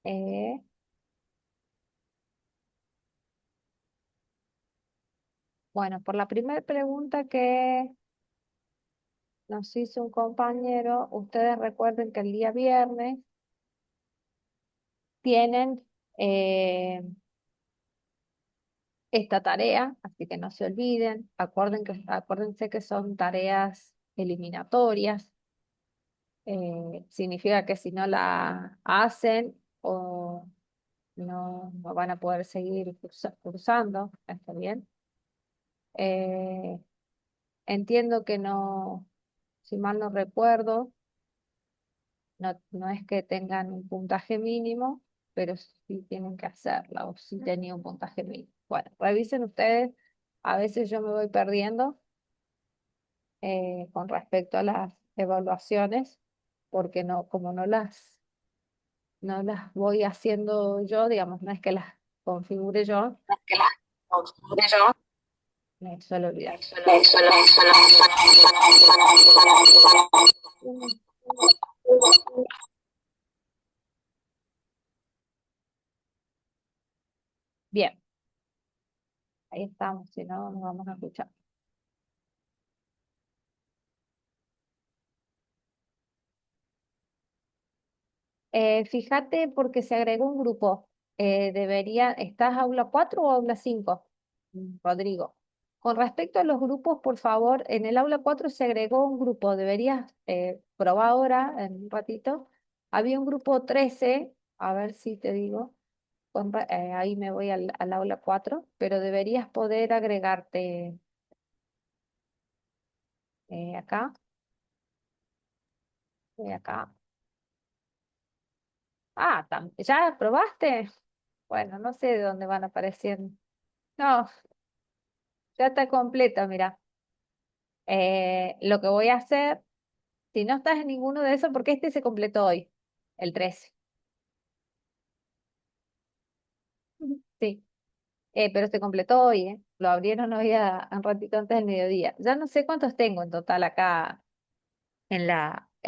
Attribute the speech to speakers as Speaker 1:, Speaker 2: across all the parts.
Speaker 1: Eh, bueno, por la primera pregunta que nos hizo un compañero, ustedes recuerden que el día viernes tienen esta tarea, así que no se olviden. Acuérdense que son tareas eliminatorias. Significa que si no la hacen o no van a poder seguir cursando, ¿está bien? Eh, entiendo que no, si mal no recuerdo, no es que tengan un puntaje mínimo, pero sí tienen que hacerla o sí tenía un puntaje mínimo. Bueno, revisen ustedes, a veces yo me voy perdiendo con respecto a las evaluaciones, porque no, como no las voy haciendo yo, digamos, no es que las configure yo,
Speaker 2: Que la configure yo.
Speaker 1: me suelo olvidar. Mm, bien, ahí estamos, si no, nos vamos a escuchar. Fíjate porque se agregó un grupo. ¿Estás aula 4 o aula 5, Rodrigo? Con respecto a los grupos, por favor, en el aula 4 se agregó un grupo. Deberías probar ahora, en un ratito. Había un grupo 13, a ver si te digo. Ahí me voy al aula 4, pero deberías poder agregarte acá, acá. Ah, ¿ya probaste? Bueno, no sé de dónde van apareciendo. No, ya está completa, mira. Lo que voy a hacer, si no estás en ninguno de esos, porque este se completó hoy, el 13. Ujú. Sí, pero se completó hoy, ¿eh? Lo abrieron hoy un ratito antes del mediodía. Ya no sé cuántos tengo en total acá en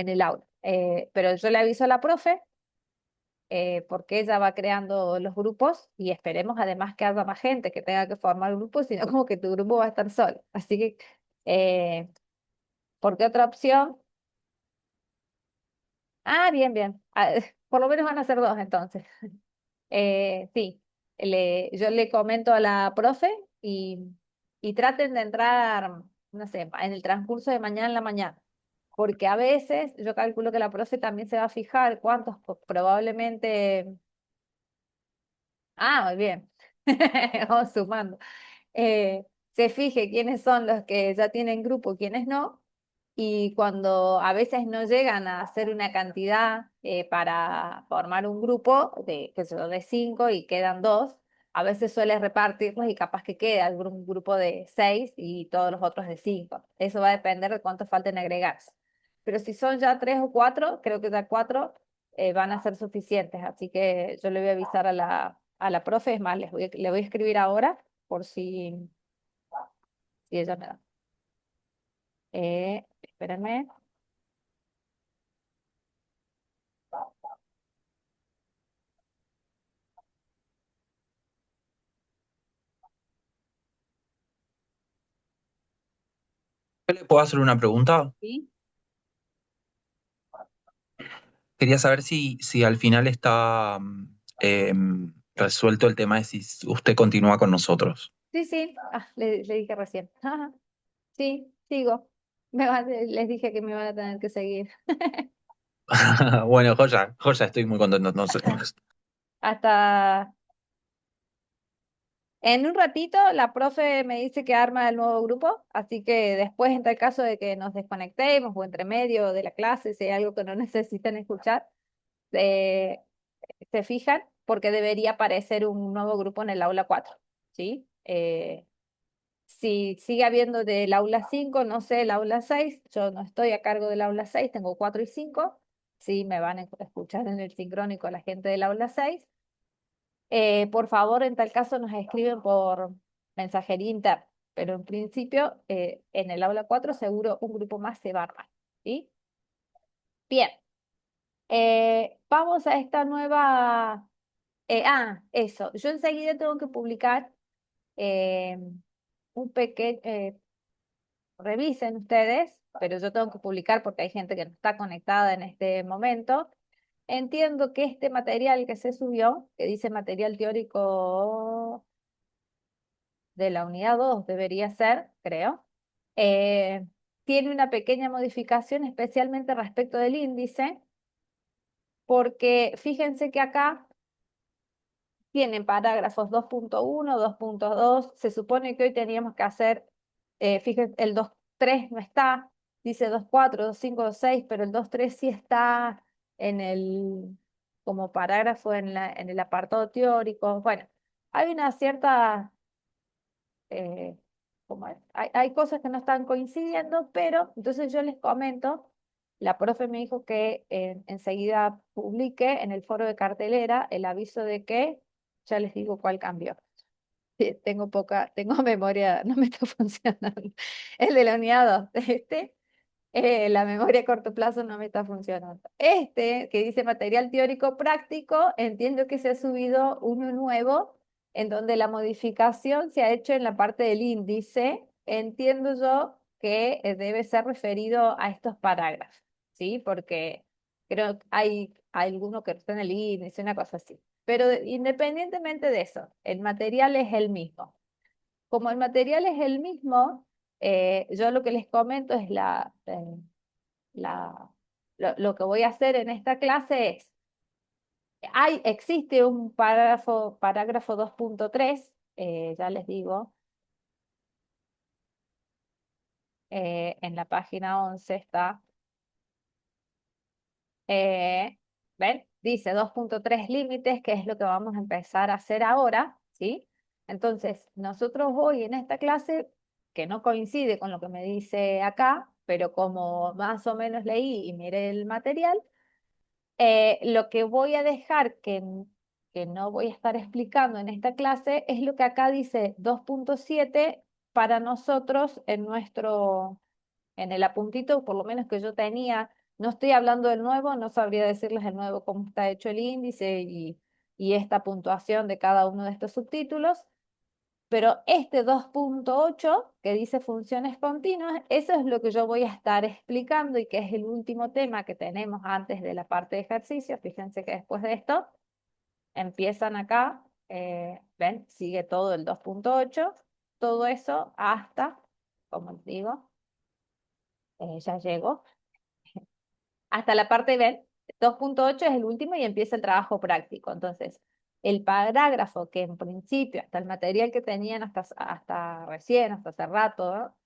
Speaker 1: el aula. Pero yo le aviso a la profe, porque ella va creando los grupos y esperemos además que haya más gente que tenga que formar grupos, sino como que tu grupo va a estar solo. Así que, ¿por qué otra opción? Ah, bien, bien. Ah, por lo menos van a ser dos entonces. Sí, yo le comento a la profe y traten de entrar, no sé, en el transcurso de mañana en la mañana. Porque a veces yo calculo que la profe también se va a fijar cuántos probablemente. Ah, muy bien. Vamos sumando. Se fije quiénes son los que ya tienen grupo, quiénes no, y cuando a veces no llegan a hacer una cantidad para formar un grupo de, qué sé yo, de 5 y quedan dos, a veces suele repartirlos y capaz que queda un grupo de 6 y todos los otros de 5. Eso va a depender de cuántos falten agregarse. Pero si son ya 3 o 4, creo que ya 4 van a ser suficientes. Así que yo le voy a avisar a la profe, es más, le voy a escribir ahora por si ella me da. Espérenme.
Speaker 2: ¿Yo le puedo hacer una pregunta?
Speaker 1: ¿Sí?
Speaker 2: Quería saber si al final está resuelto el tema de si usted continúa con nosotros.
Speaker 1: Sí, sí. Ah, le dije recién. Ajá. Sí, sigo. Les dije que me van a tener que seguir.
Speaker 2: Bueno, joya, joya, estoy muy contento entonces.
Speaker 1: Hasta en un ratito la profe me dice que arma el nuevo grupo, así que después, en tal caso de que nos desconectemos o entre medio de la clase, si hay algo que no necesitan escuchar, eh, se fijan porque debería aparecer un nuevo grupo en el aula 4, ¿sí? Si sigue habiendo del aula 5, no sé, el aula 6, yo no estoy a cargo del aula 6, tengo 4 y 5, sí, me van a escuchar en el sincrónico la gente del aula 6. Por favor, en tal caso nos escriben por mensajería interna, pero en principio en el aula 4 seguro un grupo más se va a armar, ¿sí? Bien, Vamos a esta nueva... eso. Yo enseguida tengo que publicar eh, un pequeño... revisen ustedes, pero yo tengo que publicar porque hay gente que no está conectada en este momento. Entiendo que este material que se subió, que dice material teórico de la unidad 2 debería ser, creo, eh, tiene una pequeña modificación especialmente respecto del índice, porque fíjense que acá tienen parágrafos 2.1, 2.2. Se supone que hoy teníamos que hacer, fíjense, el 2.3 no está, dice 2.4, 2.5, 2.6, pero el 2.3 sí está en el, como parágrafo en el apartado teórico. Bueno, hay una cierta, eh, hay cosas que no están coincidiendo, pero entonces yo les comento, la profe me dijo que enseguida publique en el foro de cartelera el aviso de que ya les digo cuál cambió. Sí, tengo memoria, no me está funcionando. El de la unidad 2, la memoria a corto plazo no me está funcionando. Este, que dice material teórico práctico, entiendo que se ha subido uno nuevo, en donde la modificación se ha hecho en la parte del índice. Entiendo yo que debe ser referido a estos parágrafos, ¿sí? Porque creo que hay alguno que está en el índice, una cosa así. Pero independientemente de eso, el material es el mismo. Como el material es el mismo, yo lo que les comento es la, lo que voy a hacer en esta clase es, existe un parágrafo 2.3, ya les digo, en la página 11 está, ¿ven? Dice 2.3 límites, que es lo que vamos a empezar a hacer ahora, ¿sí? Entonces, nosotros hoy en esta clase, que no coincide con lo que me dice acá, pero como más o menos leí y miré el material, lo que voy a dejar que no voy a estar explicando en esta clase es lo que acá dice 2.7 para nosotros en el apuntito, por lo menos que yo tenía. No estoy hablando del nuevo, no sabría decirles el nuevo cómo está hecho el índice y esta puntuación de cada uno de estos subtítulos. Pero este 2.8 que dice funciones continuas, eso es lo que yo voy a estar explicando y que es el último tema que tenemos antes de la parte de ejercicio. Fíjense que después de esto empiezan acá, ven, sigue todo el 2.8, todo eso hasta, como les digo, ya llego, hasta la parte, ven, 2.8 es el último y empieza el trabajo práctico. Entonces, el parágrafo que en principio, hasta el material que tenían hasta recién, hasta hace rato, ¿no?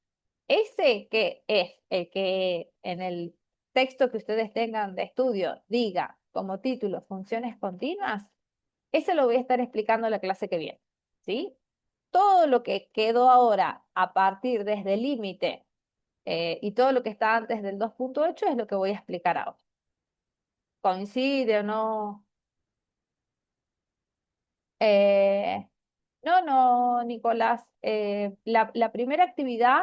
Speaker 1: Ese que es el que en el texto que ustedes tengan de estudio diga como título funciones continuas, ese lo voy a estar explicando en la clase que viene, ¿sí? Todo lo que quedó ahora a partir desde el límite y todo lo que está antes del 2.8 es lo que voy a explicar ahora. ¿Coincide o no? Eh, no, Nicolás. La primera actividad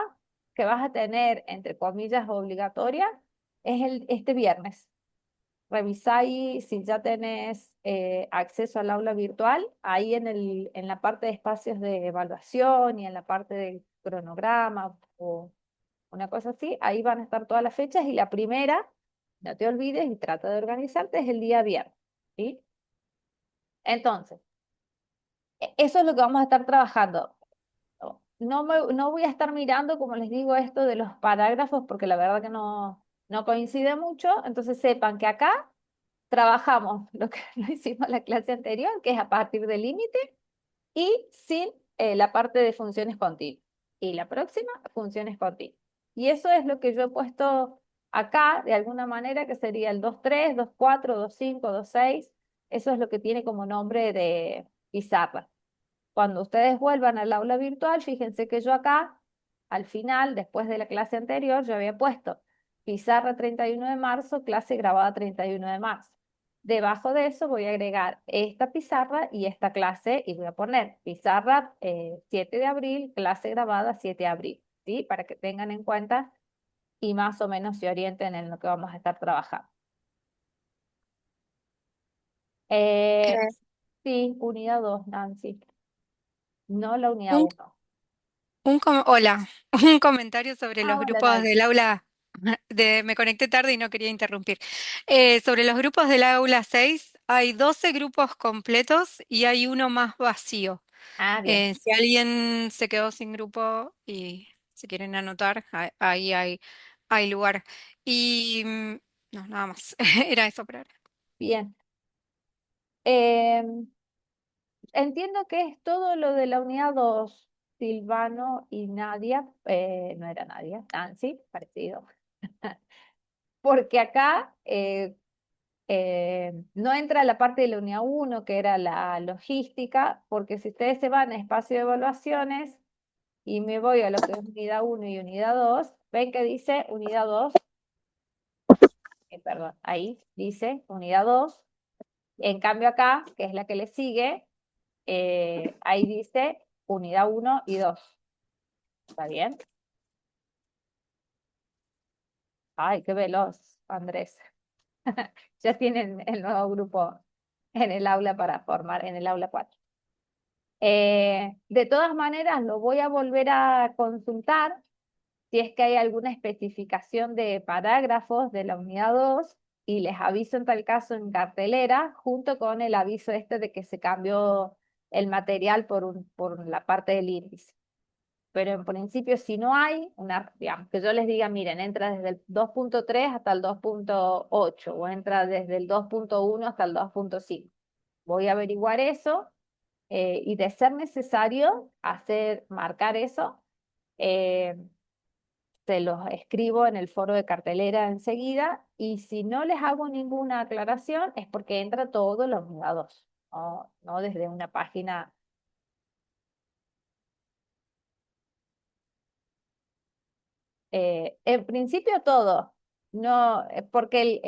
Speaker 1: que vas a tener, entre comillas, obligatoria, es este viernes. Revisáis si ya tenés acceso al aula virtual, ahí en la parte de espacios de evaluación y en la parte del cronograma o una cosa así, ahí van a estar todas las fechas y la primera, no te olvides y trata de organizarte, es el día viernes, ¿sí? Entonces, eso es lo que vamos a estar trabajando. No voy a estar mirando, como les digo, esto de los parágrafos, porque la verdad que no coincide mucho. Entonces sepan que acá trabajamos lo que no hicimos en la clase anterior, que es a partir del límite y sin la parte de funciones continuas. Y la próxima, funciones continuas. Y eso es lo que yo he puesto acá, de alguna manera, que sería el 2.3, 2.4, 2.5, 2.6. Eso es lo que tiene como nombre de pizarra. Cuando ustedes vuelvan al aula virtual, fíjense que yo acá, al final, después de la clase anterior, yo había puesto pizarra 31 de marzo, clase grabada 31 de marzo. Debajo de eso voy a agregar esta pizarra y esta clase y voy a poner pizarra 7 de abril, clase grabada 7 de abril, ¿sí? Para que tengan en cuenta y más o menos se orienten en lo que vamos a estar trabajando. Eh,
Speaker 3: Eh,
Speaker 1: sí, unidad 2 Nancy, no la unidad
Speaker 3: un,
Speaker 1: uno.
Speaker 3: hola, un comentario sobre
Speaker 1: Ah,
Speaker 3: los
Speaker 1: hola,
Speaker 3: grupos
Speaker 1: Nay.
Speaker 3: del aula me conecté tarde y no quería interrumpir. Sobre los grupos del aula 6 hay 12 grupos completos y hay uno más vacío.
Speaker 1: Ah, bien,
Speaker 3: Si alguien se quedó sin grupo y se quieren anotar, ahí hay lugar. Y no, nada más. Era eso por ahora.
Speaker 1: bien. Entiendo que es todo lo de la unidad 2 Silvano y Nadia, no era Nadia, Nancy, parecido. Porque acá no entra la parte de la unidad uno que era la logística, porque si ustedes se van a espacio de evaluaciones y me voy a lo que es unidad uno y unidad 2 ven que dice unidad 2 perdón, ahí dice unidad 2 en cambio acá, que es la que le sigue, ahí dice unidad uno y 2. ¿Está bien? Ay, qué veloz, Andrés. Ya tienen el nuevo grupo en el aula para formar, en el aula 4. De todas maneras, lo voy a volver a consultar si es que hay alguna especificación de parágrafos de la unidad 2 y les aviso en tal caso en cartelera, junto con el aviso este de que se cambió el material por la parte del índice. Pero en principio, si no hay, digamos, que yo les diga, miren, entra desde el 2.3 hasta el 2.8 o entra desde el 2.1 hasta el 2.5. Voy a averiguar eso y de ser necesario marcar eso, eh, se los escribo en el foro de cartelera enseguida y si no les hago ninguna aclaración es porque entra todos los dados, no desde una página. En principio todo, no, porque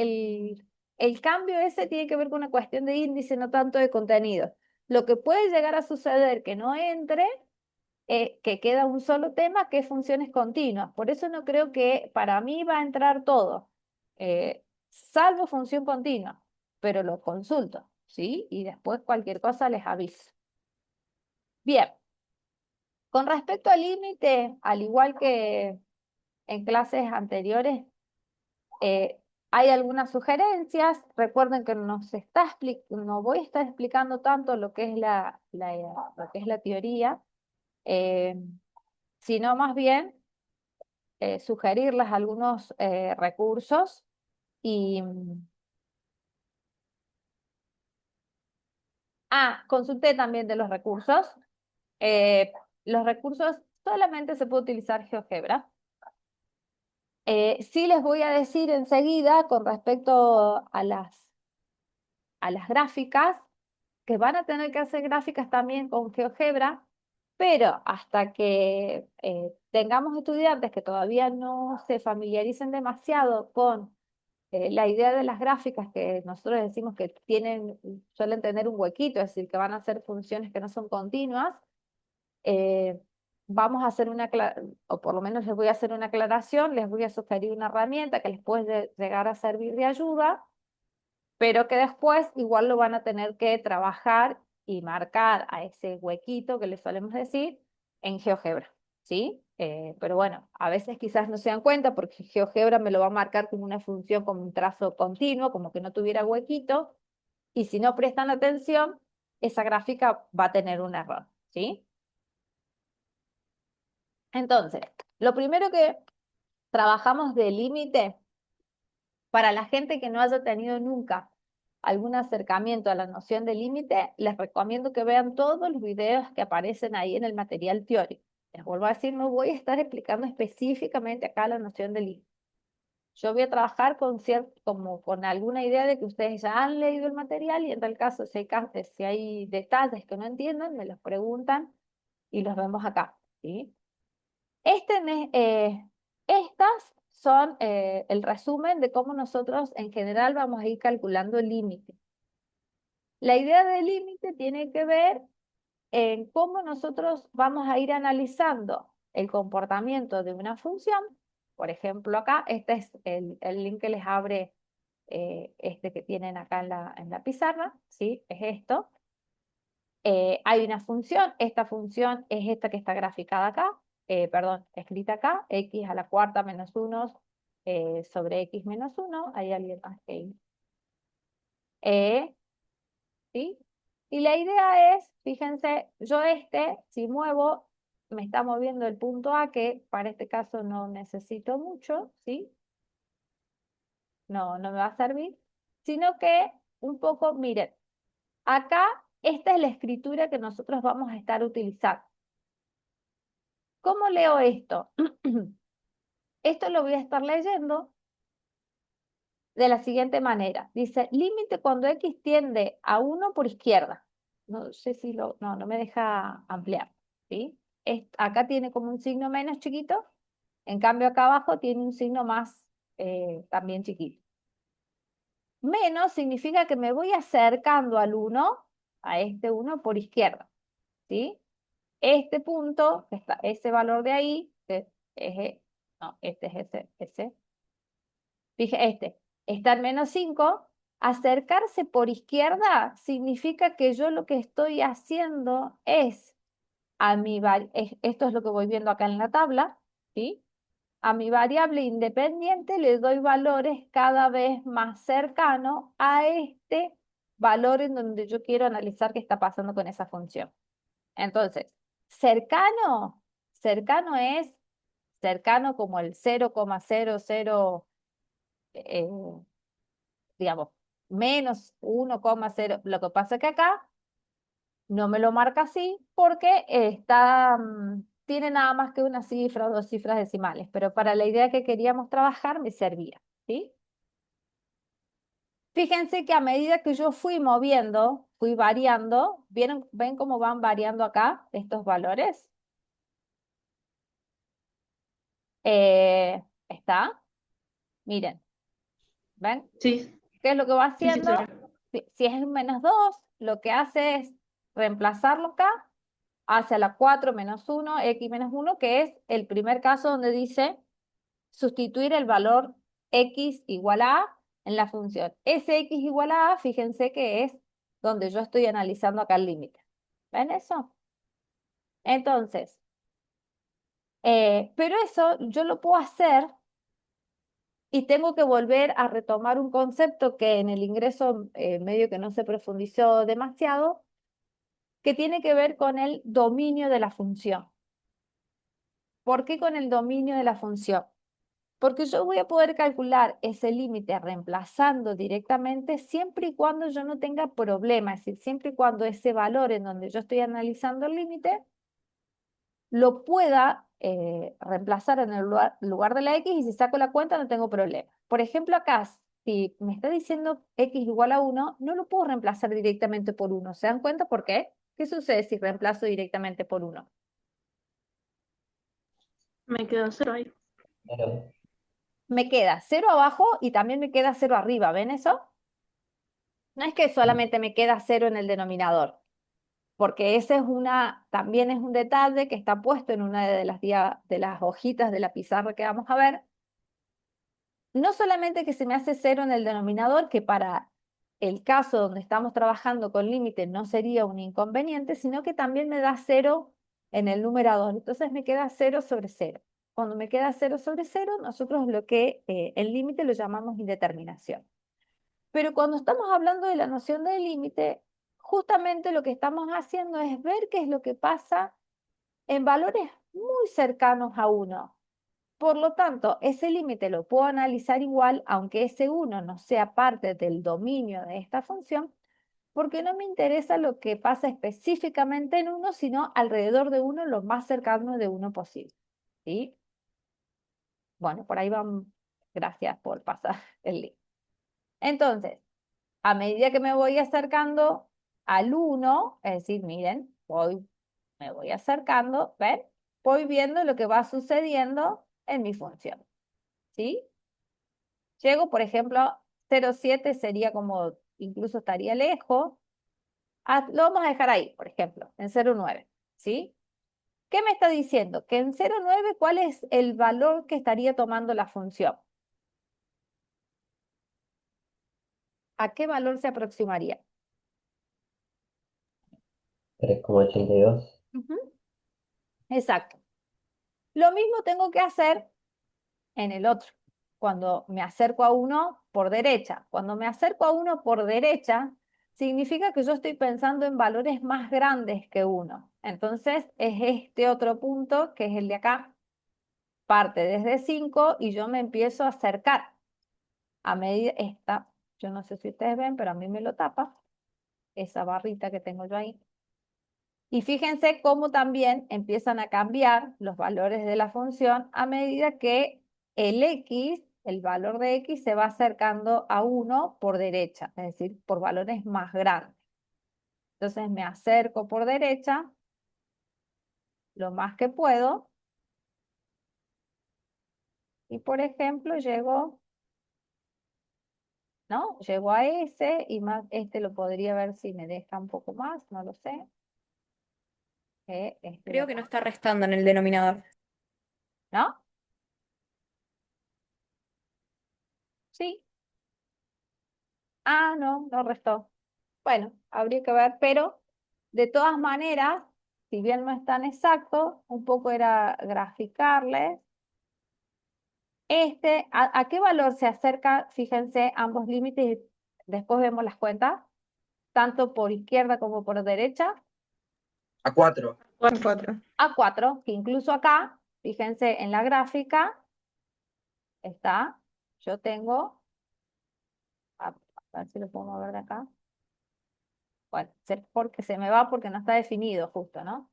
Speaker 1: el cambio ese tiene que ver con una cuestión de índice, no tanto de contenido. Lo que puede llegar a suceder que no entre, que queda un solo tema que es funciones continuas. Por eso no creo que para mí va a entrar todo, salvo función continua, pero lo consulto, ¿sí? Y después cualquier cosa les aviso. Bien, con respecto al límite, al igual que en clases anteriores, Eh, hay algunas sugerencias. Recuerden que no voy a estar explicando tanto lo que es lo que es la teoría, eh, sino más bien sugerirles algunos recursos y consulté también de los recursos. Eh, los recursos solamente se puede utilizar GeoGebra. Sí les voy a decir enseguida con respecto a las gráficas que van a tener que hacer gráficas también con GeoGebra, pero hasta que tengamos estudiantes que todavía no se familiaricen demasiado con la idea de las gráficas, que nosotros decimos que suelen tener un huequito, es decir, que van a ser funciones que no son continuas, eh, vamos a hacer o por lo menos les voy a hacer una aclaración, les voy a sugerir una herramienta que les puede llegar a servir de ayuda pero que después igual lo van a tener que trabajar y marcar a ese huequito que le solemos decir en GeoGebra, ¿sí? Pero bueno, a veces quizás no se dan cuenta porque GeoGebra me lo va a marcar como una función con un trazo continuo, como que no tuviera huequito, y si no prestan atención, esa gráfica va a tener un error, ¿sí? Entonces, lo primero que trabajamos de límite para la gente que no haya tenido nunca algún acercamiento a la noción de límite, les recomiendo que vean todos los videos que aparecen ahí en el material teórico. Les vuelvo a decir, no voy a estar explicando específicamente acá la noción de límite. Yo voy a trabajar como con alguna idea de que ustedes ya han leído el material y en tal caso, si hay detalles que no entiendan, me los preguntan y los vemos acá, ¿sí? Este, estas son el resumen de cómo nosotros en general vamos a ir calculando el límite. La idea del límite tiene que ver en cómo nosotros vamos a ir analizando el comportamiento de una función. Por ejemplo, acá este es el link que les abre este que tienen acá en la pizarra, ¿sí? Es esto. Hay una función, esta función es esta que está graficada acá, perdón, escrita acá, x a la cuarta menos 1 sobre x menos 1, hay alguien más que... ¿sí? Y la idea es, fíjense, yo si muevo, me está moviendo el punto A, que para este caso no necesito mucho, ¿sí? No, no me va a servir, sino que un poco, miren, acá esta es la escritura que nosotros vamos a estar utilizando. ¿Cómo leo esto? Esto lo voy a estar leyendo de la siguiente manera. Dice, límite cuando x tiende a 1 por izquierda. No sé si no me deja ampliar, ¿sí? Acá tiene como un signo menos chiquito, en cambio acá abajo tiene un signo más también chiquito. Menos significa que me voy acercando al 1, a este 1 por izquierda, ¿sí? Este punto, ese valor de ahí, no, este es ese, dije está en menos 5, acercarse por izquierda significa que yo lo que estoy haciendo es, esto es lo que voy viendo acá en la tabla, ¿sí? A mi variable independiente le doy valores cada vez más cercanos a este valor en donde yo quiero analizar qué está pasando con esa función. Entonces, cercano es cercano como el 0,00, eh, digamos, menos 1,0. Lo que pasa es que acá no me lo marca así porque tiene nada más que una cifra o dos cifras decimales, pero para la idea que queríamos trabajar me servía, ¿sí? Fíjense que a medida que yo fui moviendo, fui variando, ¿ven cómo van variando acá estos valores? ¿Está? Miren, ¿ven?
Speaker 4: Sí,
Speaker 1: ¿Qué es lo que va
Speaker 4: sí, sí,
Speaker 1: haciendo?
Speaker 4: se ve.
Speaker 1: Si es un menos 2, lo que hace es reemplazarlo acá hacia la 4 menos 1, x menos 1, que es el primer caso donde dice sustituir el valor x igual a en la función. Ese x igual a, fíjense que es donde yo estoy analizando acá el límite. ¿Ven eso? Entonces, pero eso yo lo puedo hacer y tengo que volver a retomar un concepto que en el ingreso medio que no se profundizó demasiado, que tiene que ver con el dominio de la función. ¿Por qué con el dominio de la función? Porque yo voy a poder calcular ese límite reemplazando directamente siempre y cuando yo no tenga problema, es decir, siempre y cuando ese valor en donde yo estoy analizando el límite lo pueda reemplazar en el lugar de la x, y si saco la cuenta no tengo problema. Por ejemplo, acá, si me está diciendo x igual a 1, no lo puedo reemplazar directamente por 1. ¿Se dan cuenta por qué? ¿Qué sucede si reemplazo directamente por 1?
Speaker 4: Me quedó cero ahí.
Speaker 1: Me queda 0 abajo y también me queda 0 arriba, ¿ven eso? No es que solamente me queda 0 en el denominador, porque ese también es un detalle que está puesto en una de las hojitas de la pizarra que vamos a ver. No solamente que se me hace 0 en el denominador, que para el caso donde estamos trabajando con límite no sería un inconveniente, sino que también me da 0 en el numerador. Entonces me queda 0 sobre 0. Cuando me queda 0 sobre 0, nosotros el límite lo llamamos indeterminación. Pero cuando estamos hablando de la noción del límite, justamente lo que estamos haciendo es ver qué es lo que pasa en valores muy cercanos a 1. Por lo tanto, ese límite lo puedo analizar igual, aunque ese 1 no sea parte del dominio de esta función, porque no me interesa lo que pasa específicamente en 1, sino alrededor de 1, lo más cercano de 1 posible. ¿Sí? Bueno, por ahí van. Gracias por pasar el link. Entonces, a medida que me voy acercando al 1, es decir, miren, me voy acercando, ¿ven? Voy viendo lo que va sucediendo en mi función, ¿sí? Llego, por ejemplo, 0,7 sería como, incluso estaría lejos. Lo vamos a dejar ahí, por ejemplo, en 0,9, ¿sí? ¿Qué me está diciendo? Que en 0,9, ¿cuál es el valor que estaría tomando la función? ¿A qué valor se aproximaría?
Speaker 4: 3,82.
Speaker 1: Ujú, exacto. Lo mismo tengo que hacer en el otro, cuando me acerco a uno por derecha. Cuando me acerco a uno por derecha, significa que yo estoy pensando en valores más grandes que uno. Entonces, es este otro punto, que es el de acá, parte desde 5 y yo me empiezo a acercar. A medida, esta, yo no sé si ustedes ven, pero a mí me lo tapa, esa barrita que tengo yo ahí. Y fíjense cómo también empiezan a cambiar los valores de la función a medida que el x, el valor de x, se va acercando a 1 por derecha, es decir, por valores más grandes. Entonces me acerco por derecha lo más que puedo y, por ejemplo, llego, ¿no? Llego a ese y más, este lo podría ver si me deja un poco más, no lo sé. Este de
Speaker 5: Creo que no
Speaker 1: acá,
Speaker 5: está restando en el denominador.
Speaker 1: ¿no? Sí. Ah, no, no restó. Bueno, habría que ver, pero de todas maneras, si bien no es tan exacto, un poco era graficarles. ¿A qué valor se acerca? Fíjense, ambos límites, después vemos las cuentas, tanto por izquierda como por derecha,
Speaker 2: A 4.
Speaker 5: 4.
Speaker 1: a 4, que incluso acá, fíjense en la gráfica, está, yo tengo, a ver si lo puedo mover de acá. Bueno, porque se me va porque no está definido justo, ¿no?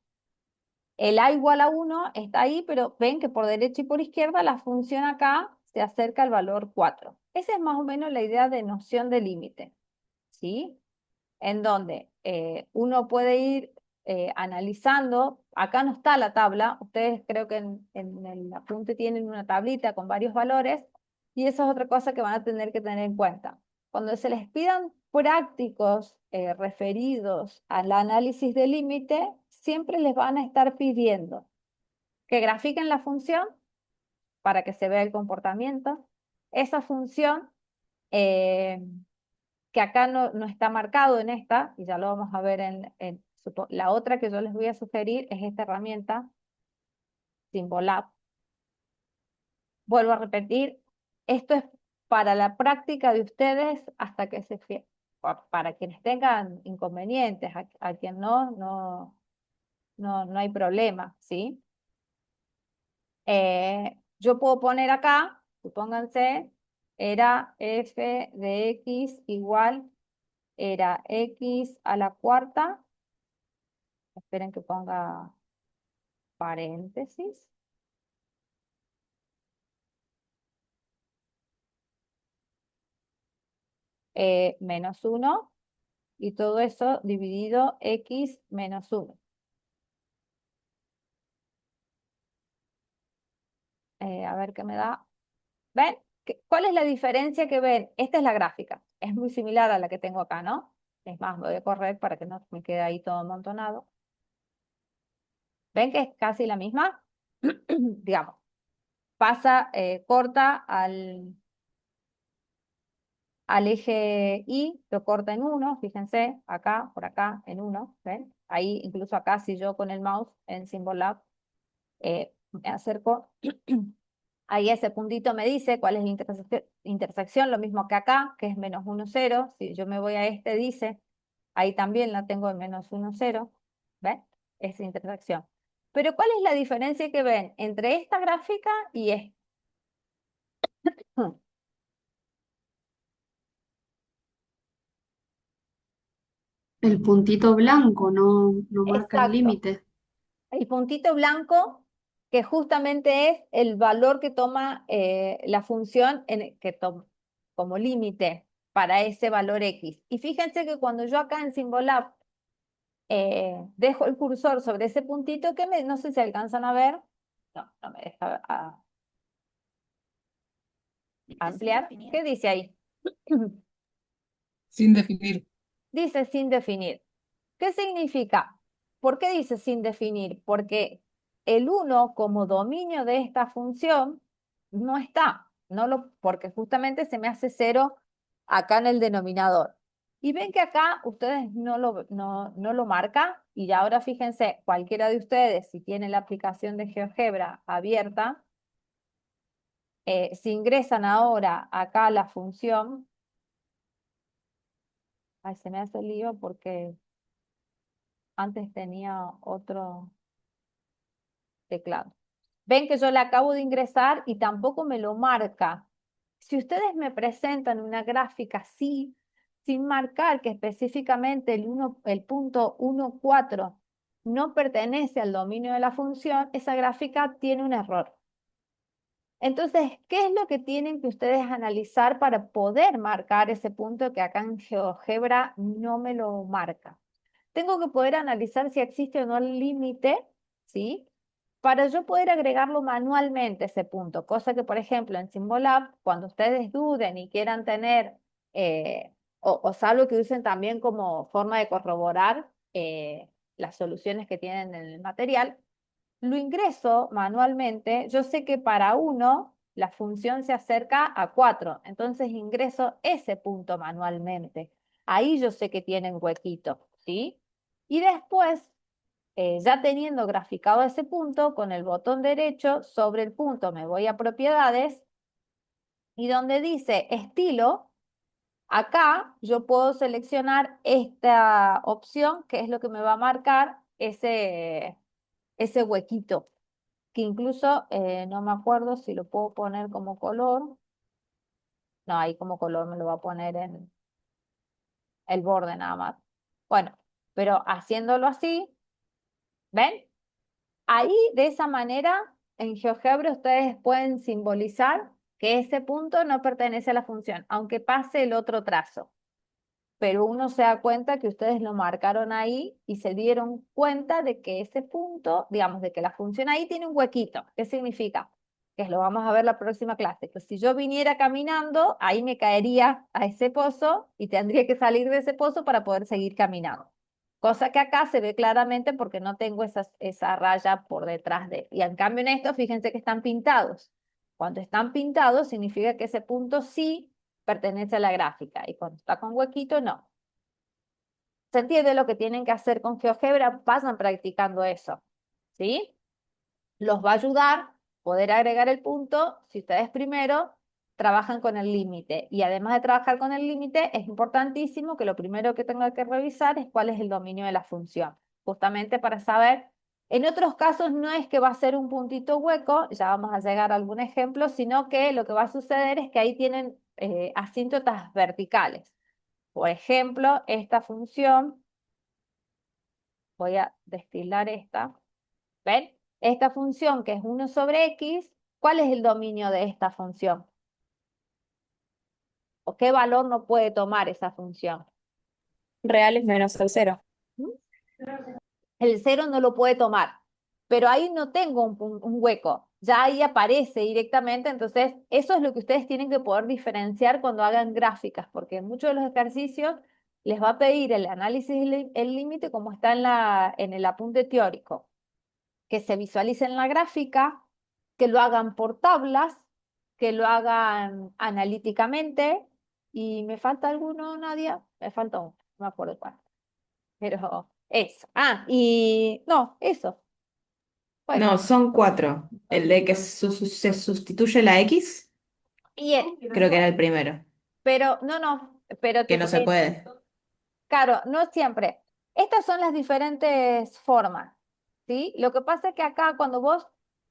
Speaker 1: El A igual a 1 está ahí, pero ven que por derecha y por izquierda la función acá se acerca al valor 4. Esa es más o menos la idea de noción de límite, ¿sí? En donde uno puede ir analizando, acá no está la tabla, ustedes creo que en el apunte tienen una tablita con varios valores, y eso es otra cosa que van a tener que tener en cuenta. Cuando se les pidan prácticos referidos al análisis de límite, siempre les van a estar pidiendo que grafiquen la función para que se vea el comportamiento. Esa función eh, que acá no está marcado en esta, y ya lo vamos a ver la otra que yo les voy a sugerir es esta herramienta, Symbolab. Vuelvo a repetir, esto es para la práctica de ustedes hasta que para quienes tengan inconvenientes, a quien no hay problema, ¿sí? Yo puedo poner acá, supónganse, era f de x igual, era x a la cuarta, esperen que ponga paréntesis, menos 1, y todo eso dividido x menos 1. A ver qué me da. ¿Ven? ¿Cuál es la diferencia que ven? Esta es la gráfica. Es muy similar a la que tengo acá, ¿no? Es más, me voy a correr para que no me quede ahí todo amontonado. ¿Ven que es casi la misma? Digamos, pasa, corta al eje Y, lo corta en 1, fíjense, acá, por acá, en 1, ¿ven? Ahí, incluso acá, si yo con el mouse en Symbolab me acerco, ahí ese puntito me dice cuál es la intersección, lo mismo que acá, que es menos 1, 0. Si yo me voy a este, dice, ahí también la tengo en menos 1, 0, ¿ven? Esa intersección. Pero ¿cuál es la diferencia que ven entre esta gráfica y esta?
Speaker 6: El puntito blanco no marca el
Speaker 1: Exacto.
Speaker 6: límite.
Speaker 1: El puntito blanco, que justamente es el valor que toma la función como límite para ese valor x. Y fíjense que cuando yo acá en Symbolab dejo el cursor sobre ese puntito, no sé si alcanzan a ver, no me deja ampliar. ¿Qué dice ahí?
Speaker 2: Sin definir.
Speaker 1: Dice sin definir. ¿Qué significa? ¿Por qué dice sin definir? Porque el 1 como dominio de esta función no está, porque justamente se me hace 0 acá en el denominador. Y ven que acá ustedes no lo marcan. Y ya ahora fíjense, cualquiera de ustedes, si tiene la aplicación de GeoGebra abierta, si ingresan ahora acá a la función, ay, se me hace lío porque antes tenía otro teclado. Ven que yo le acabo de ingresar y tampoco me lo marca. Si ustedes me presentan una gráfica así, sin marcar que específicamente el punto 1,4 no pertenece al dominio de la función, esa gráfica tiene un error. Entonces, ¿qué es lo que tienen que ustedes analizar para poder marcar ese punto que acá en GeoGebra no me lo marca? Tengo que poder analizar si existe o no el límite, ¿sí? Para yo poder agregarlo manualmente ese punto, cosa que, por ejemplo, en Symbolab, cuando ustedes duden y quieran tener, o salvo que usen también como forma de corroborar las soluciones que tienen en el material, lo ingreso manualmente. Yo sé que para 1 la función se acerca a 4, entonces ingreso ese punto manualmente. Ahí yo sé que tienen huequito, ¿sí? Y después, ya teniendo graficado ese punto, con el botón derecho sobre el punto me voy a propiedades y donde dice estilo, acá yo puedo seleccionar esta opción que es lo que me va a marcar ese huequito, que incluso no me acuerdo si lo puedo poner como color. No, ahí como color me lo va a poner en el borde nada más. Bueno, pero haciéndolo así, ¿ven? Ahí, de esa manera, en GeoGebra ustedes pueden simbolizar que ese punto no pertenece a la función, aunque pase el otro trazo. Pero uno se da cuenta que ustedes lo marcaron ahí y se dieron cuenta de que ese punto, digamos, de que la función ahí tiene un huequito. ¿Qué significa? Que lo vamos a ver la próxima clase. Que si yo viniera caminando, ahí me caería a ese pozo y tendría que salir de ese pozo para poder seguir caminando. Cosa que acá se ve claramente porque no tengo esa raya por detrás de. Y en cambio en esto, fíjense que están pintados. Cuando están pintados, significa que ese punto sí pertenece a la gráfica. Y cuando está con huequito, no. ¿Se entiende lo que tienen que hacer con GeoGebra? Pasan practicando eso, ¿sí? Los va a ayudar poder agregar el punto si ustedes primero trabajan con el límite. Y además de trabajar con el límite, es importantísimo que lo primero que tenga que revisar es cuál es el dominio de la función, justamente para saber. En otros casos no es que va a ser un puntito hueco, ya vamos a llegar a algún ejemplo, sino que lo que va a suceder es que ahí tienen asíntotas verticales. Por ejemplo, esta función, voy a destilar esta, ¿ven? Esta función que es 1 sobre x, ¿cuál es el dominio de esta función? ¿O qué valor no puede tomar esa función?
Speaker 5: Reales menos el cero.
Speaker 1: ¿Mm? El 0 no lo puede tomar, pero ahí no tengo un hueco, ya ahí aparece directamente, entonces eso es lo que ustedes tienen que poder diferenciar cuando hagan gráficas, porque en muchos de los ejercicios les va a pedir el análisis y el límite como está en el apunte teórico, que se visualice en la gráfica, que lo hagan por tablas, que lo hagan analíticamente, y me falta alguno, Nadia, me falta uno, no me acuerdo cuál. Pero eso. Ah, y no, eso. Bueno,
Speaker 7: No, son cuatro. El de que se sustituye la X,
Speaker 1: y
Speaker 7: creo que era el primero,
Speaker 1: pero no, pero
Speaker 7: que no se puede.
Speaker 1: claro, no siempre. Estas son las diferentes formas, ¿sí? Lo que pasa es que acá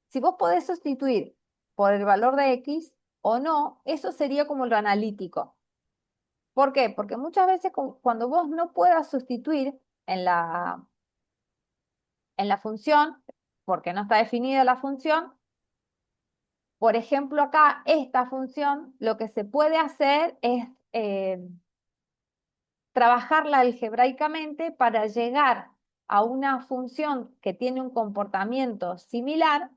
Speaker 1: si vos podés sustituir por el valor de X o no, eso sería como lo analítico. ¿Por qué? Porque muchas veces cuando vos no puedas sustituir en la función, porque no está definida la función, por ejemplo, acá esta función, lo que se puede hacer es trabajarla algebraicamente para llegar a una función que tiene un comportamiento similar,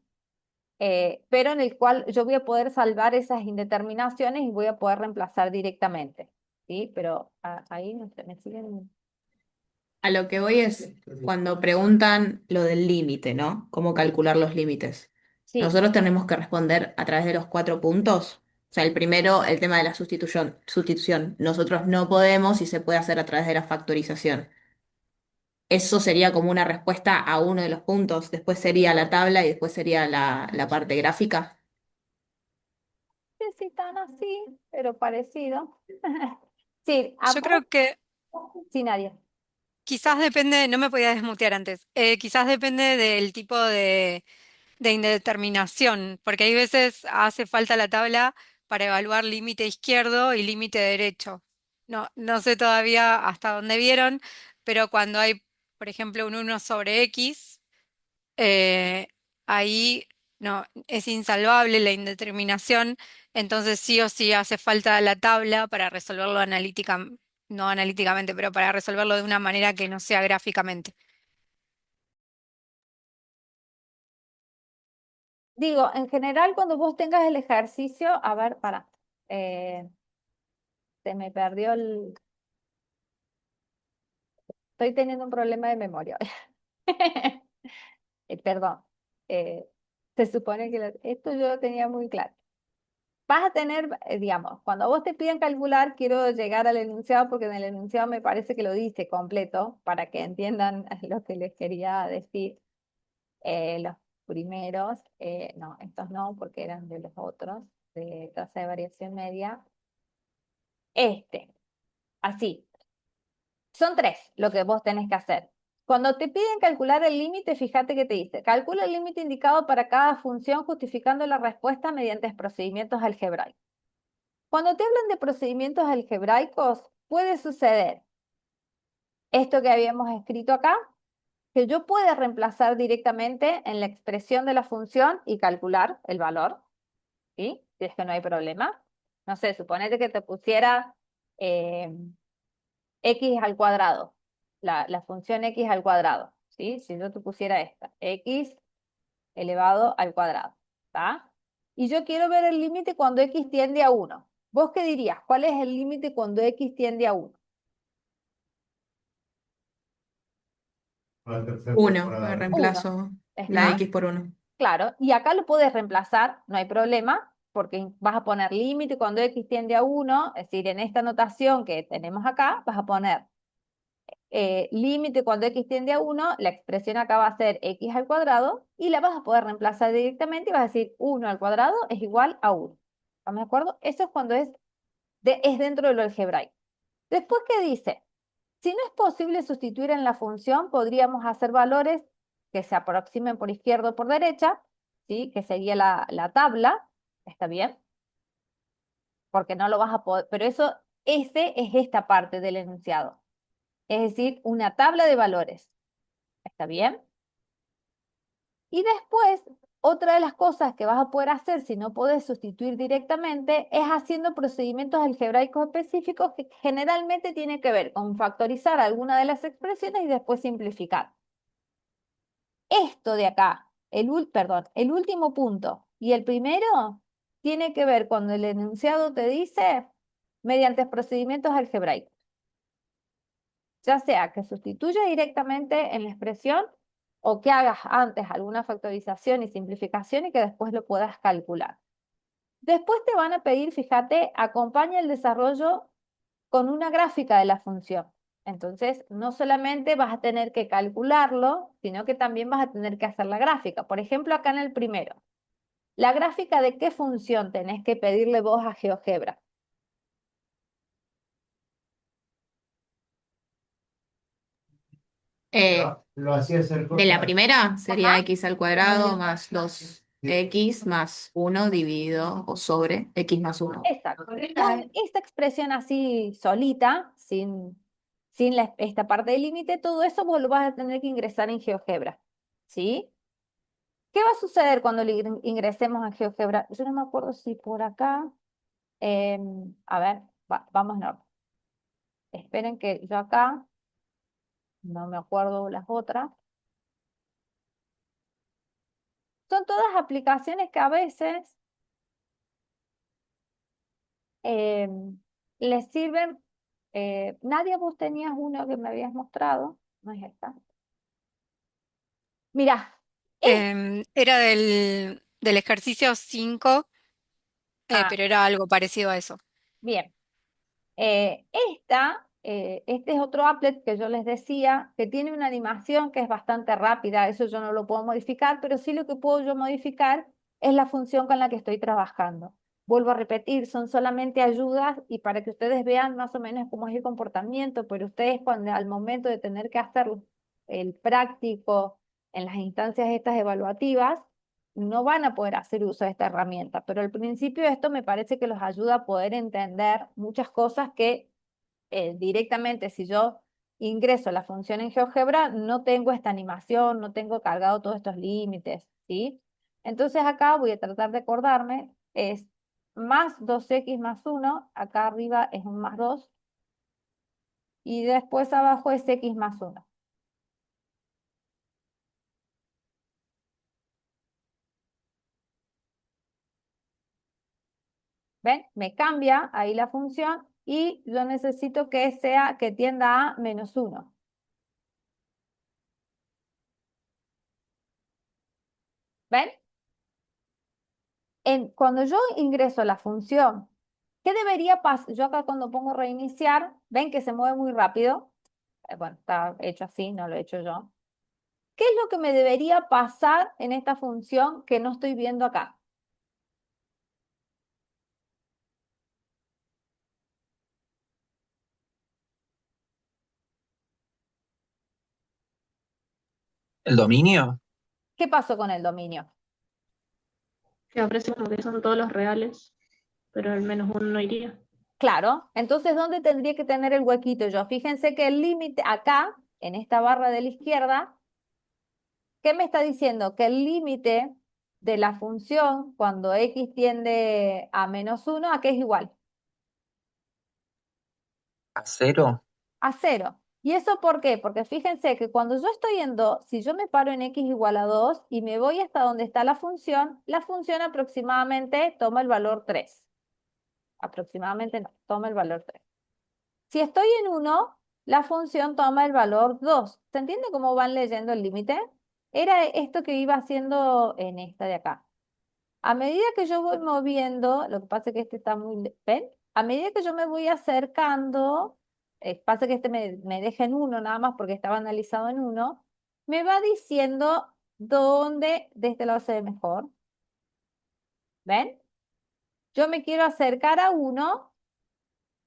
Speaker 1: pero en el cual yo voy a poder salvar esas indeterminaciones y voy a poder reemplazar directamente. ¿Sí? Pero ahí no sé, me siguen.
Speaker 7: A lo que voy es cuando preguntan lo del límite, ¿no? ¿Cómo calcular los límites?
Speaker 1: Sí,
Speaker 7: Nosotros tenemos que responder a través de los cuatro puntos. sea, el primero, el tema de la sustitución. Nosotros no podemos y se puede hacer a través de la factorización. Eso sería como una respuesta a uno de los puntos. Después sería la tabla y después sería la parte gráfica.
Speaker 1: No sé si tan así, pero parecido. Sí, a
Speaker 3: Yo
Speaker 1: vos,
Speaker 3: creo que
Speaker 1: sí, Nadia.
Speaker 3: quizás depende, no me podía desmutear antes, quizás depende del tipo de indeterminación, porque hay veces hace falta la tabla para evaluar límite izquierdo y límite derecho. No sé todavía hasta dónde vieron, pero cuando hay, por ejemplo, un 1/x, eh, ahí no, es insalvable la indeterminación, entonces sí o sí hace falta la tabla para resolverlo no analíticamente, pero para resolverlo de una manera que no sea gráficamente.
Speaker 1: Digo, en general, cuando vos tengas el ejercicio, a ver, eh, se me perdió estoy teniendo un problema de memoria. Perdón. Eh, Se supone que esto yo lo tenía muy claro. Vas a tener, digamos, cuando vos te piden calcular, quiero llegar al enunciado porque en el enunciado me parece que lo dice completo para que entiendan lo que les quería decir. Los primeros, no, estos no, porque eran de los otros, de tasa de variación media. Así, son tres lo que vos tenés que hacer. Cuando te piden calcular el límite, fíjate que te dice, calcula el límite indicado para cada función justificando la respuesta mediante procedimientos algebraicos. Cuando te hablan de procedimientos algebraicos, puede suceder esto que habíamos escrito acá, que yo pueda reemplazar directamente en la expresión de la función y calcular el valor, ¿sí? Si es que no hay problema. No sé, suponete que te pusiera eh, x al cuadrado, la función x al cuadrado, ¿sí? Si yo te pusiera esta, x elevado al cuadrado, ¿está? Y yo quiero ver el límite cuando x tiende a 1. ¿Vos qué dirías? ¿Cuál es el límite cuando x tiende a 1?
Speaker 7: Uno, me
Speaker 1: 1,
Speaker 7: reemplazo la
Speaker 1: ¿está?
Speaker 7: X por uno.
Speaker 1: Claro, y acá lo puedes reemplazar, no hay problema, porque vas a poner límite cuando x tiende a 1, es decir, en esta notación que tenemos acá, vas a poner límite cuando x tiende a 1, la expresión acá va a ser x al cuadrado, y la vas a poder reemplazar directamente y vas a decir 1 al cuadrado es igual a 1. ¿Estamos de acuerdo? Eso es cuando es dentro de lo algebraico. Después, ¿qué dice? Si no es posible sustituir en la función, podríamos hacer valores que se aproximen por izquierda o por derecha, ¿sí? Que sería la tabla, ¿está bien? Porque no lo vas a poder, pero ese es esta parte del enunciado, es decir, una tabla de valores, ¿está bien? Y después, otra de las cosas que vas a poder hacer si no podés sustituir directamente es haciendo procedimientos algebraicos específicos que generalmente tienen que ver con factorizar alguna de las expresiones y después simplificar. Esto de acá, el último punto y el primero tiene que ver cuando el enunciado te dice mediante procedimientos algebraicos, ya sea que sustituya directamente en la expresión o que hagas antes alguna factorización y simplificación y que después lo puedas calcular. Después te van a pedir, fíjate, acompaña el desarrollo con una gráfica de la función. Entonces, no solamente vas a tener que calcularlo, sino que también vas a tener que hacer la gráfica. Por ejemplo, acá en el primero, la gráfica de qué función tenés que pedirle vos a GeoGebra.
Speaker 7: Eh, de la primera sería
Speaker 1: Ajá,
Speaker 7: X al cuadrado más 2X más 1 dividido o sobre X más 1.
Speaker 1: exacto. Con esta expresión así solita, sin esta parte del límite, todo eso vos lo vas a tener que ingresar en GeoGebra. ¿Sí? ¿Qué va a suceder cuando le ingresemos a GeoGebra? Yo no me acuerdo si por acá. A ver, vamos en orden. Esperen que yo acá no me acuerdo las otras. Son todas aplicaciones que a veces les sirven. Nadia, vos tenías uno que me habías mostrado. No es esta. Mirá,
Speaker 3: Era del ejercicio 5
Speaker 1: Ah,
Speaker 3: pero era algo parecido a eso.
Speaker 1: bien. Este es otro applet que yo les decía, que tiene una animación que es bastante rápida, eso yo no lo puedo modificar, pero sí lo que puedo yo modificar es la función con la que estoy trabajando. Vuelvo a repetir, son solamente ayudas y para que ustedes vean más o menos cómo es el comportamiento, pero ustedes cuando al momento de tener que hacer el práctico en las instancias estas evaluativas, no van a poder hacer uso de esta herramienta, pero al principio esto me parece que los ayuda a poder entender muchas cosas que directamente si yo ingreso la función en GeoGebra, no tengo esta animación, no tengo cargado todos estos límites, ¿sí? Entonces acá voy a tratar de acordarme, es más 2x más 1, acá arriba es un más 2, y después abajo es x más 1. ¿Ven? Me cambia ahí la función y yo necesito que sea, que tienda a menos 1. ¿Ven? Cuando yo ingreso la función, ¿qué debería pasar? Yo acá cuando pongo reiniciar, ven que se mueve muy rápido. Bueno, está hecho así, no lo he hecho yo. ¿Qué es lo que me debería pasar en esta función que no estoy viendo acá?
Speaker 2: ¿El dominio?
Speaker 1: ¿Qué pasó con el dominio?
Speaker 6: Que aparece como que son todos los reales, pero al menos uno no iría.
Speaker 1: Claro, entonces ¿dónde tendría que tener el huequito yo? Fíjense que el límite acá, en esta barra de la izquierda, ¿qué me está diciendo? Que el límite de la función cuando x tiende a menos 1, ¿a qué es igual?
Speaker 2: ¿A cero?
Speaker 1: A 0. ¿Y eso por qué? Porque fíjense que cuando yo estoy en 2, si yo me paro en x igual a 2 y me voy hasta donde está la función aproximadamente toma el valor 3. Aproximadamente no, toma el valor 3. Si estoy en 1, la función toma el valor 2. ¿Se entiende cómo van leyendo el límite? Era esto que iba haciendo en esta de acá. A medida que yo voy moviendo, lo que pasa es que este está muy, ¿ven? A medida que yo me voy acercando, pasa que este me deja en 1 nada más porque estaba analizado en 1, me va diciendo dónde de este lado se ve mejor. ¿Ven? Yo me quiero acercar a 1,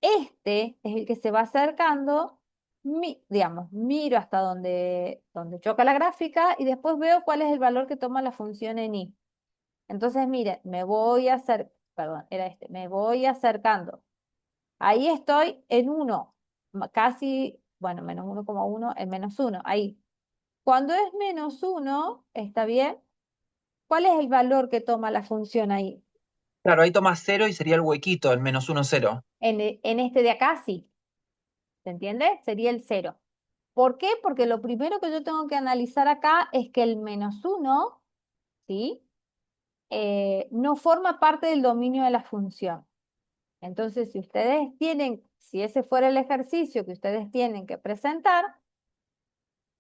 Speaker 1: este es el que se va acercando, digamos, miro hasta donde choca la gráfica y después veo cuál es el valor que toma la función en i. Entonces, mire, perdón, era este, me voy acercando. Ahí estoy en 1, casi, bueno, menos 1,1, en menos 1, ahí. Cuando es menos 1, ¿está bien? ¿Cuál es el valor que toma la función ahí?
Speaker 2: Claro, ahí tomas cero y sería el huequito, el menos uno, cero.
Speaker 1: En este de acá, sí. ¿Se entiende? Sería el 0. ¿Por qué? Porque lo primero que yo tengo que analizar acá es que el menos 1, ¿sí? No forma parte del dominio de la función. Entonces, si ese fuera el ejercicio que ustedes tienen que presentar,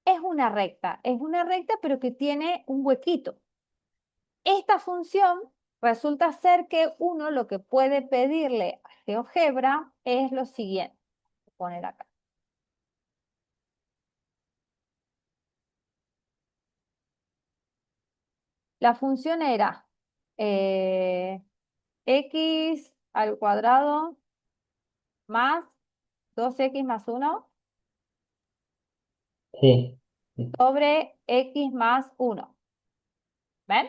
Speaker 1: es una recta pero que tiene un huequito. Esta función resulta ser que uno lo que puede pedirle a GeoGebra es lo siguiente, voy a poner acá. La función era x al cuadrado más 2x más 1
Speaker 4: Sí, sí,
Speaker 1: sobre x más 1. ¿Ven?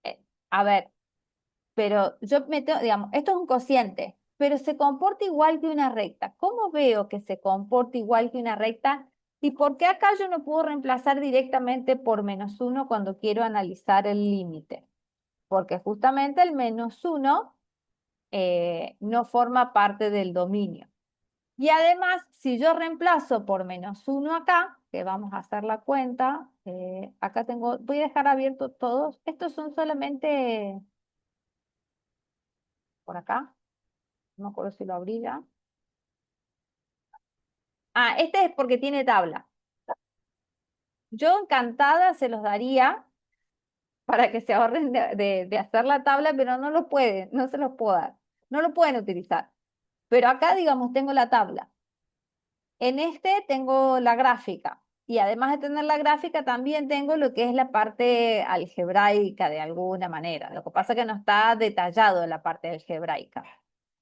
Speaker 1: Eh, a ver, pero digamos, esto es un cociente, pero se comporta igual que una recta. ¿Cómo veo que se comporta igual que una recta? ¿Y por qué acá yo no puedo reemplazar directamente por menos 1 cuando quiero analizar el límite? Porque justamente el menos 1 no forma parte del dominio. Y además, si yo reemplazo por menos 1 acá, que vamos a hacer la cuenta, acá voy a dejar abiertos todos. Estos son solamente por acá. No me acuerdo si lo abrí ya. Ah, este es porque tiene tabla. Yo encantada se los daría, para que se ahorren de hacer la tabla, pero no lo pueden, no se los puedo dar, no lo pueden utilizar. Pero acá, digamos, tengo la tabla. En este tengo la gráfica. Y además de tener la gráfica, también tengo lo que es la parte algebraica de alguna manera. Lo que pasa es que no está detallado en la parte algebraica.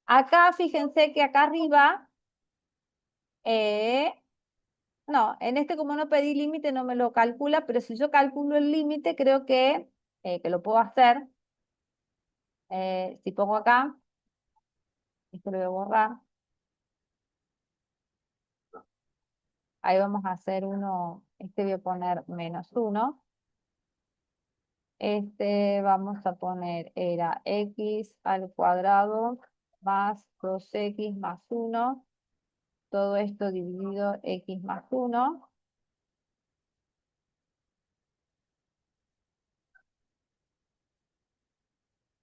Speaker 1: Acá, fíjense que acá arriba, no, en este como no pedí límite no me lo calcula, pero si yo calculo el límite, creo que lo puedo hacer. Si pongo acá, esto lo voy a borrar. Ahí vamos a hacer uno, este voy a poner -1. Este vamos a poner, era x al cuadrado más 2x más 1. Todo esto dividido x más 1.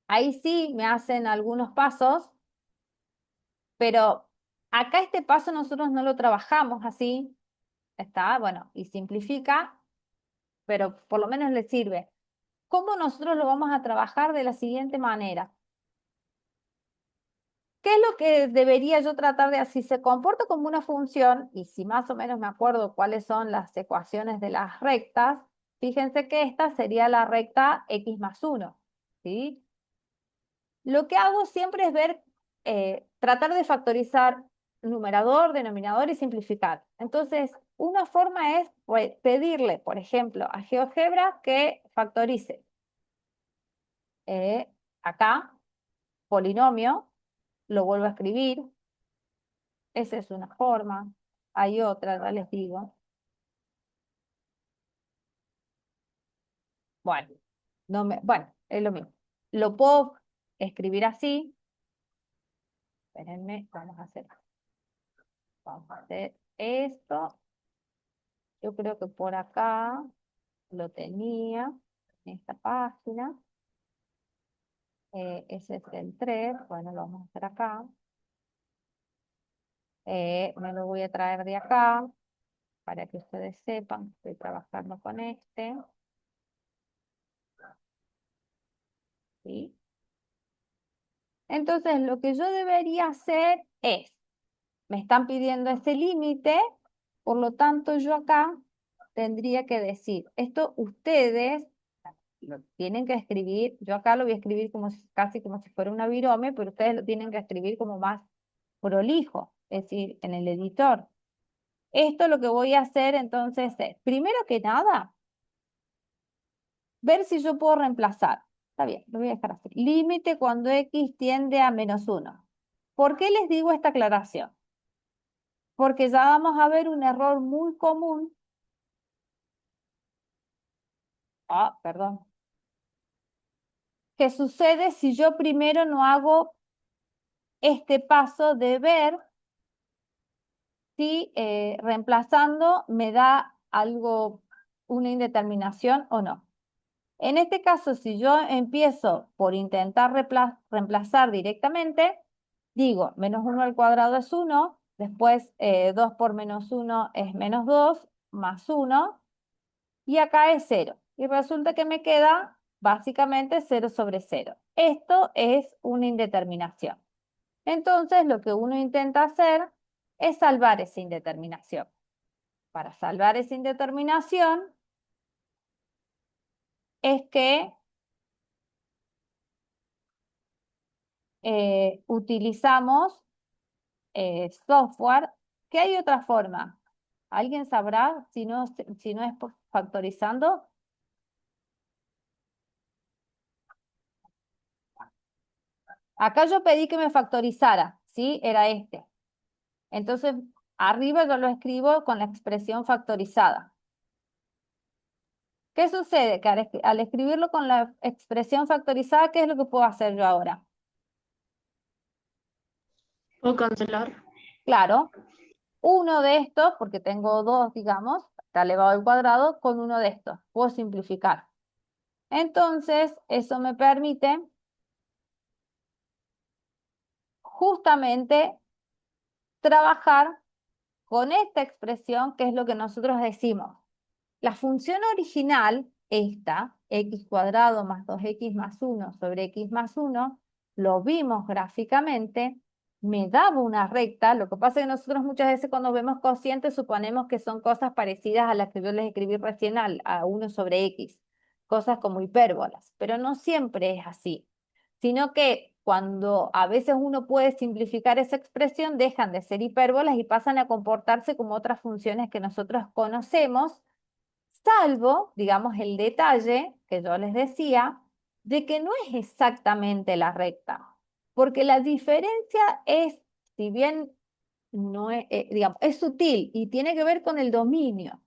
Speaker 1: Ahí sí me hacen algunos pasos, pero acá este paso nosotros no lo trabajamos así. Está, bueno, y simplifica, pero por lo menos le sirve. ¿Cómo nosotros lo vamos a trabajar de la siguiente manera? ¿Qué es lo que debería yo tratar de hacer? Si se comporta como una función, y si más o menos me acuerdo cuáles son las ecuaciones de las rectas, fíjense que esta sería la recta x más 1, ¿sí? Lo que hago siempre es ver, tratar de factorizar numerador, denominador y simplificar. Entonces, una forma es pues, pedirle, por ejemplo, a GeoGebra que factorice acá, polinomio, lo vuelvo a escribir. Esa es una forma. Hay otra, ya les digo. Bueno, bueno, es lo mismo. Lo puedo escribir así. Espérenme, vamos a hacer esto. Yo creo que por acá lo tenía en esta página. Ese es el 3. Bueno, lo vamos a hacer acá. Me lo voy a traer de acá para que ustedes sepan que estoy trabajando con este. ¿Sí? Entonces, lo que yo debería hacer es, me están pidiendo ese límite, por lo tanto yo acá tendría que decir, esto ustedes lo tienen que escribir, yo acá lo voy a escribir casi como si fuera una virome, pero ustedes lo tienen que escribir como más prolijo, es decir, en el editor. Esto lo que voy a hacer entonces es, primero que nada, ver si yo puedo reemplazar. Está bien, lo voy a dejar así. Límite cuando x tiende a -1. ¿Por qué les digo esta aclaración? Porque ya vamos a ver un error muy común. Perdón. ¿Qué sucede si yo primero no hago este paso de ver si reemplazando me da algo, una indeterminación o no? En este caso, si yo empiezo por intentar reemplazar directamente, digo, -1 al cuadrado es 1, después 2 por -1 es -2, más 1, y acá es 0. Y resulta que me queda básicamente 0 sobre 0. Esto es una indeterminación. Entonces, lo que uno intenta hacer es salvar esa indeterminación. Para salvar esa indeterminación es que utilizamos software, que hay otra forma. ¿Alguien sabrá si no es factorizando? Acá yo pedí que me factorizara, ¿sí? Era este. Entonces, arriba yo lo escribo con la expresión factorizada. ¿Qué sucede? Que al escribirlo con la expresión factorizada, ¿qué es lo que puedo hacer yo ahora?
Speaker 6: O cancelar.
Speaker 1: Claro, uno de estos, porque tengo dos, digamos, está elevado al cuadrado, con uno de estos. Puedo simplificar. Entonces, eso me permite justamente trabajar con esta expresión, que es lo que nosotros decimos. La función original esta, x cuadrado más 2x más 1 sobre x más 1, lo vimos gráficamente, me daba una recta. Lo que pasa es que nosotros muchas veces cuando vemos cocientes suponemos que son cosas parecidas a las que yo les escribí recién a 1 sobre x, cosas como hipérbolas, pero no siempre es así, sino que cuando a veces uno puede simplificar esa expresión, dejan de ser hipérbolas y pasan a comportarse como otras funciones que nosotros conocemos, salvo, digamos, el detalle que yo les decía, de que no es exactamente la recta, porque la diferencia es, si bien no es, digamos, es sutil y tiene que ver con el dominio.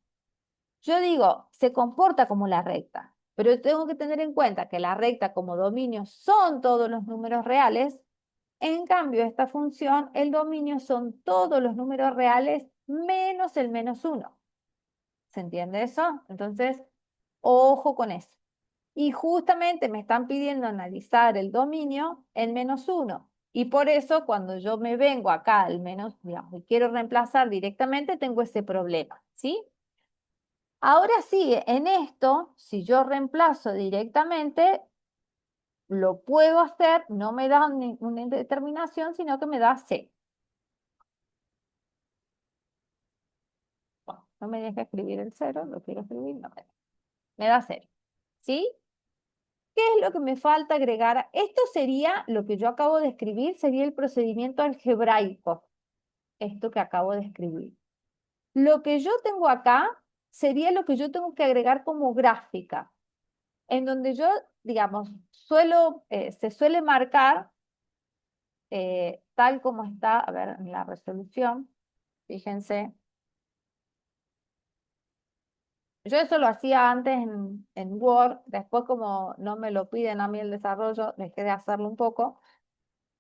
Speaker 1: Yo digo, se comporta como la recta, pero tengo que tener en cuenta que la recta como dominio son todos los números reales. En cambio, esta función, el dominio son todos los números reales menos el menos uno. ¿Se entiende eso? Entonces, ojo con eso. Y justamente me están pidiendo analizar el dominio en menos uno. Y por eso cuando yo me vengo acá al menos, digamos, y quiero reemplazar directamente, tengo ese problema, ¿sí? Ahora sí, en esto, si yo reemplazo directamente, lo puedo hacer, no me da una indeterminación, sino que me da C. Bueno, no me deja escribir el 0, lo quiero escribir, no me da 0. ¿Sí? ¿Qué es lo que me falta agregar? Esto sería, lo que yo acabo de escribir, sería el procedimiento algebraico, esto que acabo de escribir. Lo que yo tengo acá sería lo que yo tengo que agregar como gráfica, en donde yo, digamos, se suele marcar tal como está, a ver, en la resolución, fíjense. Yo eso lo hacía antes en Word, después como no me lo piden a mí el desarrollo, dejé de hacerlo un poco,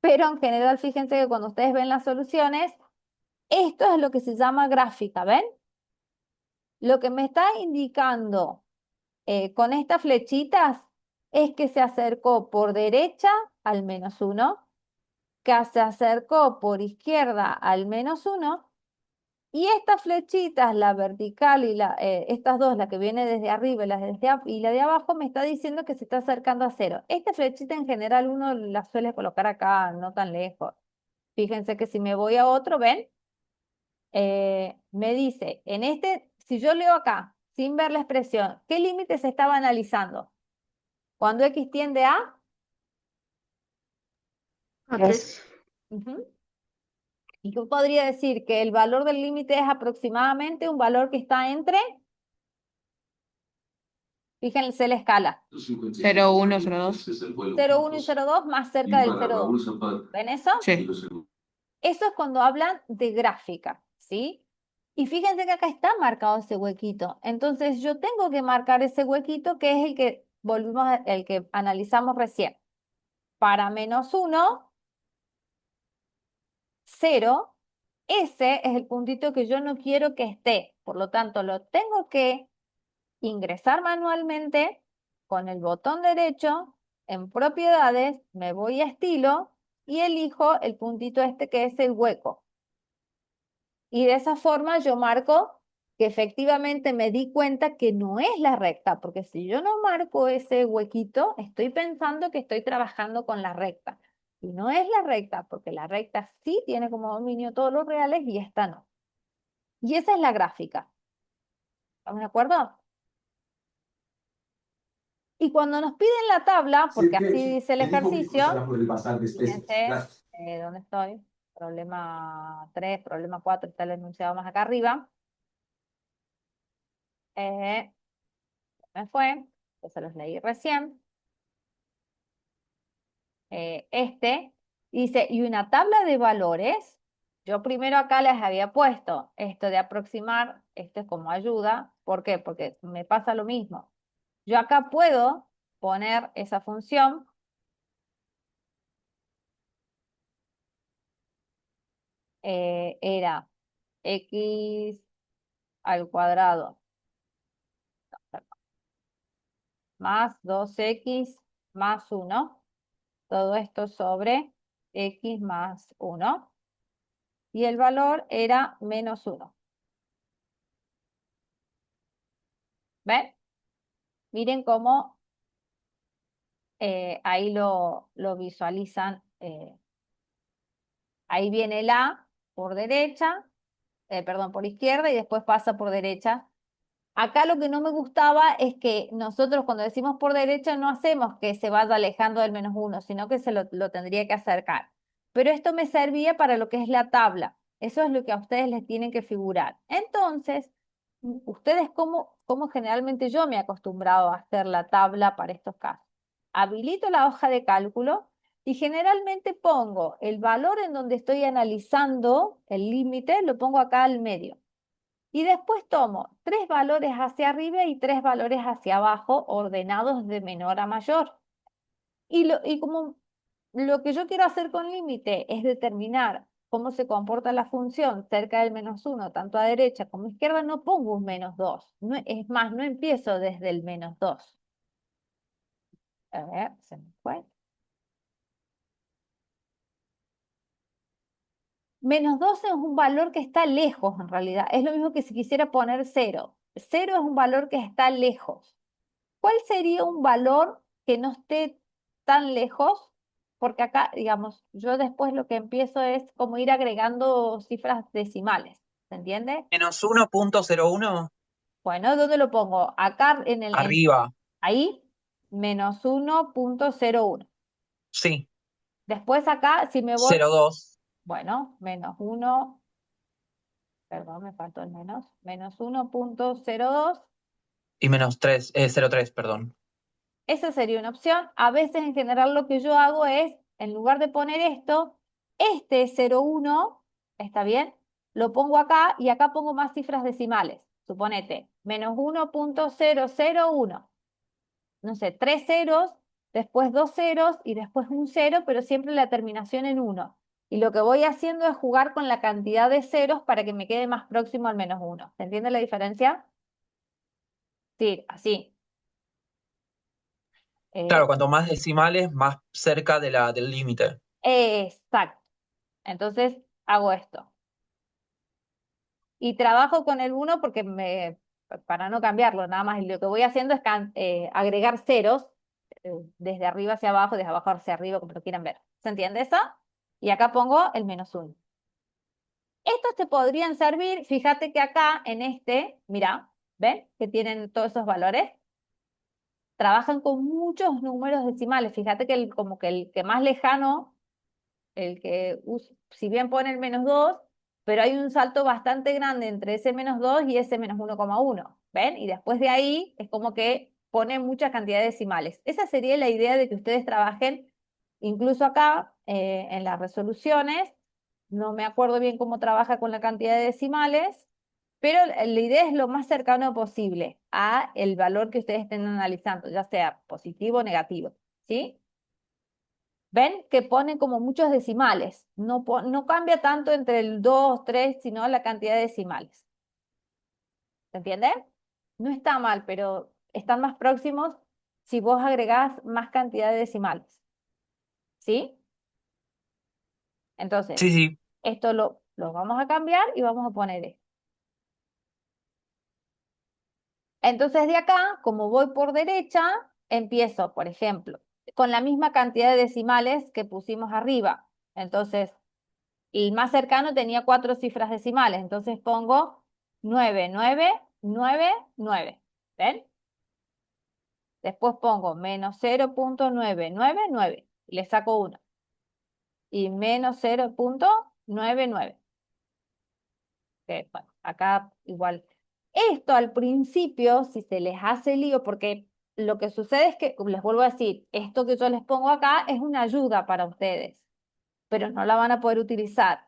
Speaker 1: pero en general fíjense que cuando ustedes ven las soluciones, esto es lo que se llama gráfica, ¿ven? Lo que me está indicando con estas flechitas es que se acercó por derecha al menos uno, que se acercó por izquierda al menos uno, y estas flechitas, la vertical y estas dos, la que viene desde arriba y y la de abajo, me está diciendo que se está acercando a cero. Esta flechita en general uno la suele colocar acá, no tan lejos. Fíjense que si me voy a otro, ¿ven? Me dice, si yo leo acá, sin ver la expresión, ¿qué límite se estaba analizando? Cuando x tiende a...
Speaker 6: A
Speaker 5: 3.
Speaker 6: 3.
Speaker 1: Ujú. Y yo podría decir que el valor del límite es aproximadamente un valor que está entre, fíjense la escala,
Speaker 7: 0, 1, 0, 2.
Speaker 1: 0,1 y 0,2 más cerca del 0,2. ¿Ven eso?
Speaker 7: Sí.
Speaker 1: Eso es cuando hablan de gráfica, ¿sí? Y fíjense que acá está marcado ese huequito. Entonces yo tengo que marcar ese huequito que es el que analizamos recién. Para menos 1, 0, ese es el puntito que yo no quiero que esté. Por lo tanto, lo tengo que ingresar manualmente con el botón derecho en propiedades, me voy a estilo y elijo el puntito este que es el hueco. Y de esa forma yo marco que efectivamente me di cuenta que no es la recta, porque si yo no marco ese huequito, estoy pensando que estoy trabajando con la recta. Y no es la recta, porque la recta sí tiene como dominio todos los reales y esta no. Y esa es la gráfica. ¿Estamos de acuerdo? Y cuando nos piden la tabla, porque así dice el ejercicio, fíjense, ¿dónde estoy? Problema 3, problema 4, está el enunciado más acá arriba. Me fue, que se los leí recién. Dice, y una tabla de valores, yo primero acá les había puesto esto de aproximar, esto es como ayuda. ¿Por qué? Porque me pasa lo mismo. Yo acá puedo poner esa función era x al cuadrado más 2x más 1, todo esto sobre x más 1, y el valor era menos 1. ¿Ven? Miren cómo ahí lo visualizan. Ahí viene el A por derecha, perdón, por izquierda y después pasa por derecha. Acá lo que no me gustaba es que nosotros cuando decimos por derecha no hacemos que se vaya alejando del -1, sino que se lo tendría que acercar. Pero esto me servía para lo que es la tabla. Eso es lo que a ustedes les tienen que figurar. Entonces, ustedes como generalmente yo me he acostumbrado a hacer la tabla para estos casos. Habilito la hoja de cálculo y generalmente pongo el valor en donde estoy analizando el límite, lo pongo acá al medio. Y después tomo 3 valores hacia arriba y 3 valores hacia abajo, ordenados de menor a mayor. Y como lo que yo quiero hacer con límite es determinar cómo se comporta la función cerca del -1, tanto a derecha como a izquierda, no pongo un -2. No, es más, no empiezo desde el -2. A ver, se me fue. -2 es un valor que está lejos en realidad. Es lo mismo que si quisiera poner 0. 0 es un valor que está lejos. ¿Cuál sería un valor que no esté tan lejos? Porque acá, digamos, yo después lo que empiezo es como ir agregando cifras decimales. ¿Se entiende?
Speaker 2: -1.01
Speaker 1: Bueno, ¿dónde lo pongo? Acá
Speaker 2: arriba.
Speaker 1: ahí, -1.01.
Speaker 2: Sí,
Speaker 1: Después acá, si me voy,
Speaker 2: 0.2
Speaker 1: bueno, -1, perdón, me faltó el menos, -1.02.
Speaker 2: y -3, 0.3, perdón.
Speaker 1: Esa sería una opción. A veces, en general, lo que yo hago es, en lugar de poner esto, este 0,1, ¿está bien? Lo pongo acá y acá pongo más cifras decimales. Suponete, -1.001. No sé, 3 ceros, después 2 ceros y después un cero, pero siempre la terminación en 1. Y lo que voy haciendo es jugar con la cantidad de ceros para que me quede más próximo al -1. ¿Se entiende la diferencia? Sí, así.
Speaker 2: Claro, cuanto más decimales, más cerca del límite.
Speaker 1: Exacto. Entonces hago esto. Y trabajo con el 1 porque para no cambiarlo nada más. Y lo que voy haciendo es agregar ceros desde arriba hacia abajo, desde abajo hacia arriba, como lo quieran ver. ¿Se entiende eso? Y acá pongo el -1. Estos te podrían servir, fíjate que acá en este, mira, ¿ven? Que tienen todos esos valores. Trabajan con muchos números decimales. Fíjate que como que el que más lejano, si bien pone el -2, pero hay un salto bastante grande entre ese -2 y ese -1,1. ¿Ven? Y después de ahí es como que pone mucha cantidad de decimales. Esa sería la idea de que ustedes trabajen, incluso acá en las resoluciones. No me acuerdo bien cómo trabaja con la cantidad de decimales, pero la idea es lo más cercano posible a el valor que ustedes estén analizando, ya sea positivo o negativo. ¿Sí? ¿Ven? Que ponen como muchos decimales. No cambia tanto entre el 2, 3, sino la cantidad de decimales. ¿Se entiende? No está mal, pero están más próximos si vos agregás más cantidad de decimales. ¿Sí? Entonces,
Speaker 2: Sí, sí.
Speaker 1: esto lo vamos a cambiar y vamos a poner esto. Entonces de acá, como voy por derecha, empiezo, por ejemplo, con la misma cantidad de decimales que pusimos arriba. Entonces, el más cercano tenía 4 cifras decimales, entonces pongo 9, 9, 9, 9. ¿Ven? Después pongo -0.999 y le saco 1. Y -0.99. Bueno, acá igual. Esto al principio, si se les hace lío, porque lo que sucede es que, les vuelvo a decir, esto que yo les pongo acá es una ayuda para ustedes, pero no la van a poder utilizar.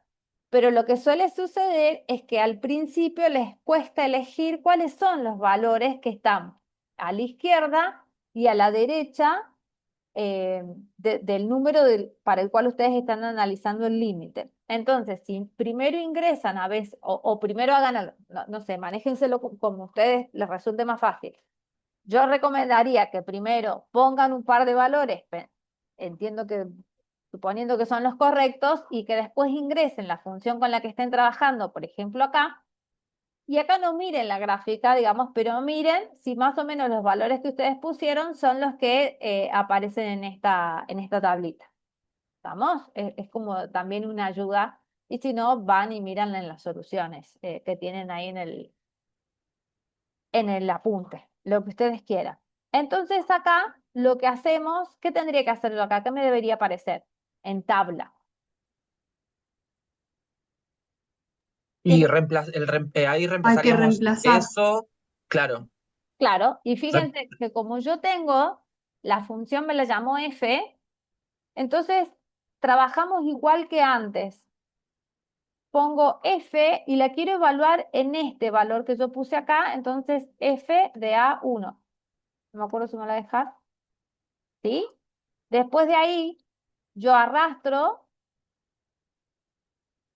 Speaker 1: Pero lo que suele suceder es que al principio les cuesta elegir cuáles son los valores que están a la izquierda y a la derecha del número para el cual ustedes están analizando el límite. Entonces, si primero ingresan a veces, o primero hagan, no sé, manéjenselo como a ustedes les resulte más fácil. Yo recomendaría que primero pongan un par de valores, entiendo que suponiendo que son los correctos, y que después ingresen la función con la que estén trabajando, por ejemplo acá, Y acá no miren la gráfica, digamos, pero miren si más o menos los valores que ustedes pusieron son los que aparecen en esta tablita. ¿Estamos? Es como también una ayuda. Y si no, van y miran en las soluciones que tienen ahí en el apunte, lo que ustedes quieran. Entonces acá lo que hacemos, ¿qué tendría que hacer yo acá? ¿Qué me debería aparecer? En tabla.
Speaker 2: Y
Speaker 1: ¿Qué-
Speaker 2: ahí
Speaker 8: Hay que
Speaker 2: reemplazaríamos
Speaker 8: reemplazar.
Speaker 2: eso, claro.
Speaker 1: Claro, y
Speaker 2: rem-
Speaker 1: fíjense que como yo tengo, la función me la llamo f, entonces trabajamos igual que antes. Pongo f y la quiero evaluar en este valor que yo puse acá, entonces f de A1. No me acuerdo si me la dejar. ¿Sí? Después de ahí, yo arrastro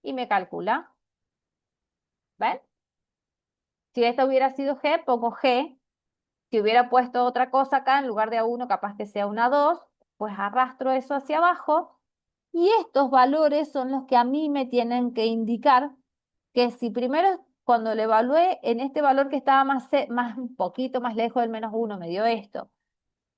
Speaker 1: y me calcula. ¿Ven? Si esta hubiera sido G, pongo G. Si hubiera puesto otra cosa acá, en lugar de A1, capaz que sea una 2, pues arrastro eso hacia abajo. Y estos valores son los que a mí me tienen que indicar que si primero, cuando lo evalué, en este valor que estaba más un poquito más lejos del -1, me dio esto.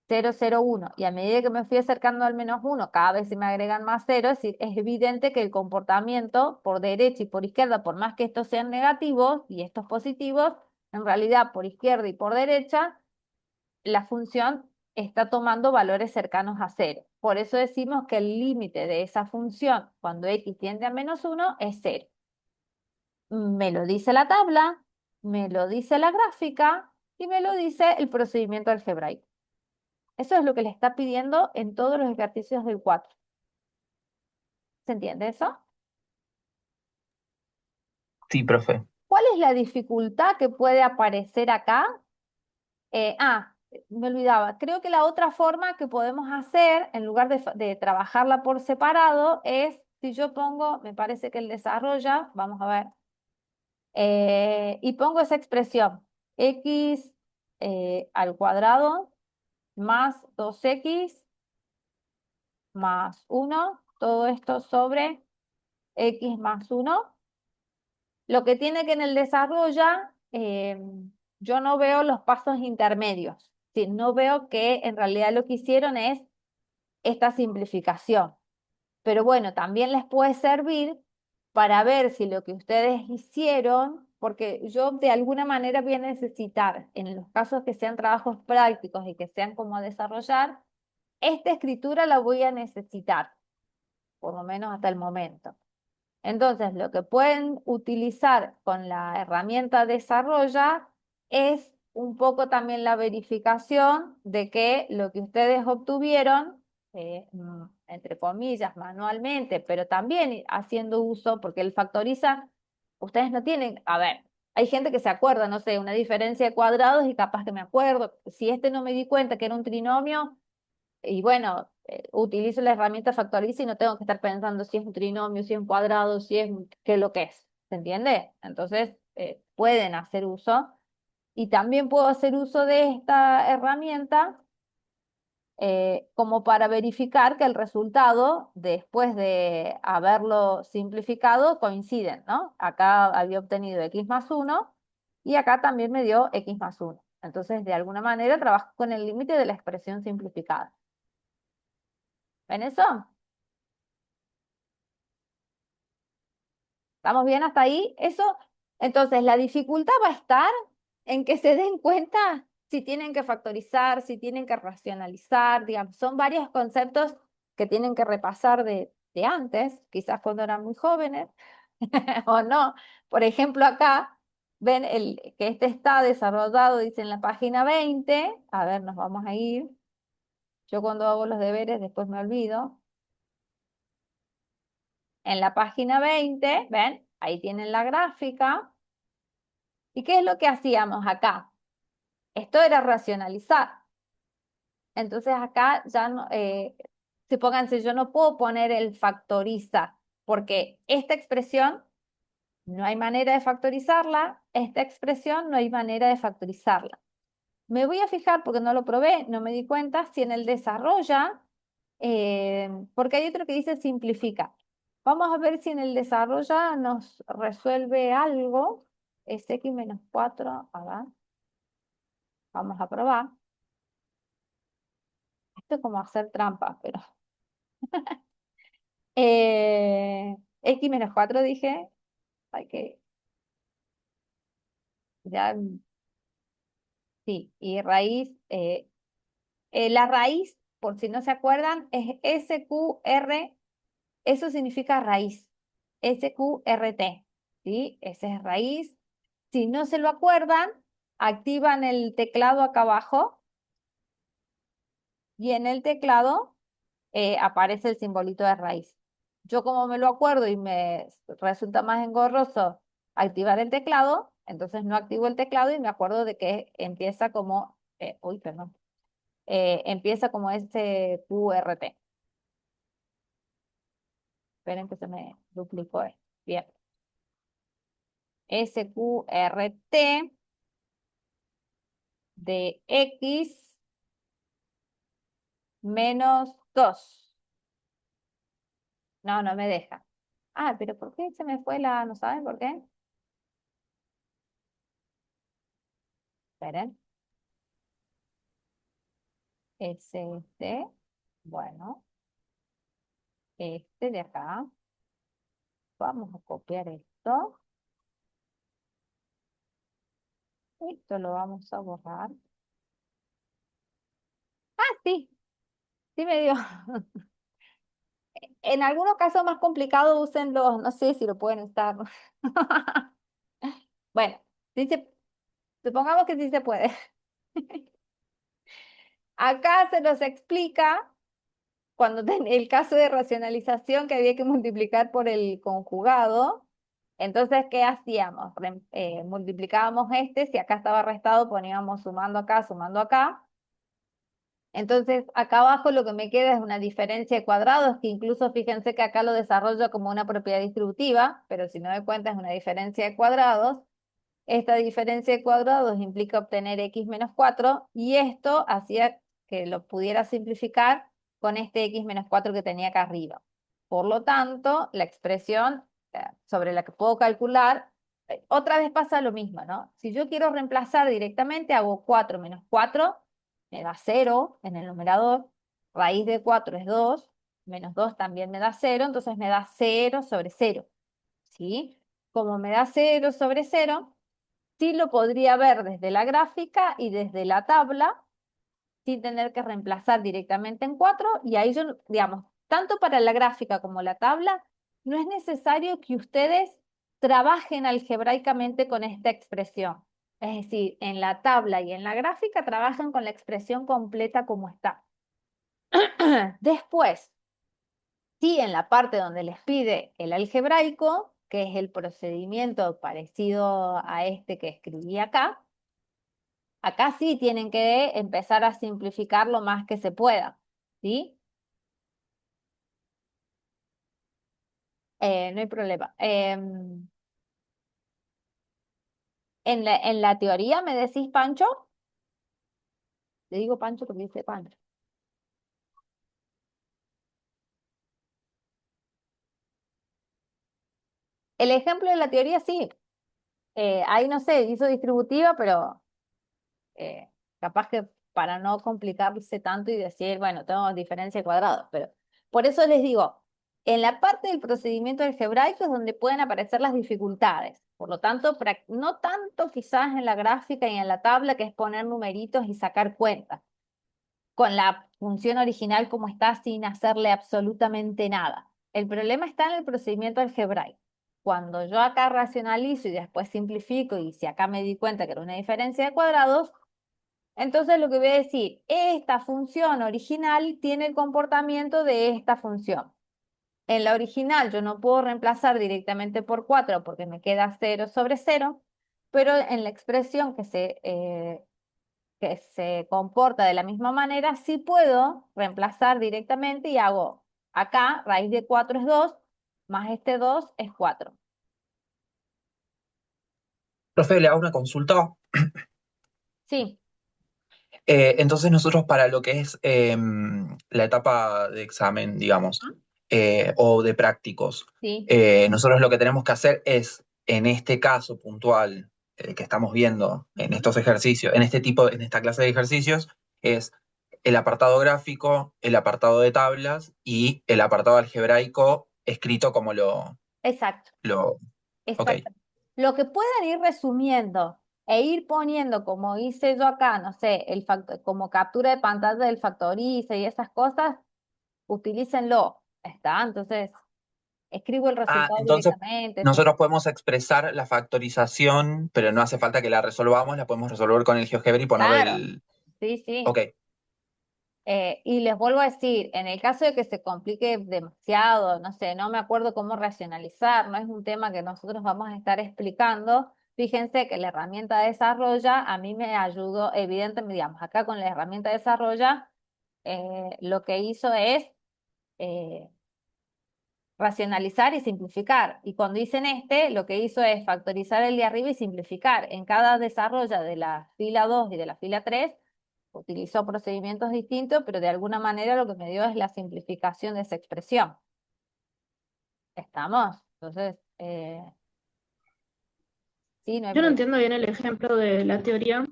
Speaker 1: 0,01. Y a medida que me fui acercando al -1, cada vez se me agregan más ceros, es decir, es evidente que el comportamiento por derecha y por izquierda, por más que estos sean negativos y estos positivos, en realidad por izquierda y por derecha, la función está tomando valores cercanos a 0. Por eso decimos que el límite de esa función cuando x tiende a -1 es 0. Me lo dice la tabla, me lo dice la gráfica y me lo dice el procedimiento algebraico. Eso es lo que le está pidiendo en todos los ejercicios del 4. ¿Se entiende eso?
Speaker 2: Sí, profe.
Speaker 1: ¿Cuál es la dificultad que puede aparecer acá? Me olvidaba. Creo que la otra forma que podemos hacer, en lugar de trabajarla por separado, es si yo pongo, me parece que el desarrolla, vamos a ver, y pongo esa expresión, x al cuadrado más 2x más 1, todo esto sobre x más 1. Lo que tiene que en el desarrollo, yo no veo los pasos intermedios. Sí, no veo que en realidad lo que hicieron es esta simplificación. Pero bueno, también les puede servir para ver si lo que ustedes hicieron, porque yo de alguna manera voy a necesitar, en los casos que sean trabajos prácticos y que sean como desarrollar, esta escritura la voy a necesitar, por lo menos hasta el momento. Entonces, lo que pueden utilizar con la herramienta Desarrolla es un poco también la verificación de que lo que ustedes obtuvieron, entre comillas, manualmente, pero también haciendo uso, porque el factoriza, ustedes no tienen, a ver, hay gente que se acuerda, no sé, una diferencia de cuadrados y capaz que me acuerdo, si este no me di cuenta que era un trinomio, y bueno, utilizo la herramienta factoriza y no tengo que estar pensando si es un trinomio, si es un cuadrado, si es qué es lo que es. ¿Se entiende? Entonces, pueden hacer uso. Y también puedo hacer uso de esta herramienta como para verificar que el resultado, después de haberlo simplificado, coinciden, ¿no? Acá había obtenido x más 1 y acá también me dio x más 1. Entonces, de alguna manera, trabajo con el límite de la expresión simplificada. ¿Ven eso? ¿Estamos bien hasta ahí? Eso, entonces, la dificultad va a estar en que se den cuenta si tienen que factorizar, si tienen que racionalizar, digamos, son varios conceptos que tienen que repasar de antes, quizás cuando eran muy jóvenes, o no. Por ejemplo, acá, ven que este está desarrollado, dice en la página 20, a ver, nos vamos a ir. Yo cuando hago los deberes después me olvido. En la página 20, ¿ven? Ahí tienen la gráfica. ¿Y qué es lo que hacíamos acá? Esto era racionalizar. Entonces acá ya no, pónganse, yo no puedo poner el factoriza, porque esta expresión no hay manera de factorizarla, esta expresión no hay manera de factorizarla. Me voy a fijar, porque no lo probé, no me di cuenta, si en el desarrolla, porque hay otro que dice simplifica. Vamos a ver si en el desarrolla nos resuelve algo. es x menos 4, a ver, vamos a probar. Esto es como hacer trampa, pero... x menos 4 dije, hay que, ya, sí, y raíz, la raíz, por si no se acuerdan, es SQR, eso significa raíz, SQRT, ¿sí? Esa es raíz. Si no se lo acuerdan, activan el teclado acá abajo y en el teclado aparece el simbolito de raíz. Yo como me lo acuerdo y me resulta más engorroso activar el teclado, entonces no activo el teclado y me acuerdo de que empieza como, uy, perdón, empieza como SQRT. Esperen que se me duplicó esto. Bien. SQRT de X menos 2. No, no me deja. Ah, pero ¿por qué se me fue la... ¿No saben por qué? Esperen. Es este. Bueno, este de acá. Vamos a copiar esto. Esto lo vamos a borrar. Ah, sí. Sí me dio. En algunos casos más complicados usen los... No sé si lo pueden usar. Bueno, supongamos que sí se puede. Acá se nos explica cuando el caso de racionalización que había que multiplicar por el conjugado. Entonces, ¿qué hacíamos? Multiplicábamos este, si acá estaba restado, poníamos sumando acá, sumando acá. Entonces, acá abajo lo que me queda es una diferencia de cuadrados, que incluso fíjense que acá lo desarrollo como una propiedad distributiva, pero si no me cuenta es una diferencia de cuadrados. Esta diferencia de cuadrados implica obtener x menos 4 y esto hacía que lo pudiera simplificar con este x menos 4 que tenía acá arriba. Por lo tanto, la expresión sobre la que puedo calcular, otra vez pasa lo mismo, ¿no? Si yo quiero reemplazar directamente, hago 4 menos 4, me da 0 en el numerador, raíz de 4 es 2, menos 2 también me da 0, entonces me da 0 sobre 0, ¿sí? Como me da 0 sobre 0, sí lo podría ver desde la gráfica y desde la tabla, sin tener que reemplazar directamente en 4, y ahí yo, digamos, tanto para la gráfica como la tabla, no es necesario que ustedes trabajen algebraicamente con esta expresión. Es decir, en la tabla y en la gráfica trabajan con la expresión completa como está. Después, sí, en la parte donde les pide el algebraico, que es el procedimiento parecido a este que escribí acá sí tienen que empezar a simplificar lo más que se pueda, ¿sí? No hay problema. En la teoría, ¿me decís Pancho? Le digo Pancho porque dice Pancho. El ejemplo de la teoría sí. Ahí no sé, hizo distributiva, pero capaz que para no complicarse tanto y decir, bueno, tengo diferencia de cuadrados, pero por eso les digo, en la parte del procedimiento algebraico es donde pueden aparecer las dificultades. Por lo tanto, no tanto quizás en la gráfica y en la tabla, que es poner numeritos y sacar cuentas, con la función original como está sin hacerle absolutamente nada. El problema está en el procedimiento algebraico. Cuando yo acá racionalizo y después simplifico, y si acá me di cuenta que era una diferencia de cuadrados, entonces lo que voy a decir, esta función original tiene el comportamiento de esta función. En la original yo no puedo reemplazar directamente por 4 porque me queda 0 sobre 0, pero en la expresión que se comporta de la misma manera, sí puedo reemplazar directamente y hago acá, raíz de 4 es 2, más este 2 es 4.
Speaker 2: Profe, le hago una consulta.
Speaker 1: Sí,
Speaker 2: Entonces nosotros para lo que es la etapa de examen, digamos, o de prácticos,
Speaker 1: sí,
Speaker 2: nosotros lo que tenemos que hacer es, en este caso puntual que estamos viendo en estos ejercicios, en esta clase de ejercicios, es el apartado gráfico, el apartado de tablas y el apartado algebraico escrito como
Speaker 1: Exacto,
Speaker 2: lo, ok.
Speaker 1: exacto. Lo que puedan ir resumiendo e ir poniendo, como hice yo acá, no sé, como captura de pantalla del Factoriza y esas cosas, utilícenlo. ¿Está? Entonces, escribo el
Speaker 2: Ah,
Speaker 1: resultado
Speaker 2: entonces
Speaker 1: directamente.
Speaker 2: nosotros podemos expresar la factorización, pero no hace falta que la resolvamos, la podemos resolver con el GeoGebra y ponerle
Speaker 1: Claro, sí, sí.
Speaker 2: ok.
Speaker 1: Y les vuelvo a decir, en el caso de que se complique demasiado, no sé, no me acuerdo cómo racionalizar, no es un tema que nosotros vamos a estar explicando. Fíjense que la herramienta desarrolla a mí me ayudó, evidentemente, digamos, acá con la herramienta desarrolla, lo que hizo es eh, racionalizar y simplificar. Y cuando dicen lo que hizo es factorizar el de arriba y simplificar. En cada desarrollo de la fila 2 y de la fila 3 utilizó procedimientos distintos, pero de alguna manera lo que me dio es la simplificación de esa expresión. ¿Estamos? Entonces, sí, no hay
Speaker 6: Yo no
Speaker 1: problema.
Speaker 6: entiendo bien el ejemplo de la teoría,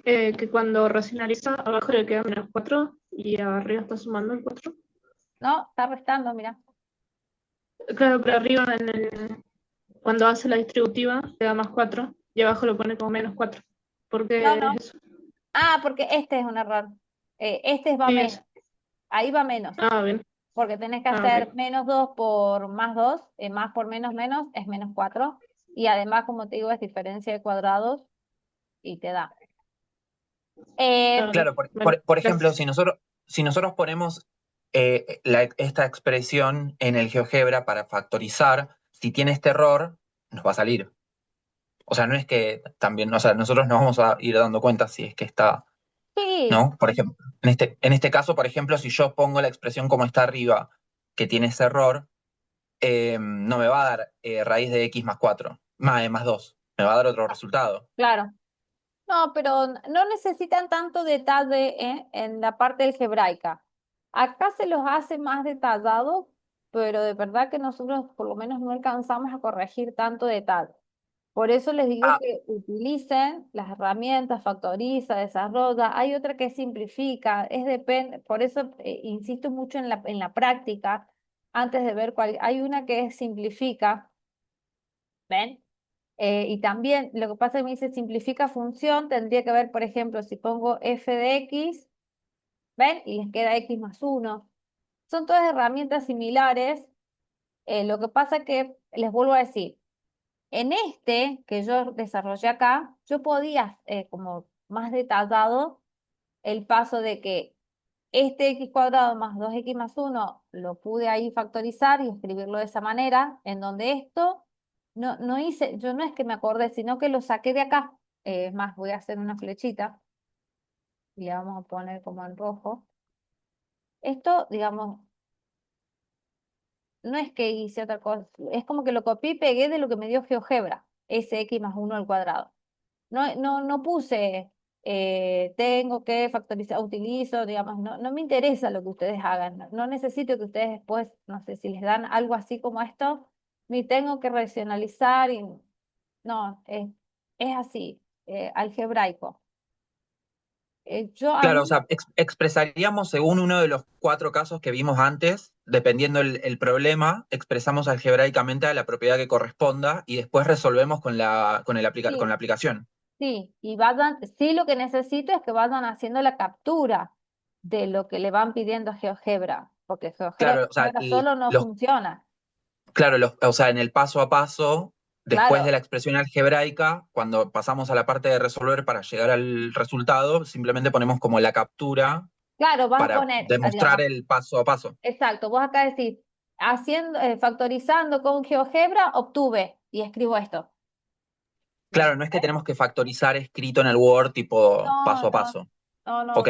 Speaker 6: que cuando racionaliza abajo le queda -4 y arriba está sumando el 4.
Speaker 1: No, está restando, mira.
Speaker 6: Claro, pero arriba cuando hace la distributiva le da +4 y abajo lo pone como -4. ¿Por
Speaker 1: No,
Speaker 6: qué
Speaker 1: no.
Speaker 6: es eso?
Speaker 1: Ah, porque este es un error. Este va
Speaker 6: Sí,
Speaker 1: menos. Ahí va menos.
Speaker 6: bien.
Speaker 1: Porque tenés que
Speaker 6: Ah,
Speaker 1: hacer
Speaker 6: ok.
Speaker 1: -2 por +2, más por menos es -4. Y además, como te digo, es diferencia de cuadrados y te da.
Speaker 6: Ah, ok.
Speaker 2: Claro,
Speaker 6: Bueno,
Speaker 2: por ejemplo,
Speaker 6: gracias.
Speaker 2: si nosotros ponemos esta expresión en el GeoGebra para factorizar, si tiene este error, nos va a salir. O sea, no es que también, o sea, nosotros nos vamos a ir dando cuenta si es que está,
Speaker 1: Sí,
Speaker 2: ¿no? Por ejemplo, en este caso, por ejemplo, si yo pongo la expresión como está arriba, que tiene ese error, no me va a dar raíz de x más 4, más 2, me va a dar otro resultado.
Speaker 1: claro. No, pero no necesitan tanto detalle en la parte algebraica. Acá se los hace más detallado, pero de verdad que nosotros por lo menos no alcanzamos a corregir tanto detalle. Por eso les digo
Speaker 2: Ah,
Speaker 1: que utilicen las herramientas, factoriza, desarrolla. Hay otra que simplifica, por eso insisto mucho en la práctica, antes de ver cuál. Hay una que es simplifica, ¿ven? Y también lo que pasa es que me dice simplifica función, tendría que ver, por ejemplo, si pongo f de x, ¿ven? Y les queda x más 1. Son todas herramientas similares. Lo que pasa que, les vuelvo a decir, en este que yo desarrollé acá, yo podía, como más detallado, el paso de que este x cuadrado más 2x más 1 lo pude ahí factorizar y escribirlo de esa manera, en donde esto no hice, yo no es que me acordé, sino que lo saqué de acá. Es más, voy a hacer una flechita y le vamos a poner como en rojo. Esto, digamos, no es que hice otra cosa, es como que lo copié y pegué de lo que me dio GeoGebra, ese x más 1 al cuadrado. No puse, tengo que factorizar, utilizo, digamos, no me interesa lo que ustedes hagan. No necesito que ustedes después, no sé, si les dan algo así como esto, ni tengo que racionalizar. No, es así, algebraico. A
Speaker 2: claro, o
Speaker 1: mí,
Speaker 2: sea, expresaríamos según uno de los 4 casos que vimos antes, dependiendo el problema, expresamos algebraicamente a la propiedad que corresponda y después resolvemos con
Speaker 1: sí,
Speaker 2: la aplicación.
Speaker 1: sí, sí, lo que necesito es que vayan haciendo la captura de lo que le van pidiendo a GeoGebra, porque
Speaker 2: Claro, o sea,
Speaker 1: GeoGebra solo no funciona.
Speaker 2: claro, o sea, en el paso a paso, después de
Speaker 1: Claro,
Speaker 2: la expresión algebraica, cuando pasamos a la parte de resolver para llegar al resultado, simplemente ponemos como la captura
Speaker 1: claro, vas a
Speaker 2: para
Speaker 1: poner,
Speaker 2: demostrar
Speaker 1: digamos,
Speaker 2: el paso a paso.
Speaker 1: exacto, vos acá decís, factorizando con GeoGebra, obtuve y escribo esto. ¿Me
Speaker 2: Claro, no es que
Speaker 1: entendés?
Speaker 2: tenemos que factorizar escrito en el Word tipo
Speaker 1: No,
Speaker 2: paso a
Speaker 1: no,
Speaker 2: paso.
Speaker 1: no,
Speaker 2: Ok,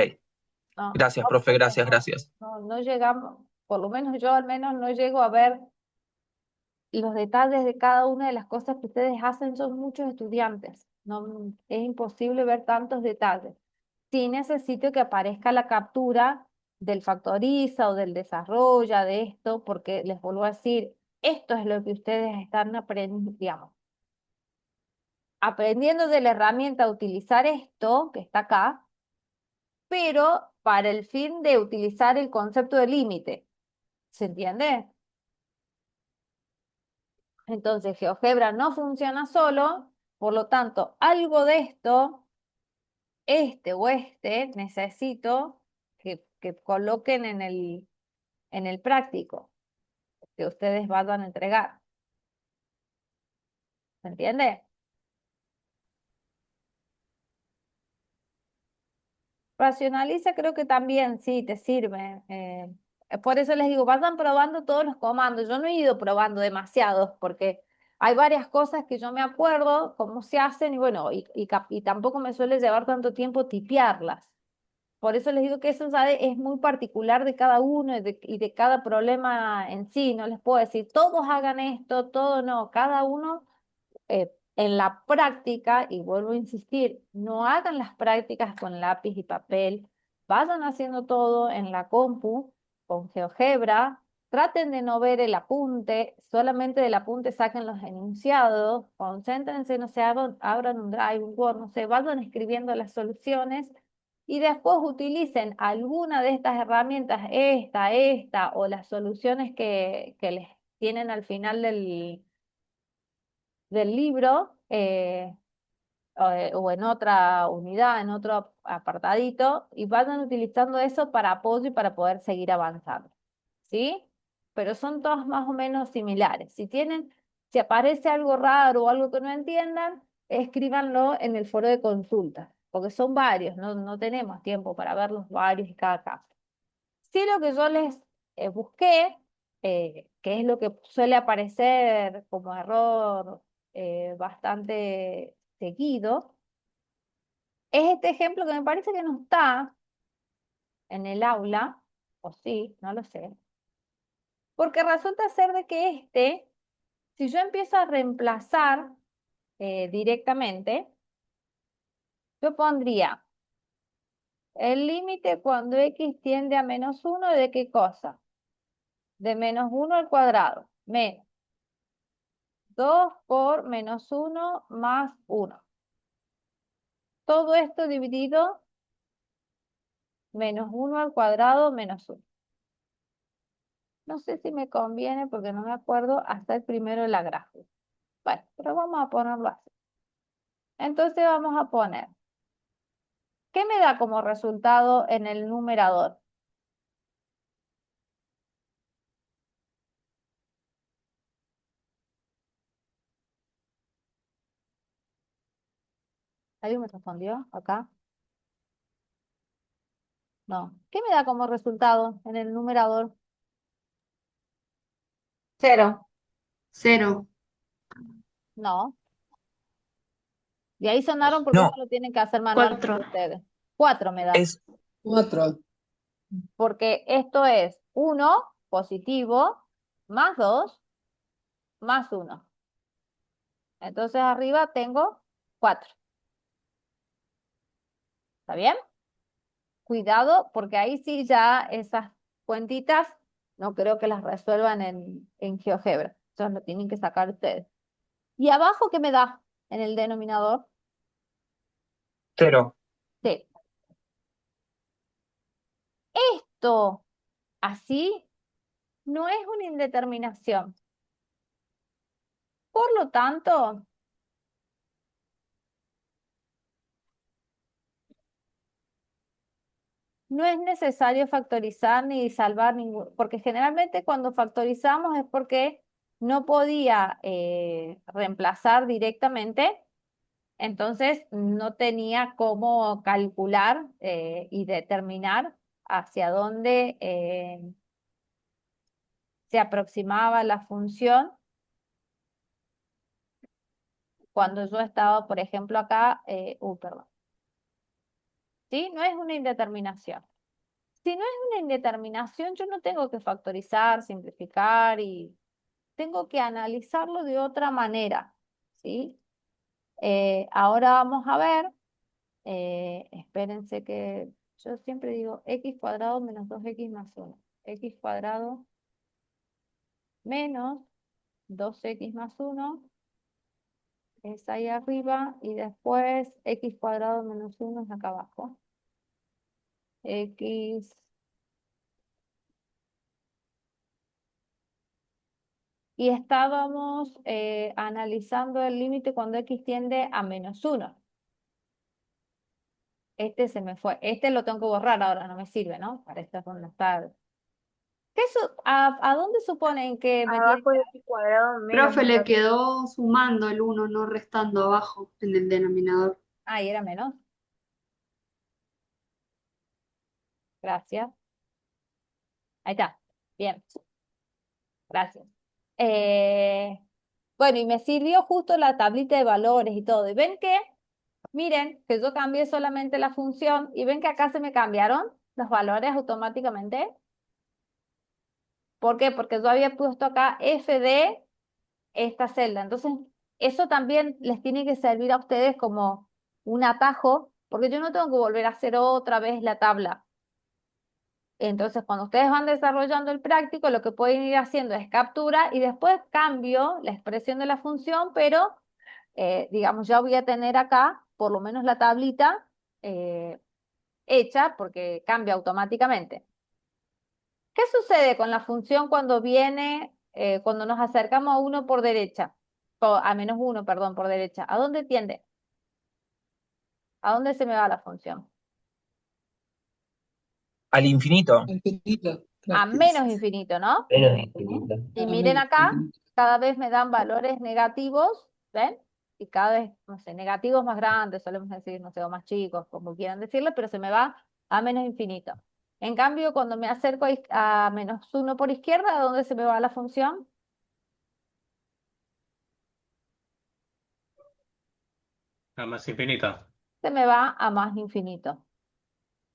Speaker 1: no,
Speaker 2: gracias,
Speaker 1: no,
Speaker 2: profe,
Speaker 1: porque
Speaker 2: gracias, gracias.
Speaker 1: no llegamos, por lo menos yo al menos no llego a ver los detalles de cada una de las cosas que ustedes hacen, son muchos estudiantes, no, es imposible ver tantos detalles. Sí necesito que aparezca la captura del factoriza o del desarrolla de esto, porque les vuelvo a decir, esto es lo que ustedes están aprendiendo, digamos, aprendiendo de la herramienta a utilizar esto que está acá, pero para el fin de utilizar el concepto de límite. ¿Se entiende? Entonces, GeoGebra no funciona solo, por lo tanto, algo de esto, este o este, necesito que coloquen en el práctico, que ustedes vayan a entregar. ¿Se entiende? Racionaliza creo que también sí te sirve. Por eso les digo, vayan probando todos los comandos. Yo no he ido probando demasiados porque hay varias cosas que yo me acuerdo cómo se hacen y bueno, y tampoco me suele llevar tanto tiempo tipearlas. Por eso les digo que eso ¿sabe? Es muy particular de cada uno y de cada problema en sí. No les puedo decir, todos hagan esto, todo no. Cada uno en la práctica, y vuelvo a insistir, no hagan las prácticas con lápiz y papel, vayan haciendo todo en la compu, con GeoGebra, traten de no ver el apunte, solamente del apunte saquen los enunciados, concéntrense, no sé, abran un Drive, un Word, no sé, vayan escribiendo las soluciones y después utilicen alguna de estas herramientas, esta, o las soluciones que les tienen al final del libro o en otra unidad, en otro apartadito, y vayan utilizando eso para apoyo y para poder seguir avanzando. ¿Sí? Pero son todas más o menos similares. Si aparece algo raro o algo que no entiendan, escríbanlo en el foro de consultas, porque son varios, no tenemos tiempo para verlos varios y cada caso. Sí, lo que yo les busqué, que es lo que suele aparecer como error bastante seguido, es este ejemplo que me parece que no está en el aula, o sí, no lo sé, porque resulta ser de que si yo empiezo a reemplazar directamente, yo pondría el límite cuando x tiende a -1, ¿de qué cosa? De -1 al cuadrado, menos 2 por -1 más 1. Todo esto dividido -1 al cuadrado menos 1. No sé si me conviene porque no me acuerdo hasta el primero de la gráfica. Bueno, pero vamos a ponerlo así. Entonces vamos a poner, ¿qué me da como resultado en el numerador? ¿Alguien me respondió acá? No. ¿Qué me da como resultado en el numerador?
Speaker 5: 0.
Speaker 6: 0.
Speaker 1: No. De ahí sonaron porque eso
Speaker 2: No,
Speaker 1: lo tienen que hacer manualmente
Speaker 6: 4.
Speaker 1: ustedes. 4 me da.
Speaker 2: es
Speaker 8: 4.
Speaker 1: Porque esto es 1 positivo más 2 más 1. Entonces arriba tengo 4. ¿Está bien? Cuidado, porque ahí sí ya esas cuentitas no creo que las resuelvan en GeoGebra. Entonces lo tienen que sacar ustedes. ¿Y abajo qué me da en el denominador?
Speaker 2: 0.
Speaker 1: Sí. Esto así no es una indeterminación. Por lo tanto, no es necesario factorizar ni salvar ningún, porque generalmente cuando factorizamos es porque no podía reemplazar directamente, entonces no tenía cómo calcular y determinar hacia dónde se aproximaba la función cuando yo estaba, por ejemplo, acá, perdón. ¿Sí? No es una indeterminación. Si no es una indeterminación, yo no tengo que factorizar, simplificar y tengo que analizarlo de otra manera, ¿sí? Ahora vamos a ver, espérense que yo siempre digo x cuadrado menos 2x más 1. X cuadrado menos 2x más 1 es ahí arriba y después x cuadrado menos 1 es acá abajo. X. Y estábamos analizando el límite cuando x tiende a menos 1. Este se me fue. Este lo tengo que borrar ahora, no me sirve, ¿no? Para esta es donde está. ¿A dónde suponen que me tiene
Speaker 5: Abajo
Speaker 1: que
Speaker 5: de
Speaker 1: dar?
Speaker 5: x cuadrado menos
Speaker 6: Profe, le
Speaker 5: 1.
Speaker 6: quedó sumando el 1, no restando abajo en el denominador.
Speaker 1: Ahí era menos. Gracias. Ahí está. Bien. Gracias. Bueno, y me sirvió justo la tablita de valores y todo. ¿Y ven que? Miren, que yo cambié solamente la función y ven que acá se me cambiaron los valores automáticamente. ¿Por qué? Porque yo había puesto acá f de esta celda. Entonces, eso también les tiene que servir a ustedes como un atajo, porque yo no tengo que volver a hacer otra vez la tabla. Entonces, cuando ustedes van desarrollando el práctico, lo que pueden ir haciendo es captura y después cambio la expresión de la función, pero, digamos, ya voy a tener acá por lo menos la tablita hecha porque cambia automáticamente. ¿Qué sucede con la función cuando viene, cuando nos acercamos a 1 por derecha? O a menos 1, perdón, por derecha. ¿A dónde tiende? ¿A dónde se me va la función?
Speaker 2: Al infinito.
Speaker 1: A menos infinito, ¿no?
Speaker 4: Menos infinito.
Speaker 1: Y miren acá, cada vez me dan valores negativos, ¿ven? Y cada vez, no sé, negativos más grandes, solemos decir, no sé, o más chicos, como quieran decirle, pero se me va a menos infinito. En cambio, cuando me acerco a menos 1 por izquierda, ¿a dónde se me va la función?
Speaker 8: A más infinito.
Speaker 1: Se me va a más infinito.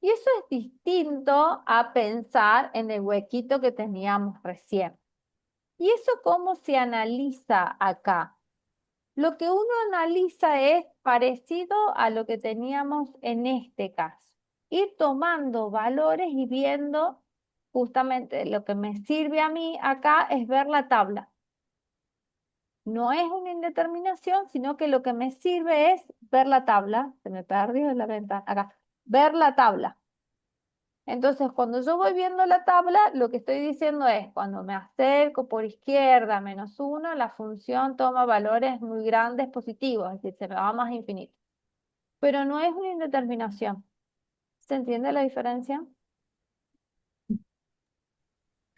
Speaker 1: Y eso es distinto a pensar en el huequito que teníamos recién. ¿Y eso cómo se analiza acá? Lo que uno analiza es parecido a lo que teníamos en este caso. Ir tomando valores y viendo justamente lo que me sirve a mí acá es ver la tabla. No es una indeterminación, sino que lo que me sirve es ver la tabla. Se me perdió la ventana acá. Ver la tabla. Entonces, cuando yo voy viendo la tabla, lo que estoy diciendo es, cuando me acerco por izquierda menos 1, la función toma valores muy grandes positivos, es decir, se me va más infinito. Pero no es una indeterminación. ¿Se entiende la diferencia?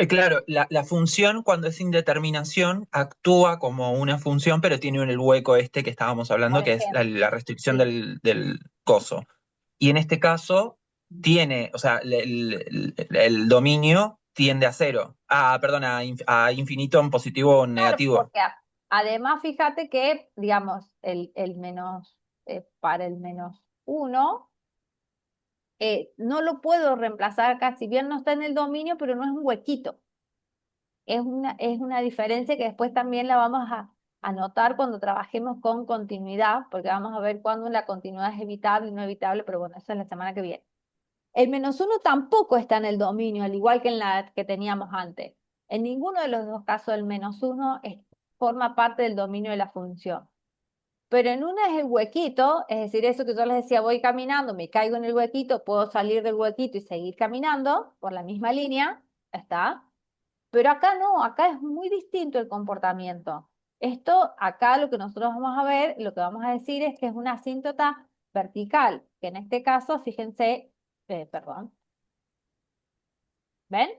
Speaker 2: Claro, la función cuando es indeterminación actúa como una función, pero tiene el hueco este que estábamos hablando,
Speaker 1: Por
Speaker 2: que es
Speaker 1: ejemplo,
Speaker 2: la restricción
Speaker 1: sí.
Speaker 2: del coso. Y en este caso tiene, o sea, el dominio tiende a cero. Perdón, a infinito en positivo o
Speaker 1: Claro,
Speaker 2: negativo.
Speaker 1: porque además fíjate que, digamos, el menos, para el menos 1, no lo puedo reemplazar acá, si bien no está en el dominio, pero no es un huequito. Es una diferencia que después también la vamos a notar cuando trabajemos con continuidad, porque vamos a ver cuándo la continuidad es evitable y no evitable, pero bueno, eso es la semana que viene. El menos 1 tampoco está en el dominio, al igual que en la que teníamos antes. En ninguno de los dos casos el menos 1 forma parte del dominio de la función. Pero en una es el huequito, es decir, eso que yo les decía, voy caminando, me caigo en el huequito, puedo salir del huequito y seguir caminando por la misma línea, ¿está? Pero acá no, acá es muy distinto el comportamiento. Esto, acá lo que nosotros vamos a ver, lo que vamos a decir es que es una asíntota vertical, que en este caso, fíjense, perdón, ¿ven?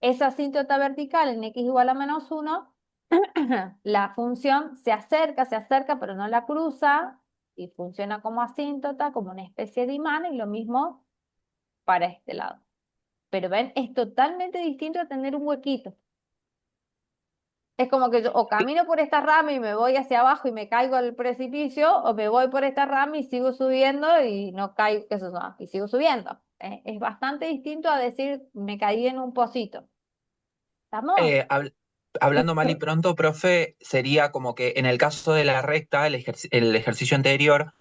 Speaker 1: Esa asíntota vertical en x igual a menos 1, la función se acerca, pero no la cruza, y funciona como asíntota, como una especie de imán, y lo mismo para este lado. Pero ven, es totalmente distinto a tener un huequito. Es como que yo o camino por esta rama y me voy hacia abajo y me caigo al precipicio, o me voy por esta rama y sigo subiendo y no caigo, qué sé yo, y sigo subiendo. Es bastante distinto a decir me caí en un pocito. ¿Estamos?
Speaker 2: Hablando mal y pronto, profe, sería como que en el caso de la recta, el ejercicio anterior,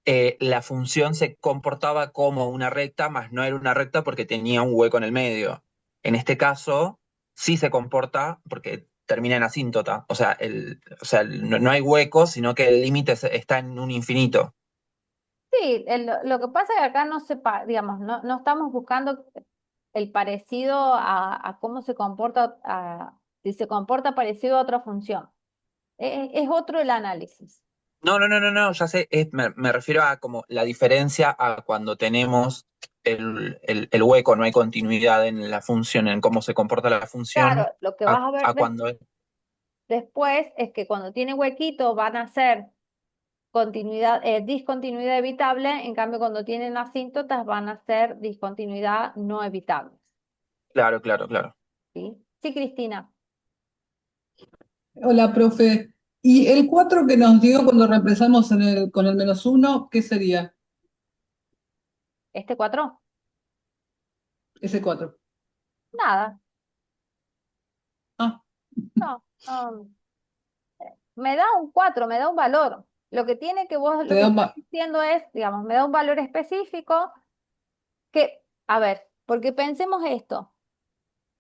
Speaker 2: la función se comportaba como una recta, más no era una recta porque tenía un hueco en el medio. En este caso, sí se comporta porque termina en asíntota. No hay hueco, sino que el límite está en un infinito.
Speaker 1: Sí, lo que pasa es que acá no digamos, no estamos buscando el parecido a cómo se comporta, si se comporta parecido a otra función. Es otro el análisis.
Speaker 2: No, ya sé, me refiero a como la diferencia a cuando tenemos el hueco, no hay continuidad en la función, en cómo se comporta la función,
Speaker 1: Claro, lo que vas a ver
Speaker 2: a cuando...
Speaker 1: después es que cuando tiene huequito van a ser discontinuidad evitable, en cambio cuando tienen asíntotas van a ser discontinuidad no evitable.
Speaker 2: Claro, claro, claro.
Speaker 1: ¿Sí? Sí, Cristina.
Speaker 9: Hola, profe. ¿Y el 4 que nos dio cuando reemplazamos con el -1, qué sería?
Speaker 1: ¿Este 4?
Speaker 9: Ese 4.
Speaker 1: Nada.
Speaker 9: Ah,
Speaker 1: No, no. Me da un 4, me da un valor. Lo que tiene que vos,
Speaker 9: te
Speaker 1: lo que
Speaker 9: da
Speaker 1: estás diciendo es, digamos, me da un valor específico que, a ver, porque pensemos esto.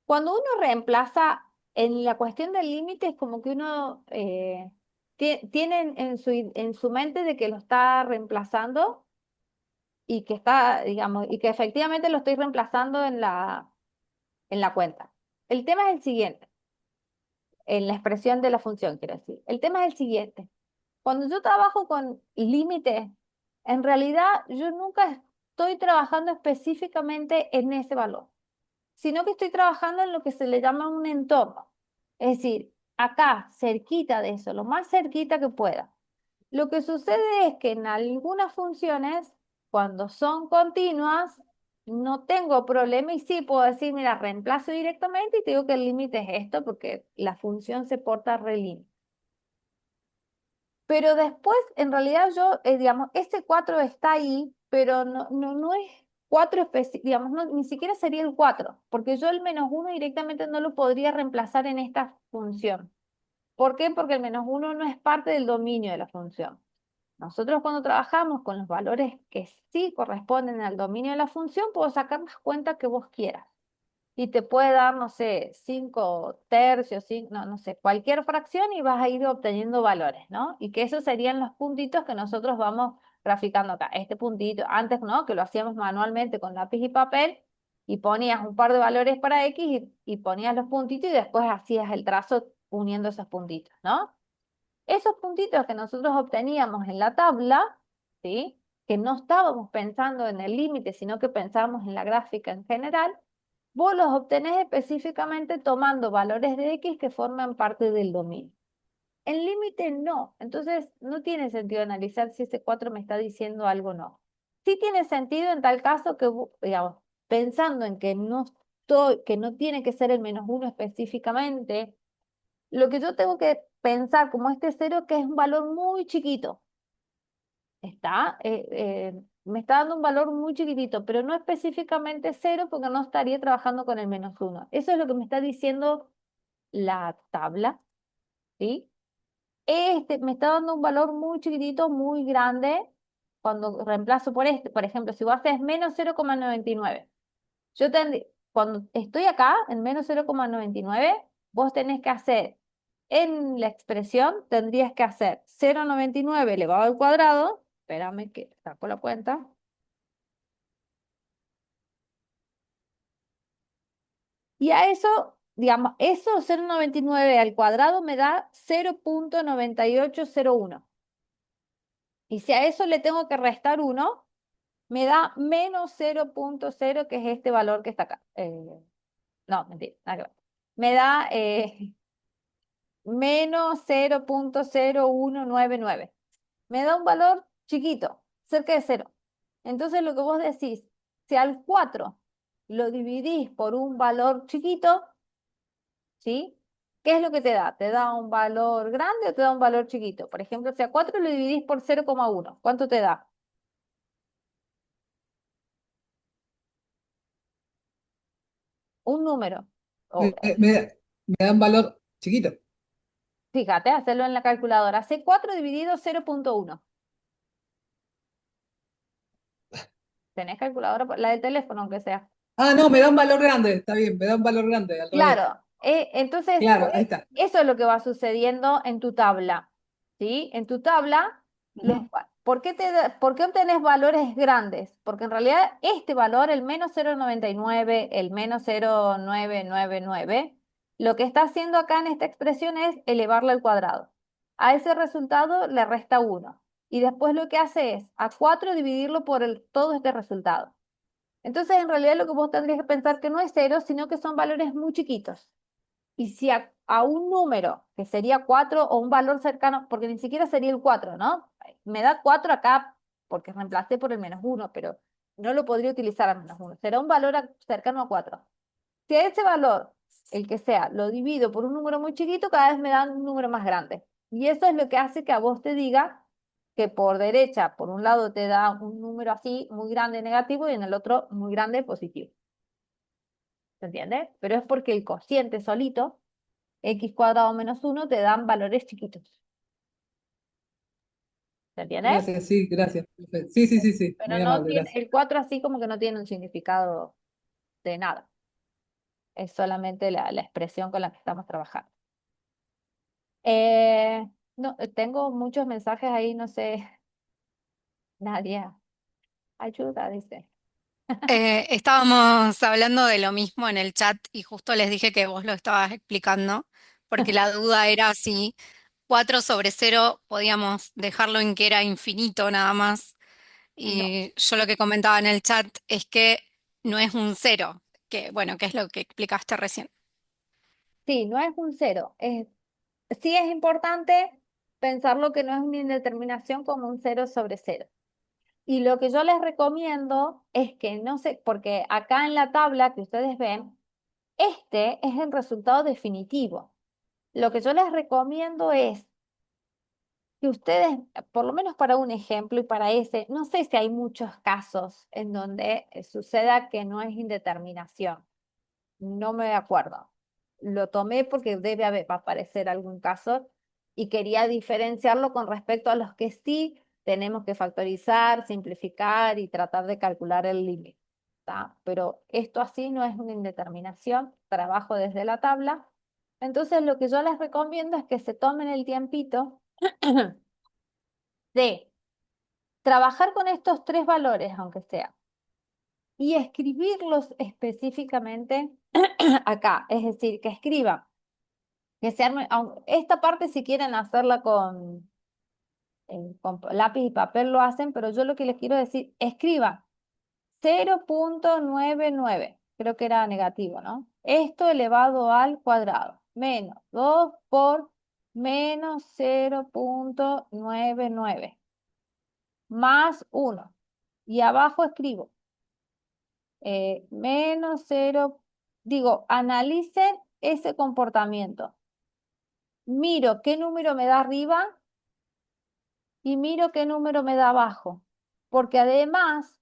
Speaker 1: Cuando uno reemplaza en la cuestión del límite, es como que uno tiene en su mente de que lo está reemplazando y que está, digamos, y que efectivamente lo estoy reemplazando en la cuenta. El tema es el siguiente, en la expresión de la función, quiero decir. El tema es el siguiente. Cuando yo trabajo con límites, en realidad yo nunca estoy trabajando específicamente en ese valor, sino que estoy trabajando en lo que se le llama un entorno. Es decir, acá, cerquita de eso, lo más cerquita que pueda. Lo que sucede es que en algunas funciones, cuando son continuas, no tengo problema y sí puedo decir, mira, reemplazo directamente y te digo que el límite es esto porque la función se porta relímite. Pero después, en realidad yo, digamos, ese 4 está ahí, pero no es 4 específico, digamos, ni siquiera sería el 4 porque yo el -1 directamente no lo podría reemplazar en esta función. ¿Por qué? Porque el -1 no es parte del dominio de la función. Nosotros cuando trabajamos con los valores que sí corresponden al dominio de la función, puedo sacar las cuentas que vos quieras y te puede dar, no sé, 5 tercios, no sé, cualquier fracción y vas a ir obteniendo valores, ¿no? Y que esos serían los puntitos que nosotros vamos graficando acá. Este puntito, antes, ¿no? Que lo hacíamos manualmente con lápiz y papel y ponías un par de valores para X y ponías los puntitos y después hacías el trazo uniendo esos puntitos, ¿no? Esos puntitos que nosotros obteníamos en la tabla, ¿sí? Que no estábamos pensando en el límite, sino que pensábamos en la gráfica en general, vos los obtenés específicamente tomando valores de X que forman parte del dominio. En límite no, entonces no tiene sentido analizar si ese 4 me está diciendo algo o no. Sí tiene sentido en tal caso que, digamos, pensando en que no tiene que ser el -1 específicamente, lo que yo tengo que pensar como este 0 que es un valor muy chiquito. Me está dando un valor muy chiquitito, pero no específicamente 0 porque no estaría trabajando con el -1. Eso es lo que me está diciendo la tabla, ¿sí? Me está dando un valor muy chiquitito, muy grande, cuando reemplazo por este. Por ejemplo, si vos haces -0,99, cuando estoy acá en -0,99, vos tenés que hacer, en la expresión, tendrías que hacer 0,99 elevado al cuadrado, espérame que saco la cuenta, y a eso, digamos, eso 0,99 al cuadrado me da 0,9801. Y si a eso le tengo que restar 1, me da -0,0, que es este valor que está acá. No, mentira, nada que ver. Me da -0,0199. Me da un valor chiquito, cerca de 0. Entonces lo que vos decís, si al 4 lo dividís por un valor chiquito, ¿sí? ¿Qué es lo que te da? ¿Te da un valor grande o te da un valor chiquito? Por ejemplo, si a 4 lo dividís por 0,1, ¿cuánto te da? Un número.
Speaker 9: me, me da un valor chiquito.
Speaker 1: Fíjate, hacerlo en la calculadora. C4 dividido 0,1. ¿Tenés calculadora? La del teléfono, aunque sea.
Speaker 9: Ah, no, me da un valor grande, está bien, me da un valor grande al revés.
Speaker 1: Claro, Entonces,
Speaker 9: Claro, ahí está.
Speaker 1: eso es lo que va sucediendo en tu tabla, ¿sí? En tu tabla,
Speaker 9: Ujú.
Speaker 1: ¿por qué obtenés valores grandes? Porque en realidad este valor, el menos 0,99, el menos 0,999, lo que está haciendo acá en esta expresión es elevarla al cuadrado. A ese resultado le resta 1. Y después lo que hace es a 4 dividirlo por todo este resultado. Entonces, en realidad lo que vos tendrías que pensar que no es 0, sino que son valores muy chiquitos. Y si a un número, que sería 4 o un valor cercano, porque ni siquiera sería el 4, ¿no? Me da 4 acá porque reemplacé por el menos 1, pero no lo podría utilizar a menos 1. Será un valor cercano a 4. Si a ese valor, el que sea, lo divido por un número muy chiquito, cada vez me dan un número más grande. Y eso es lo que hace que a vos te diga que por derecha, por un lado te da un número así muy grande negativo y en el otro muy grande positivo. ¿Se entiende? Pero es porque el cociente solito, x cuadrado menos 1, te dan valores chiquitos. ¿Se entiende?
Speaker 9: Gracias, sí, gracias. Profe. Sí, sí, sí, sí,
Speaker 1: Pero
Speaker 9: muy
Speaker 1: no
Speaker 9: amable,
Speaker 1: tiene,
Speaker 9: gracias.
Speaker 1: el 4 así como que no tiene un significado de nada. Es solamente la expresión con la que estamos trabajando. No, tengo muchos mensajes ahí, no sé. Nadia, ayuda, dice.
Speaker 3: Estábamos hablando de lo mismo en el chat y justo les dije que vos lo estabas explicando, porque la duda era si 4 sobre 0 podíamos dejarlo en que era infinito nada más.
Speaker 1: No.
Speaker 3: Y yo lo que comentaba en el chat es que no es un cero, que bueno, que es lo que explicaste recién.
Speaker 1: Sí, no es un cero. Sí es importante pensarlo que no es una indeterminación como un 0 sobre 0. Y lo que yo les recomiendo es que no sé, porque acá en la tabla que ustedes ven, este es el resultado definitivo. Lo que yo les recomiendo es que ustedes, por lo menos para un ejemplo y para ese, no sé si hay muchos casos en donde suceda que no es indeterminación. No me acuerdo. Lo tomé porque va a aparecer algún caso y quería diferenciarlo con respecto a los que sí tenemos que factorizar, simplificar y tratar de calcular el límite. ¿Tá? Pero esto así no es una indeterminación, trabajo desde la tabla. Entonces lo que yo les recomiendo es que se tomen el tiempito de trabajar con estos tres valores, aunque sea, y escribirlos específicamente acá. Es decir, que escriban, que se arme, esta parte si quieren hacerla con lápiz y papel lo hacen, pero yo lo que les quiero decir, escriban 0,99, creo que era negativo, ¿no? Esto elevado al cuadrado, menos 2 por menos 0,99, más 1. Y abajo escribo menos 0, digo, analicen ese comportamiento. Miro qué número me da arriba y miro qué número me da abajo. Porque además,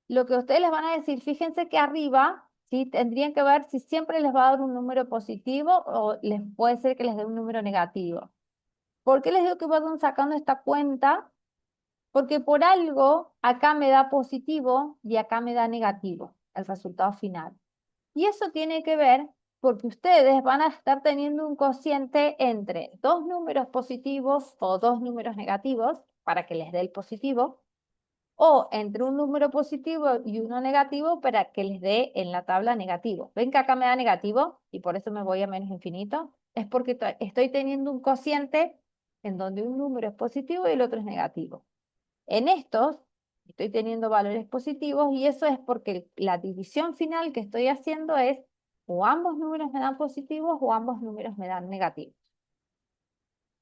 Speaker 1: lo que ustedes les van a decir, fíjense que arriba, ¿sí? Tendrían que ver si siempre les va a dar un número positivo o les puede ser que les dé un número negativo. ¿Por qué les digo que vayan sacando esta cuenta? Porque por algo acá me da positivo y acá me da negativo el resultado final. Y eso tiene que ver porque ustedes van a estar teniendo un cociente entre dos números positivos o dos números negativos para que les dé el positivo, o entre un número positivo y uno negativo para que les dé en la tabla negativo. ¿Ven que acá me da negativo y por eso me voy a menos infinito? Es porque estoy teniendo un cociente en donde un número es positivo y el otro es negativo. En estos estoy teniendo valores positivos y eso es porque la división final que estoy haciendo es o ambos números me dan positivos o ambos números me dan negativos.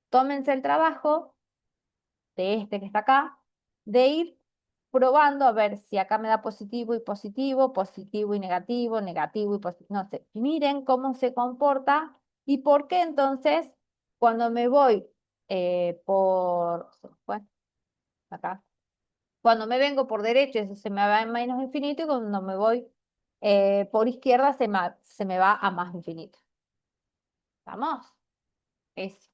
Speaker 1: Tómense el trabajo de este que está acá, de ir probando a ver si acá me da positivo y positivo, positivo y negativo, negativo y positivo, no sé. Miren cómo se comporta y por qué entonces cuando me voy bueno, acá. Cuando me vengo por derecha, eso se me va en menos infinito y cuando me voy por izquierda, se me va a más infinito. ¿Vamos? Eso.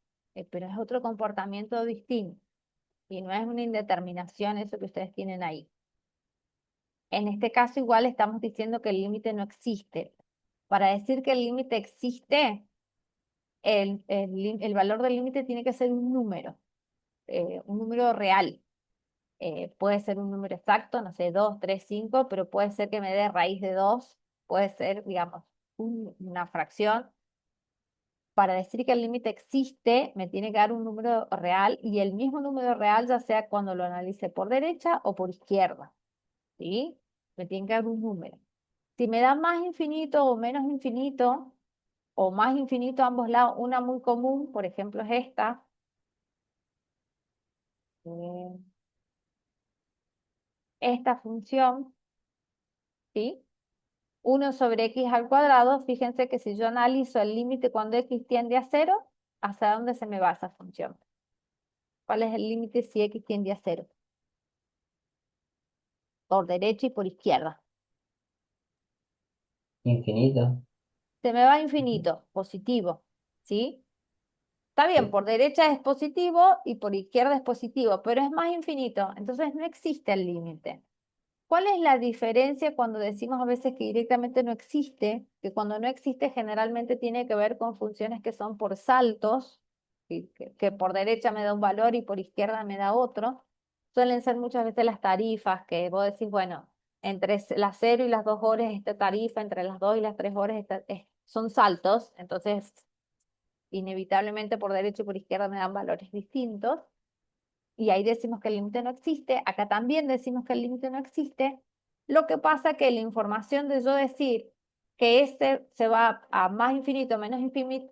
Speaker 1: Pero es otro comportamiento distinto y no es una indeterminación eso que ustedes tienen ahí. En este caso, igual estamos diciendo que el límite no existe, Para decir que el límite existe, el valor del límite tiene que ser un número real. Puede ser un número exacto, no sé, 2, 3, 5, pero puede ser que me dé raíz de 2, puede ser, digamos, una fracción. Para decir que el límite existe, me tiene que dar un número real y el mismo número real, ya sea cuando lo analice por derecha o por izquierda, ¿sí? Me tiene que dar un número. Si me da más infinito o más infinito a ambos lados, una muy común, por ejemplo, es esta. eh, Esta función, ¿sí? 1/x², fíjense que si yo analizo el límite cuando x tiende a 0, ¿hacia dónde se me va esa función? ¿Cuál es el límite si x tiende a 0? Por derecha y por izquierda.
Speaker 4: Infinito.
Speaker 1: Se me va a infinito, positivo, ¿sí? Está bien,
Speaker 4: Sí.
Speaker 1: por derecha es positivo y por izquierda es positivo, pero es más infinito, entonces no existe el límite. ¿Cuál es la diferencia cuando decimos a veces que directamente no existe? Que cuando no existe generalmente tiene que ver con funciones que son por saltos, que por derecha me da un valor y por izquierda me da otro. Suelen ser muchas veces las tarifas que vos decís, bueno, entre las 0 y las 2 horas esta tarifa, entre las 2 y las 3 horas son saltos, entonces inevitablemente por derecha y por izquierda me dan valores distintos. Y ahí decimos que el límite no existe, acá también decimos que el límite no existe. Lo que pasa que la información de yo decir que este se va a más infinito, menos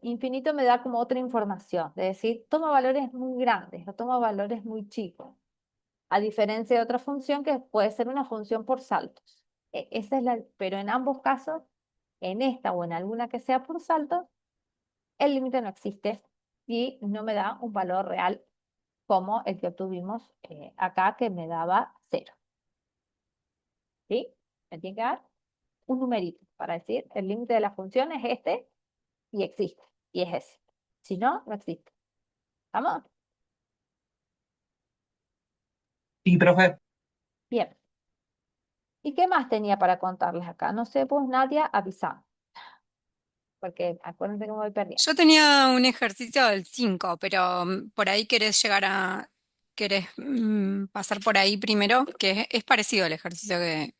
Speaker 1: infinito, me da como otra información, de decir, toma valores muy grandes o toma valores muy chicos, a diferencia de otra función que puede ser una función por saltos. Esa es pero en ambos casos, en esta o en alguna que sea por saltos, el límite no existe y no me da un valor real como el que obtuvimos acá, que me daba 0. ¿Sí? Me tiene que dar un numerito para decir el límite de la función es este y existe, y es ese. Si no, no existe. ¿Vamos?
Speaker 2: Sí, profe.
Speaker 1: Bien. ¿Y qué más tenía para contarles acá? No sé, pues Nadia, avisá, porque acuérdense que me voy perdiendo.
Speaker 3: Yo tenía un ejercicio del 5, pero por ahí querés pasar por ahí primero, que es parecido al ejercicio que...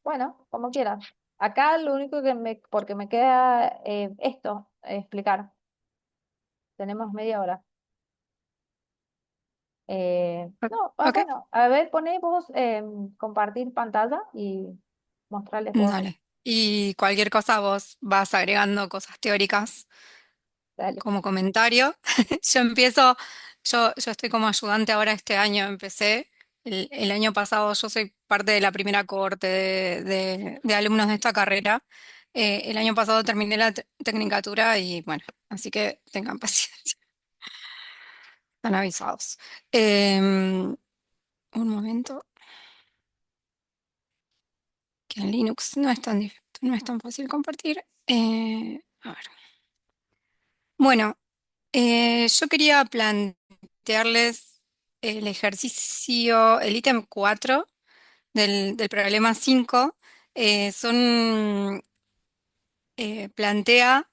Speaker 1: Bueno, como quieras. Acá lo único porque me queda esto, explicar. Tenemos media hora. No,
Speaker 3: Ok,
Speaker 1: bueno, a ver, poné vos compartir pantalla y mostrarles vos.
Speaker 3: dale. Y cualquier cosa vos vas agregando cosas teóricas
Speaker 1: Dale.
Speaker 3: como comentario. Yo empiezo, yo estoy como ayudante ahora este año, empecé. El año pasado yo soy parte de la primera cohorte de alumnos de esta carrera. El año pasado terminé la tecnicatura y bueno, así que tengan paciencia, están avisados. Un momento, que en Linux no es tan fácil compartir. A ver. Bueno, yo quería plantearles el ejercicio, el ítem 4 del problema 5. Son, plantea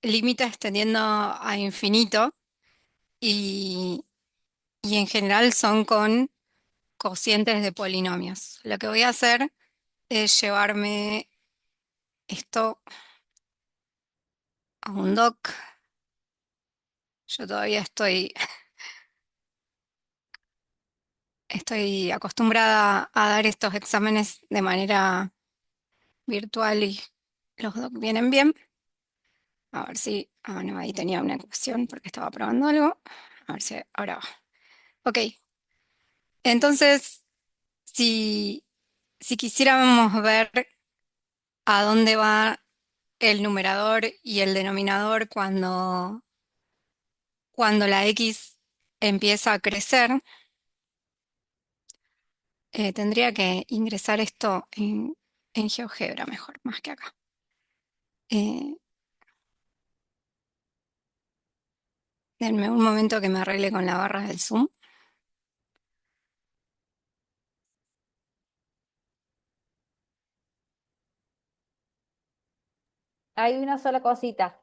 Speaker 3: límites tendiendo a infinito y, y en general son con cocientes de polinomios. Lo que voy a hacer es llevarme esto a un doc. Yo todavía estoy acostumbrada a dar estos exámenes de manera virtual y los doc vienen bien. A ver si, no, ahí tenía una ecuación porque estaba probando algo. A ver si ahora va. Ok, entonces, si, si quisiéramos ver a dónde va el numerador y el denominador cuando la x empieza a crecer, tendría que ingresar esto en GeoGebra mejor, más que acá. Eh, Denme un momento que me arregle con la barra del Zoom.
Speaker 1: hay una sola cosita.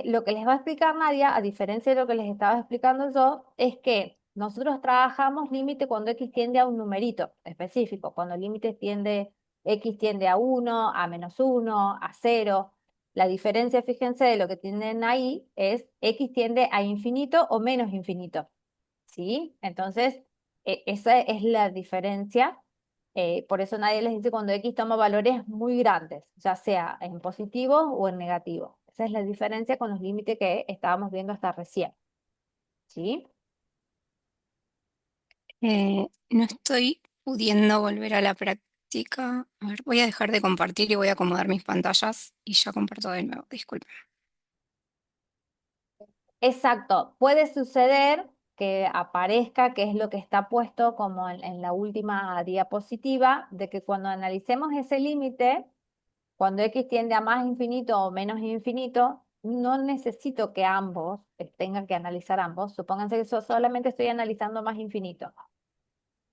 Speaker 1: Lo que les va a explicar Nadia, a diferencia de lo que les estaba explicando yo, es que nosotros trabajamos límite cuando x tiende a un numerito específico, cuando el límite tiende, x tiende a 1, a -1, a 0. La diferencia, fíjense, de lo que tienen ahí es x tiende a infinito o menos infinito. ¿Sí? Entonces, esa es la diferencia. Por eso nadie les dice cuando X toma valores muy grandes, ya sea en positivo o en negativo. Esa es la diferencia con los límites que estábamos viendo hasta recién. ¿Sí?
Speaker 3: No estoy pudiendo volver a la práctica. A ver, voy a dejar de compartir y voy a acomodar mis pantallas y ya comparto de nuevo. Disculpen.
Speaker 1: Exacto. Puede suceder que aparezca, que es lo que está puesto como en la última diapositiva, de que cuando analicemos ese límite, cuando x tiende a más infinito o menos infinito, no necesito que ambos tengan que analizar ambos. Supónganse que yo solamente estoy analizando más infinito.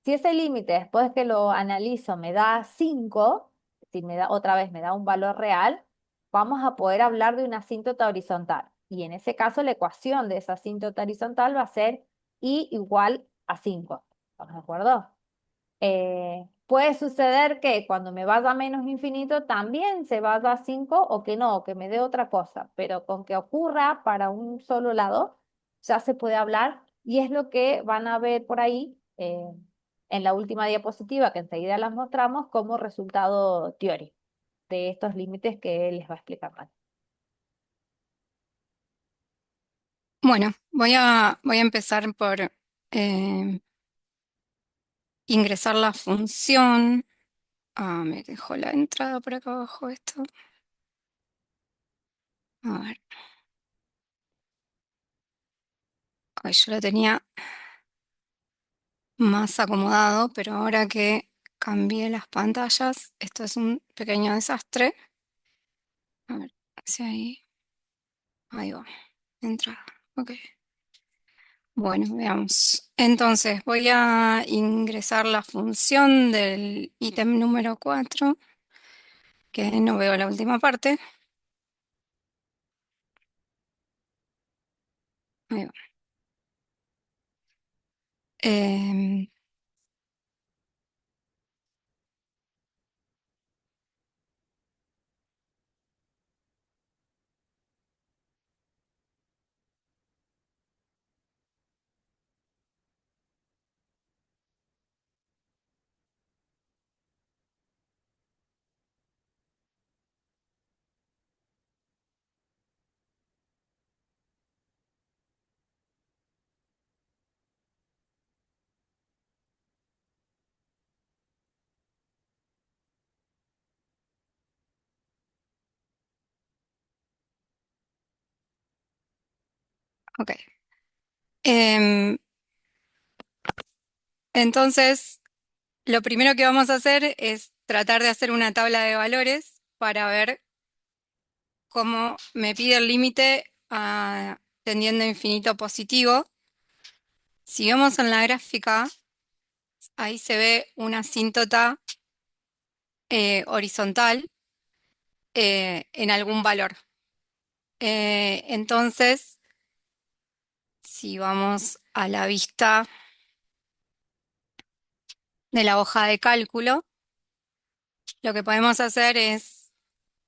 Speaker 1: Si ese límite, después que lo analizo, me da 5, si me da otra vez me da un valor real, vamos a poder hablar de una asíntota horizontal. Y en ese caso, la ecuación de esa asíntota horizontal va a ser y igual a 5. ¿Estamos de acuerdo? Puede suceder que cuando me vaya a menos infinito también se vaya a 5 o que no, o que me dé otra cosa, pero con que ocurra para un solo lado ya se puede hablar y es lo que van a ver por ahí en la última diapositiva que enseguida las mostramos como resultado teórico de estos límites que les va a explicar Mati.
Speaker 3: Bueno, voy a empezar por ingresar la función. Ah, me dejó la entrada por acá abajo esto. A ver. Ay, yo lo tenía más acomodado, pero ahora que cambié las pantallas, esto es un pequeño desastre. A ver, hacia ahí. Ahí va. Entrada. Ok. Bueno, veamos. Entonces voy a ingresar la función del ítem número 4, que no veo la última parte. Ahí va. Em, ok. Em, entonces, lo primero que vamos a hacer es tratar de hacer una tabla de valores para ver cómo me pide el límite tendiendo a infinito positivo. Si vemos en la gráfica, ahí se ve una asíntota horizontal en algún valor. Entonces, si vamos a la vista de la hoja de cálculo, lo que podemos hacer es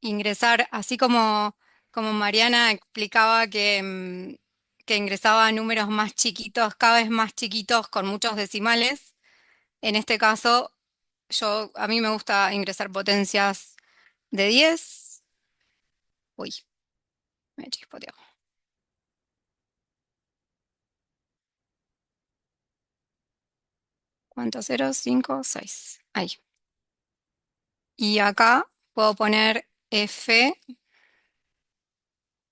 Speaker 3: ingresar, así como Mariana explicaba que ingresaba números más chiquitos, cada vez más chiquitos con muchos decimales. En este caso, a mí me gusta ingresar potencias de 10. Uy, me chispoteó. ¿Cuántos ceros? 5, 6. Ahí. Y acá puedo poner F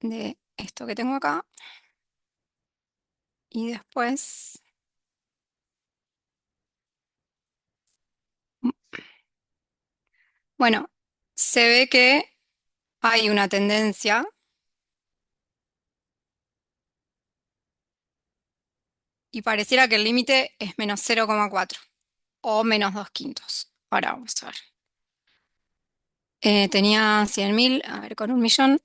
Speaker 3: de esto que tengo acá. Y después, bueno, se ve que hay una tendencia y pareciera que el límite es menos 0,4 o menos 2 quintos. Ahora vamos a ver. Tenía 100.000, a ver, con 1.000.000.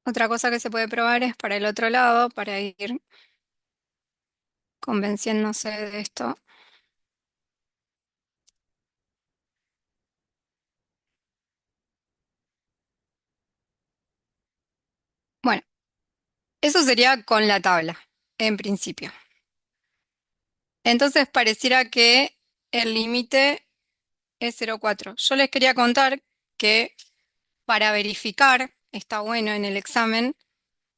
Speaker 3: Otra cosa que se puede probar es para el otro lado, para ir convenciéndose de esto. Bueno, eso sería con la tabla, en principio. Entonces pareciera que el límite es 0,4. Yo les quería contar que para verificar, está bueno en el examen,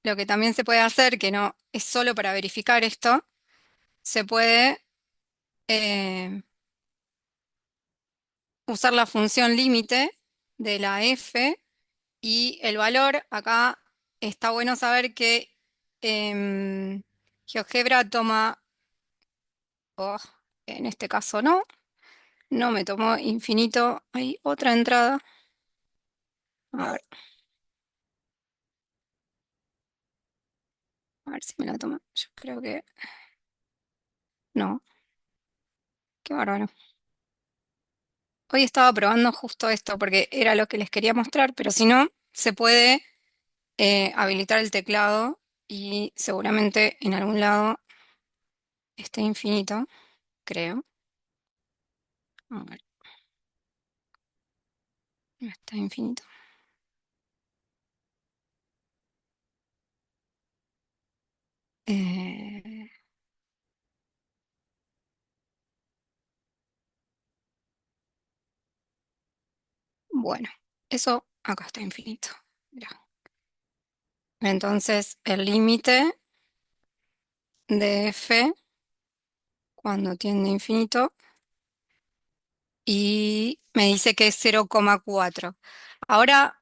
Speaker 3: lo que también se puede hacer, que no es solo para verificar esto, se puede usar la función límite de la f y el valor. Acá está bueno saber que GeoGebra toma, oh, en este caso no me tomó infinito. Hay otra entrada. A ver si me la toma. Yo creo que no. Qué bárbaro. Hoy estaba probando justo esto porque era lo que les quería mostrar, pero si no, se puede habilitar el teclado y seguramente en algún lado esté infinito, creo. A ver, no está infinito. Eh, bueno, eso acá está infinito. Mirá. Entonces, el límite de f cuando tiende a infinito y me dice que es 0,4. Ahora,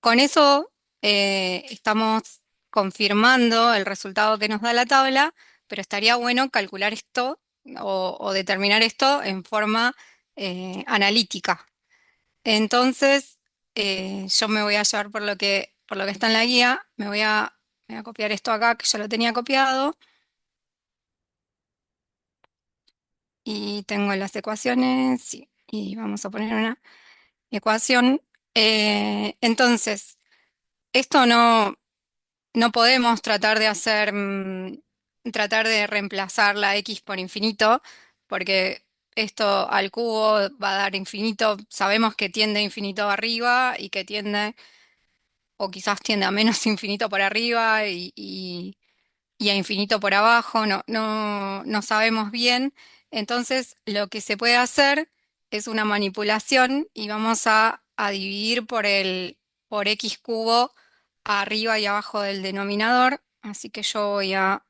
Speaker 3: con eso estamos confirmando el resultado que nos da la tabla, pero estaría bueno calcular esto o determinar esto en forma analítica. Entonces, yo me voy a llevar por lo que está en la guía, me voy a copiar esto acá, que ya lo tenía copiado, y tengo las ecuaciones, sí, y vamos a poner una ecuación. Entonces, esto no podemos tratar de hacer, tratar de reemplazar la x por infinito, porque esto al cubo va a dar infinito. Sabemos que tiende a infinito arriba y que tiende, o quizás tiende a menos infinito por arriba y a infinito por abajo, no sabemos bien. Entonces, lo que se puede hacer es una manipulación y vamos a dividir por x cubo arriba y abajo del denominador. Así que yo voy a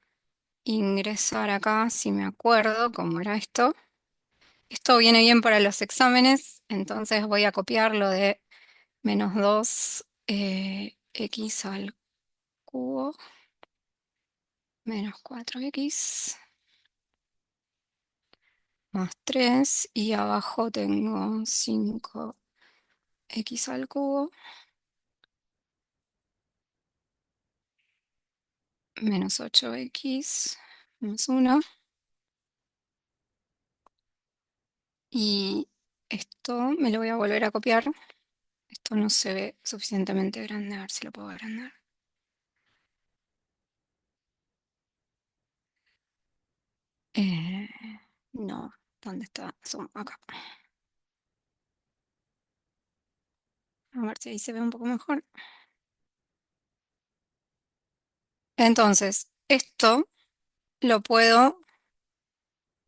Speaker 3: ingresar acá, si me acuerdo cómo era esto. Esto viene bien para los exámenes, entonces voy a copiar lo de -2 x al cubo menos 4x más 3 y abajo tengo 5x al cubo menos 8x más 1. Y esto me lo voy a volver a copiar. Esto no se ve suficientemente grande, a ver si lo puedo agrandar. Eh, no, ¿dónde está? Zoom, acá. A ver si ahí se ve un poco mejor. Entonces, esto lo puedo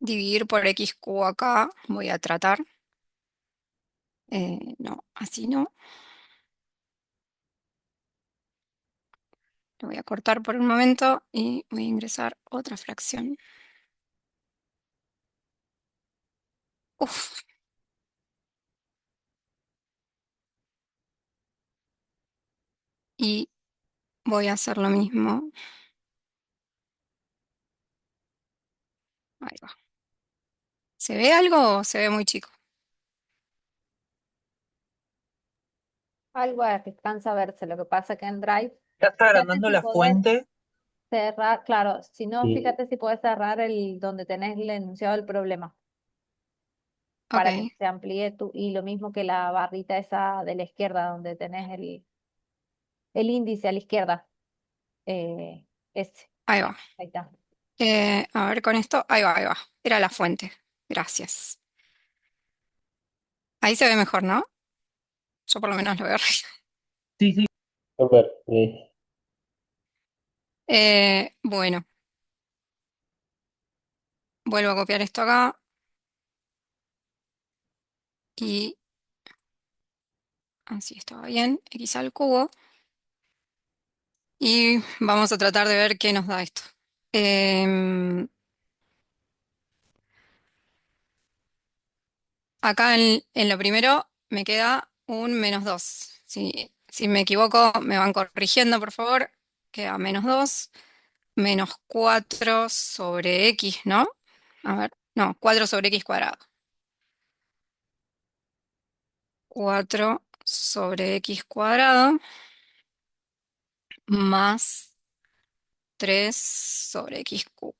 Speaker 3: dividir por x cubo acá. Voy a tratar. No, así no. Lo voy a cortar por un momento y voy a ingresar otra fracción. Uf. Y voy a hacer lo mismo. Ahí va. ¿Se ve algo o se ve muy chico?
Speaker 1: Algo alcanza a verse, lo que pasa que en Drive,
Speaker 2: Ya está
Speaker 1: fíjate
Speaker 2: agrandando
Speaker 1: si
Speaker 2: la
Speaker 1: podés,
Speaker 2: fuente
Speaker 1: Cerrar, claro, si no,
Speaker 4: Y
Speaker 1: fíjate si puedes cerrar el donde tenés el enunciado del problema para que
Speaker 3: Ok,
Speaker 1: se amplíe y lo mismo que la barrita esa de la izquierda donde tenés el índice a la izquierda. Ese,
Speaker 3: ahí va.
Speaker 1: ahí está.
Speaker 3: A ver con esto, ahí va, ahí va. Era la fuente. Gracias. Ahí se ve mejor, ¿no? Yo por lo menos lo veo.
Speaker 2: Sí, sí.
Speaker 4: súper, sí.
Speaker 3: Bueno, vuelvo a copiar esto acá y así estaba bien. X al cubo. Y vamos a tratar de ver qué nos da esto. Em, Acá en lo primero me queda un -2. Si me equivoco, me van corrigiendo, por favor. Queda -2, -4 sobre x, ¿no? A ver, no, 4 sobre x cuadrado. 4 sobre x cuadrado más 3 sobre x cubo.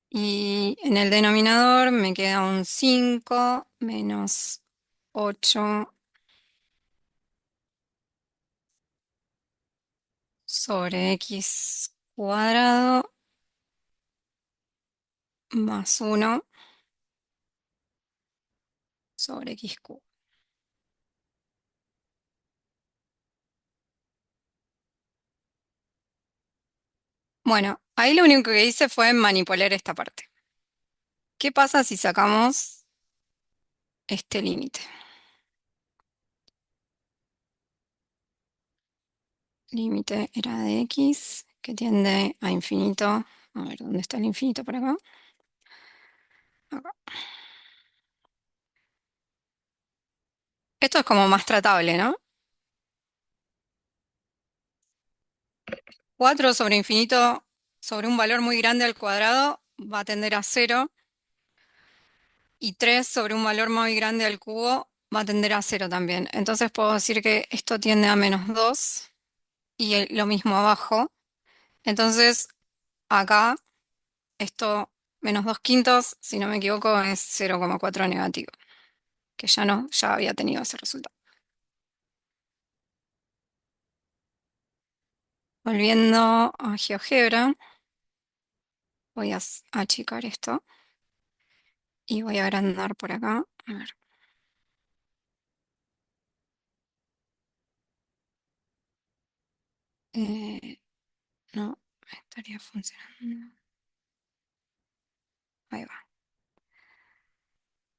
Speaker 3: Y en el denominador me queda un 5 menos 8 sobre x cuadrado más 1 sobre x cubo. Bueno, ahí lo único que hice fue manipular esta parte. ¿Qué pasa si sacamos este límite? Límite era de x, que tiende a infinito. A ver, ¿dónde está el infinito por acá? Acá. Esto es como más tratable, ¿no? 4 sobre infinito sobre un valor muy grande al cuadrado va a tender a 0. Y 3 sobre un valor muy grande al cubo va a tender a 0 también. Entonces puedo decir que esto tiende a -2 y lo mismo abajo. Entonces acá esto -2/5, si no me equivoco, es 0,4 negativo, que ya no, ya había tenido ese resultado. Volviendo a GeoGebra, voy a achicar esto y voy a agrandar por acá. A ver. No, estaría funcionando. Ahí va.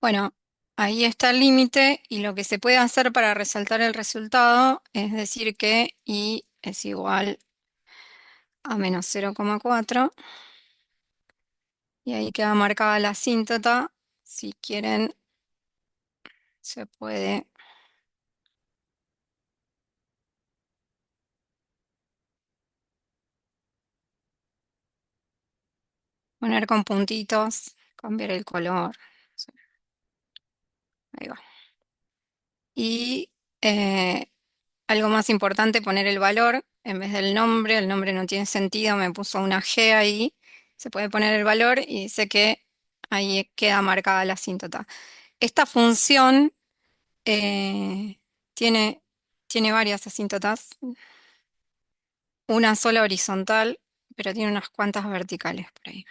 Speaker 3: Bueno, ahí está el límite y lo que se puede hacer para resaltar el resultado es decir que y es igual a -0,4 y ahí queda marcada la asíntota. Si quieren, se puede poner con puntitos, cambiar el color. Sí, ahí va. Y eh, algo más importante, poner el valor en vez del nombre. El nombre no tiene sentido, me puso una G ahí. Se puede poner el valor y dice que ahí queda marcada la asíntota. Esta función eh, tiene, tiene varias asíntotas, una sola horizontal, pero tiene unas cuantas verticales por ahí.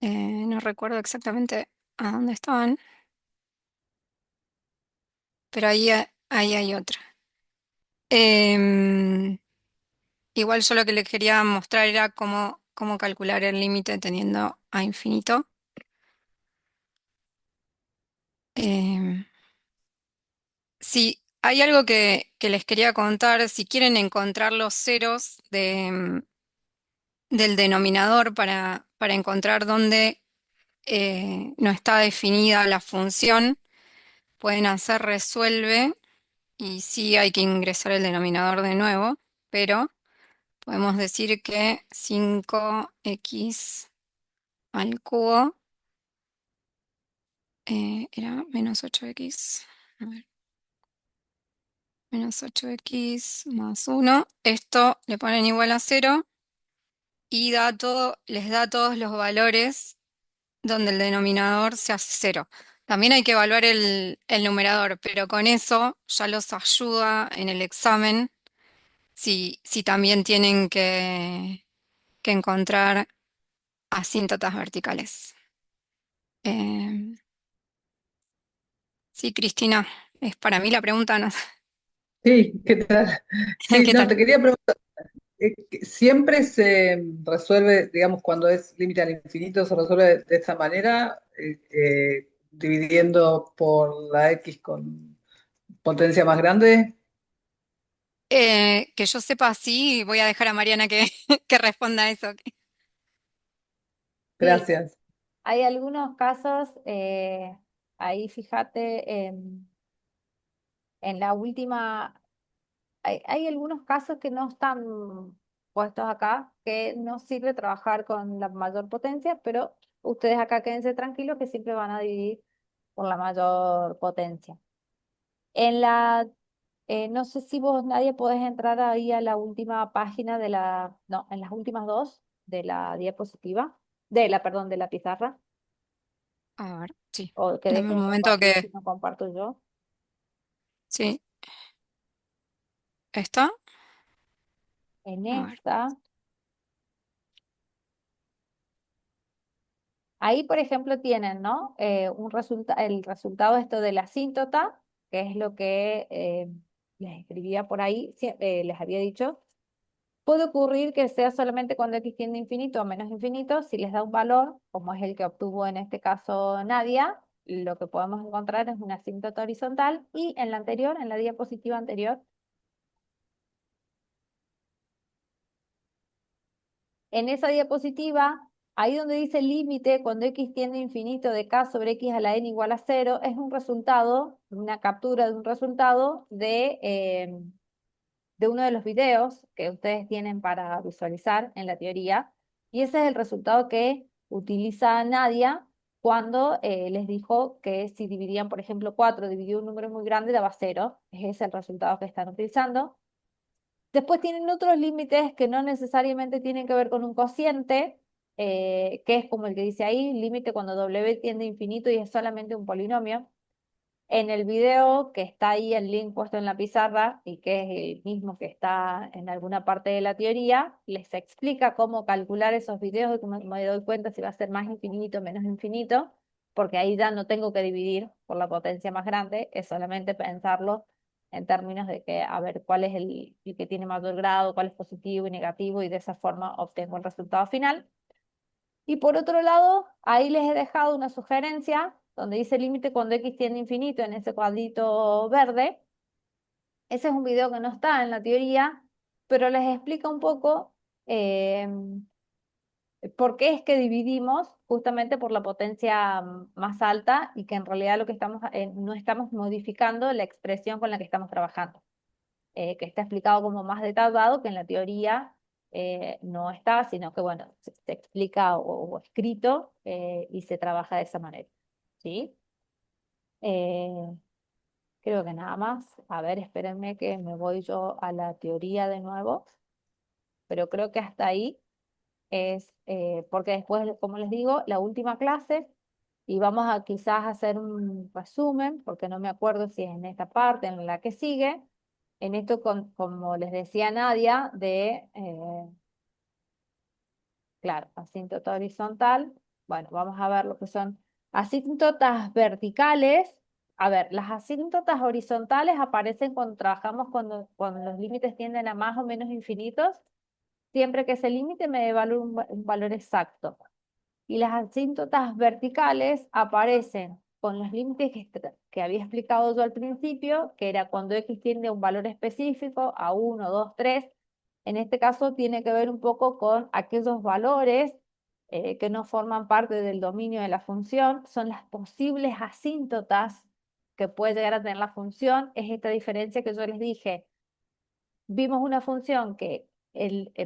Speaker 3: No recuerdo exactamente a dónde estaban, pero ahí hay otra. Em, Igual yo lo que les quería mostrar era cómo calcular el límite teniendo a infinito. Em, sí, hay algo que les quería contar. Si quieren encontrar los ceros del denominador para encontrar dónde no está definida la función, pueden hacer resuelve y sí hay que ingresar el denominador de nuevo, pero podemos decir que 5x al cubo era -8x. A ver. Menos 8x más 1. Esto le ponen igual a 0 y les da todos los valores donde el denominador se hace 0. También hay que evaluar el numerador, pero con eso ya los ayuda en el examen si también tienen que encontrar asíntotas verticales. Sí, Cristina, es para mí la pregunta, ¿no?
Speaker 9: Sí, ¿qué tal? Sí,
Speaker 3: ¿Qué
Speaker 9: no,
Speaker 3: tal?
Speaker 9: te quería preguntar, que siempre se resuelve, digamos, cuando es límite al infinito, se resuelve de esta manera, dividiendo por la X con potencia más grande.
Speaker 3: Que yo sepa, sí, voy a dejar a Mariana que, que responda a eso.
Speaker 1: Sí,
Speaker 9: Gracias.
Speaker 1: hay algunos casos, ahí fíjate en la última, hay algunos casos que no están puestos acá, que no sirve trabajar con la mayor potencia, pero ustedes acá quédense tranquilos que siempre van a dividir por la mayor potencia. En la, no sé si vos, nadie, podés entrar ahí a la última página de no, en las últimas dos de la diapositiva, perdón, de la pizarra,
Speaker 3: A ver, sí.
Speaker 1: o que
Speaker 3: Dame
Speaker 1: deje
Speaker 3: un
Speaker 1: de
Speaker 3: momento
Speaker 1: compartir si
Speaker 3: que...
Speaker 1: no comparto yo.
Speaker 3: Sí, ¿está?
Speaker 1: En
Speaker 3: A ver.
Speaker 1: esta, ahí por ejemplo tienen, ¿no? El resultado esto de la asíntota, que es lo que les escribía por ahí, les había dicho. Puede ocurrir que sea solamente cuando x tiende a infinito o menos infinito, si les da un valor, como es el que obtuvo en este caso Nadia, lo que podemos encontrar es una asíntota horizontal, y en la anterior, en la diapositiva anterior, en esa diapositiva, ahí donde dice límite, cuando x tiende a infinito de k sobre x a la n igual a 0, es un resultado, una captura de un resultado de uno de los videos que ustedes tienen para visualizar en la teoría, y ese es el resultado que utiliza Nadia cuando les dijo que si dividían, por ejemplo, 4 dividido un número muy grande daba 0. Ese es el resultado que están utilizando. Después tienen otros límites que no necesariamente tienen que ver con un cociente, que es como el que dice ahí, límite cuando w tiende a infinito y es solamente un polinomio. En el video que está ahí, el link puesto en la pizarra y que es el mismo que está en alguna parte de la teoría, les explica cómo calcular esos videos y cómo me doy cuenta si va a ser más infinito o menos infinito, porque ahí ya no tengo que dividir por la potencia más grande, es solamente pensarlo en términos de que, a ver, cuál es el que tiene mayor grado, cuál es positivo y negativo, y de esa forma obtengo el resultado final. Y por otro lado, ahí les he dejado una sugerencia donde dice límite cuando x tiende a infinito en ese cuadrito verde. Ese es un video que no está en la teoría, pero les explica un poco eh, por qué es que dividimos justamente por la potencia más alta, y que en realidad lo que no estamos modificando la expresión con la que estamos trabajando, que está explicado como más detallado, que en la teoría no está, sino que bueno, se explica o escrito, y se trabaja de esa manera. ¿Sí? Eh, Creo que nada más. A ver, espérenme que me voy yo a la teoría de nuevo, pero creo que hasta ahí es, porque después, como les digo, la última clase, y vamos a quizás hacer un resumen, porque no me acuerdo si es en esta parte, en la que sigue, en esto, como les decía Nadia, claro, asíntota horizontal. Bueno, vamos a ver lo que son asíntotas verticales. A ver, las asíntotas horizontales aparecen cuando trabajamos cuando los límites tienden a más o menos infinitos, siempre que ese límite me dé un valor exacto. Y las asíntotas verticales aparecen con los límites que había explicado yo al principio, que era cuando x tiende a un valor específico, a 1, 2, 3. En este caso tiene que ver un poco con aquellos valores que no forman parte del dominio de la función, son las posibles asíntotas que puede llegar a tener la función. Es esta diferencia que yo les dije. Vimos una función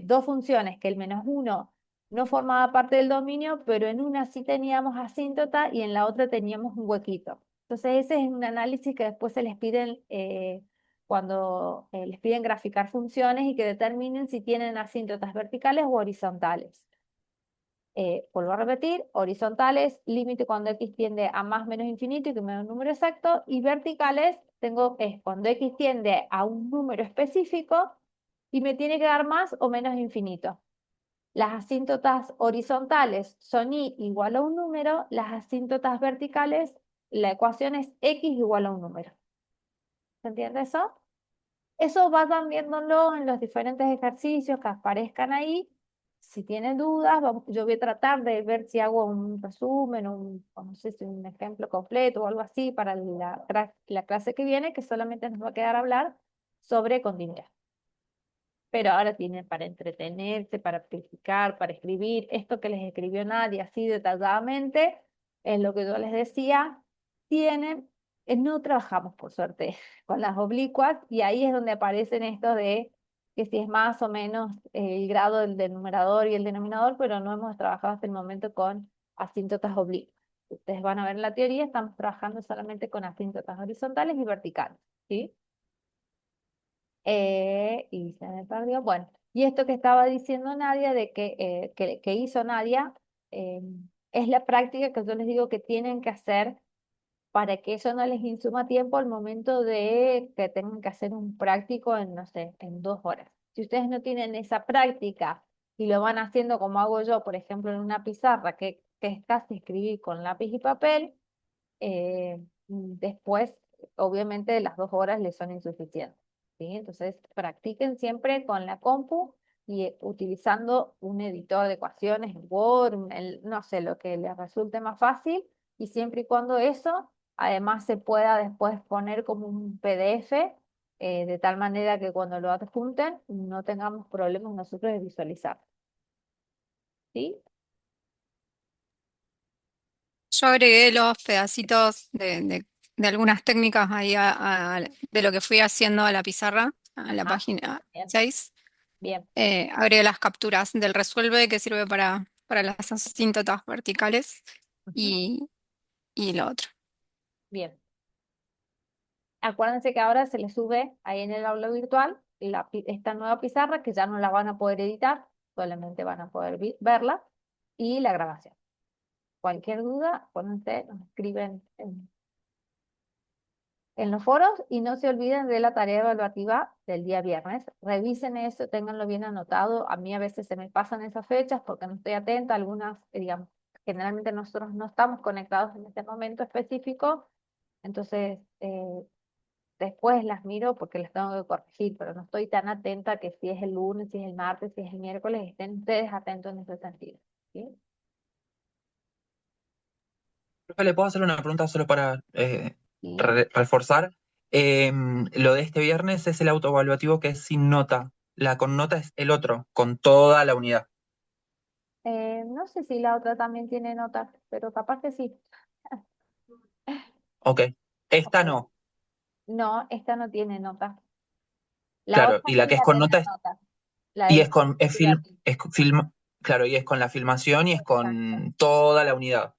Speaker 1: dos funciones que el -1 no formaba parte del dominio, pero en una sí teníamos asíntota y en la otra teníamos un huequito. Entonces ese es un análisis que después se les piden cuando les piden graficar funciones y que determinen si tienen asíntotas verticales o horizontales. Vuelvo a repetir, horizontales, límite cuando x tiende a más menos infinito y que me da un número exacto, y verticales es cuando x tiende a un número específico y me tiene que dar más o menos infinito. Las asíntotas horizontales son y igual a un número, las asíntotas verticales, la ecuación es x igual a un número. ¿Se entiende eso? Eso vayan viéndolo en los diferentes ejercicios que aparezcan ahí. Si tienen dudas, yo voy a tratar de ver si hago un resumen, o no sé si un ejemplo completo o algo así para la clase que viene, que solamente nos va a quedar hablar sobre continuidad. Pero ahora tienen para entretenerse, para practicar, para escribir. Esto que les escribió Nadia así detalladamente, es lo que yo les decía, tienen, no trabajamos por suerte con las oblicuas y ahí es donde aparecen estos de que si es más o menos el grado del numerador y el denominador, pero no hemos trabajado hasta el momento con asíntotas oblicuas. Ustedes van a ver en la teoría, estamos trabajando solamente con asíntotas horizontales y verticales, ¿sí? Y se me perdió. Bueno, y esto que estaba diciendo Nadia, de que hizo Nadia, es la práctica que yo les digo que tienen que hacer para que eso no les insuma tiempo al momento de que tengan que hacer un práctico en, no sé, en 2 horas. Si ustedes no tienen esa práctica y lo van haciendo como hago yo, por ejemplo, en una pizarra, que es casi escribir con lápiz y papel, después, obviamente, las 2 horas les son insuficientes, ¿sí? Entonces, practiquen siempre con la compu y utilizando un editor de ecuaciones, Word, no sé, lo que les resulte más fácil, y siempre y cuando eso, además, se pueda después poner como un PDF, de tal manera que cuando lo adjunten no tengamos problemas nosotros de visualizar, ¿sí?
Speaker 3: Yo agregué los pedacitos de algunas técnicas ahí de lo que fui haciendo a la pizarra, a la
Speaker 1: Ah,
Speaker 3: página
Speaker 1: bien,
Speaker 3: 6.
Speaker 1: bien,
Speaker 3: Agregué las capturas del resuelve que sirve para las asíntotas verticales
Speaker 1: ujú,
Speaker 3: y lo otro.
Speaker 1: bien. Acuérdense que ahora se les sube ahí en el aula virtual esta nueva pizarra que ya no la van a poder editar, solamente van a poder verla, y la grabación. Cualquier duda, acuérdense, nos escriben en los foros y no se olviden de la tarea evaluativa del día viernes. Revisen eso, ténganlo bien anotado. A mí a veces se me pasan esas fechas porque no estoy atenta. Algunas, digamos, generalmente nosotros no estamos conectados en este momento específico. Entonces, después las miro porque las tengo que corregir, pero no estoy tan atenta que si es el lunes, si es el martes, si es el miércoles, estén ustedes atentos en ese sentido, ¿sí?
Speaker 2: Profe, ¿le puedo hacer una pregunta solo para
Speaker 1: Y
Speaker 2: reforzar? Lo de este viernes es el autoevaluativo que es sin nota. La con nota es el otro, con toda la unidad.
Speaker 1: no sé si la otra también tiene notas, pero capaz que sí.
Speaker 2: Ok. Esta
Speaker 1: Ok.
Speaker 2: no.
Speaker 1: No, esta no tiene notas. La
Speaker 2: Claro,
Speaker 1: otra
Speaker 2: y la
Speaker 1: sí
Speaker 2: que es
Speaker 1: va a
Speaker 2: con
Speaker 1: tener
Speaker 2: nota
Speaker 1: notas. La
Speaker 2: y
Speaker 1: del
Speaker 2: es con es film,
Speaker 1: estudiante.
Speaker 2: es film, claro, y es con la filmación y es
Speaker 1: Exacto.
Speaker 2: con toda la unidad.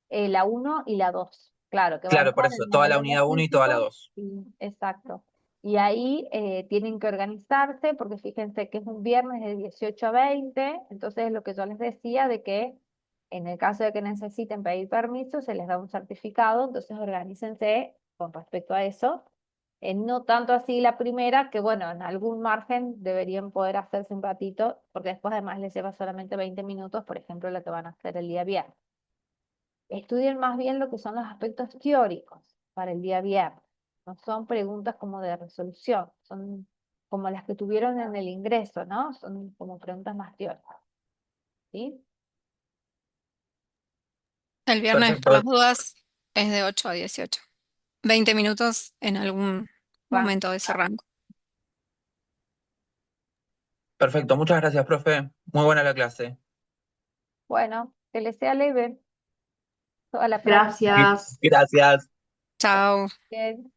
Speaker 1: La uno y la 2, claro, que va a
Speaker 2: Claro, por
Speaker 1: entrar en
Speaker 2: eso,
Speaker 1: el
Speaker 2: toda la
Speaker 1: modelo
Speaker 2: unidad uno y toda la
Speaker 1: físico.
Speaker 2: 2.
Speaker 1: Sí, exacto. Y ahí tienen que organizarse porque fíjense que es un viernes de 18 a 20, entonces lo que yo les decía de que en el caso de que necesiten pedir permiso, se les da un certificado, entonces organícense con respecto a eso. No tanto así la primera, que bueno, en algún margen deberían poder hacerse un ratito, porque después además les lleva solamente 20 minutos, por ejemplo, lo que van a hacer el día viernes. Estudien más bien lo que son los aspectos teóricos para el día viernes. No son preguntas como de resolución, son como las que tuvieron en el ingreso, ¿no? Son como preguntas más teóricas, ¿sí?
Speaker 3: El viernes, por las
Speaker 2: Perfecto,
Speaker 3: dudas, es de 8 a 18. 20 minutos en algún
Speaker 1: Rango.
Speaker 3: momento de ese rango.
Speaker 2: perfecto. Muchas gracias, profe. Muy buena la clase.
Speaker 1: Bueno, que les sea leve toda la práctica.
Speaker 6: Gracias.
Speaker 2: Gracias.
Speaker 3: Chao.
Speaker 1: Bien.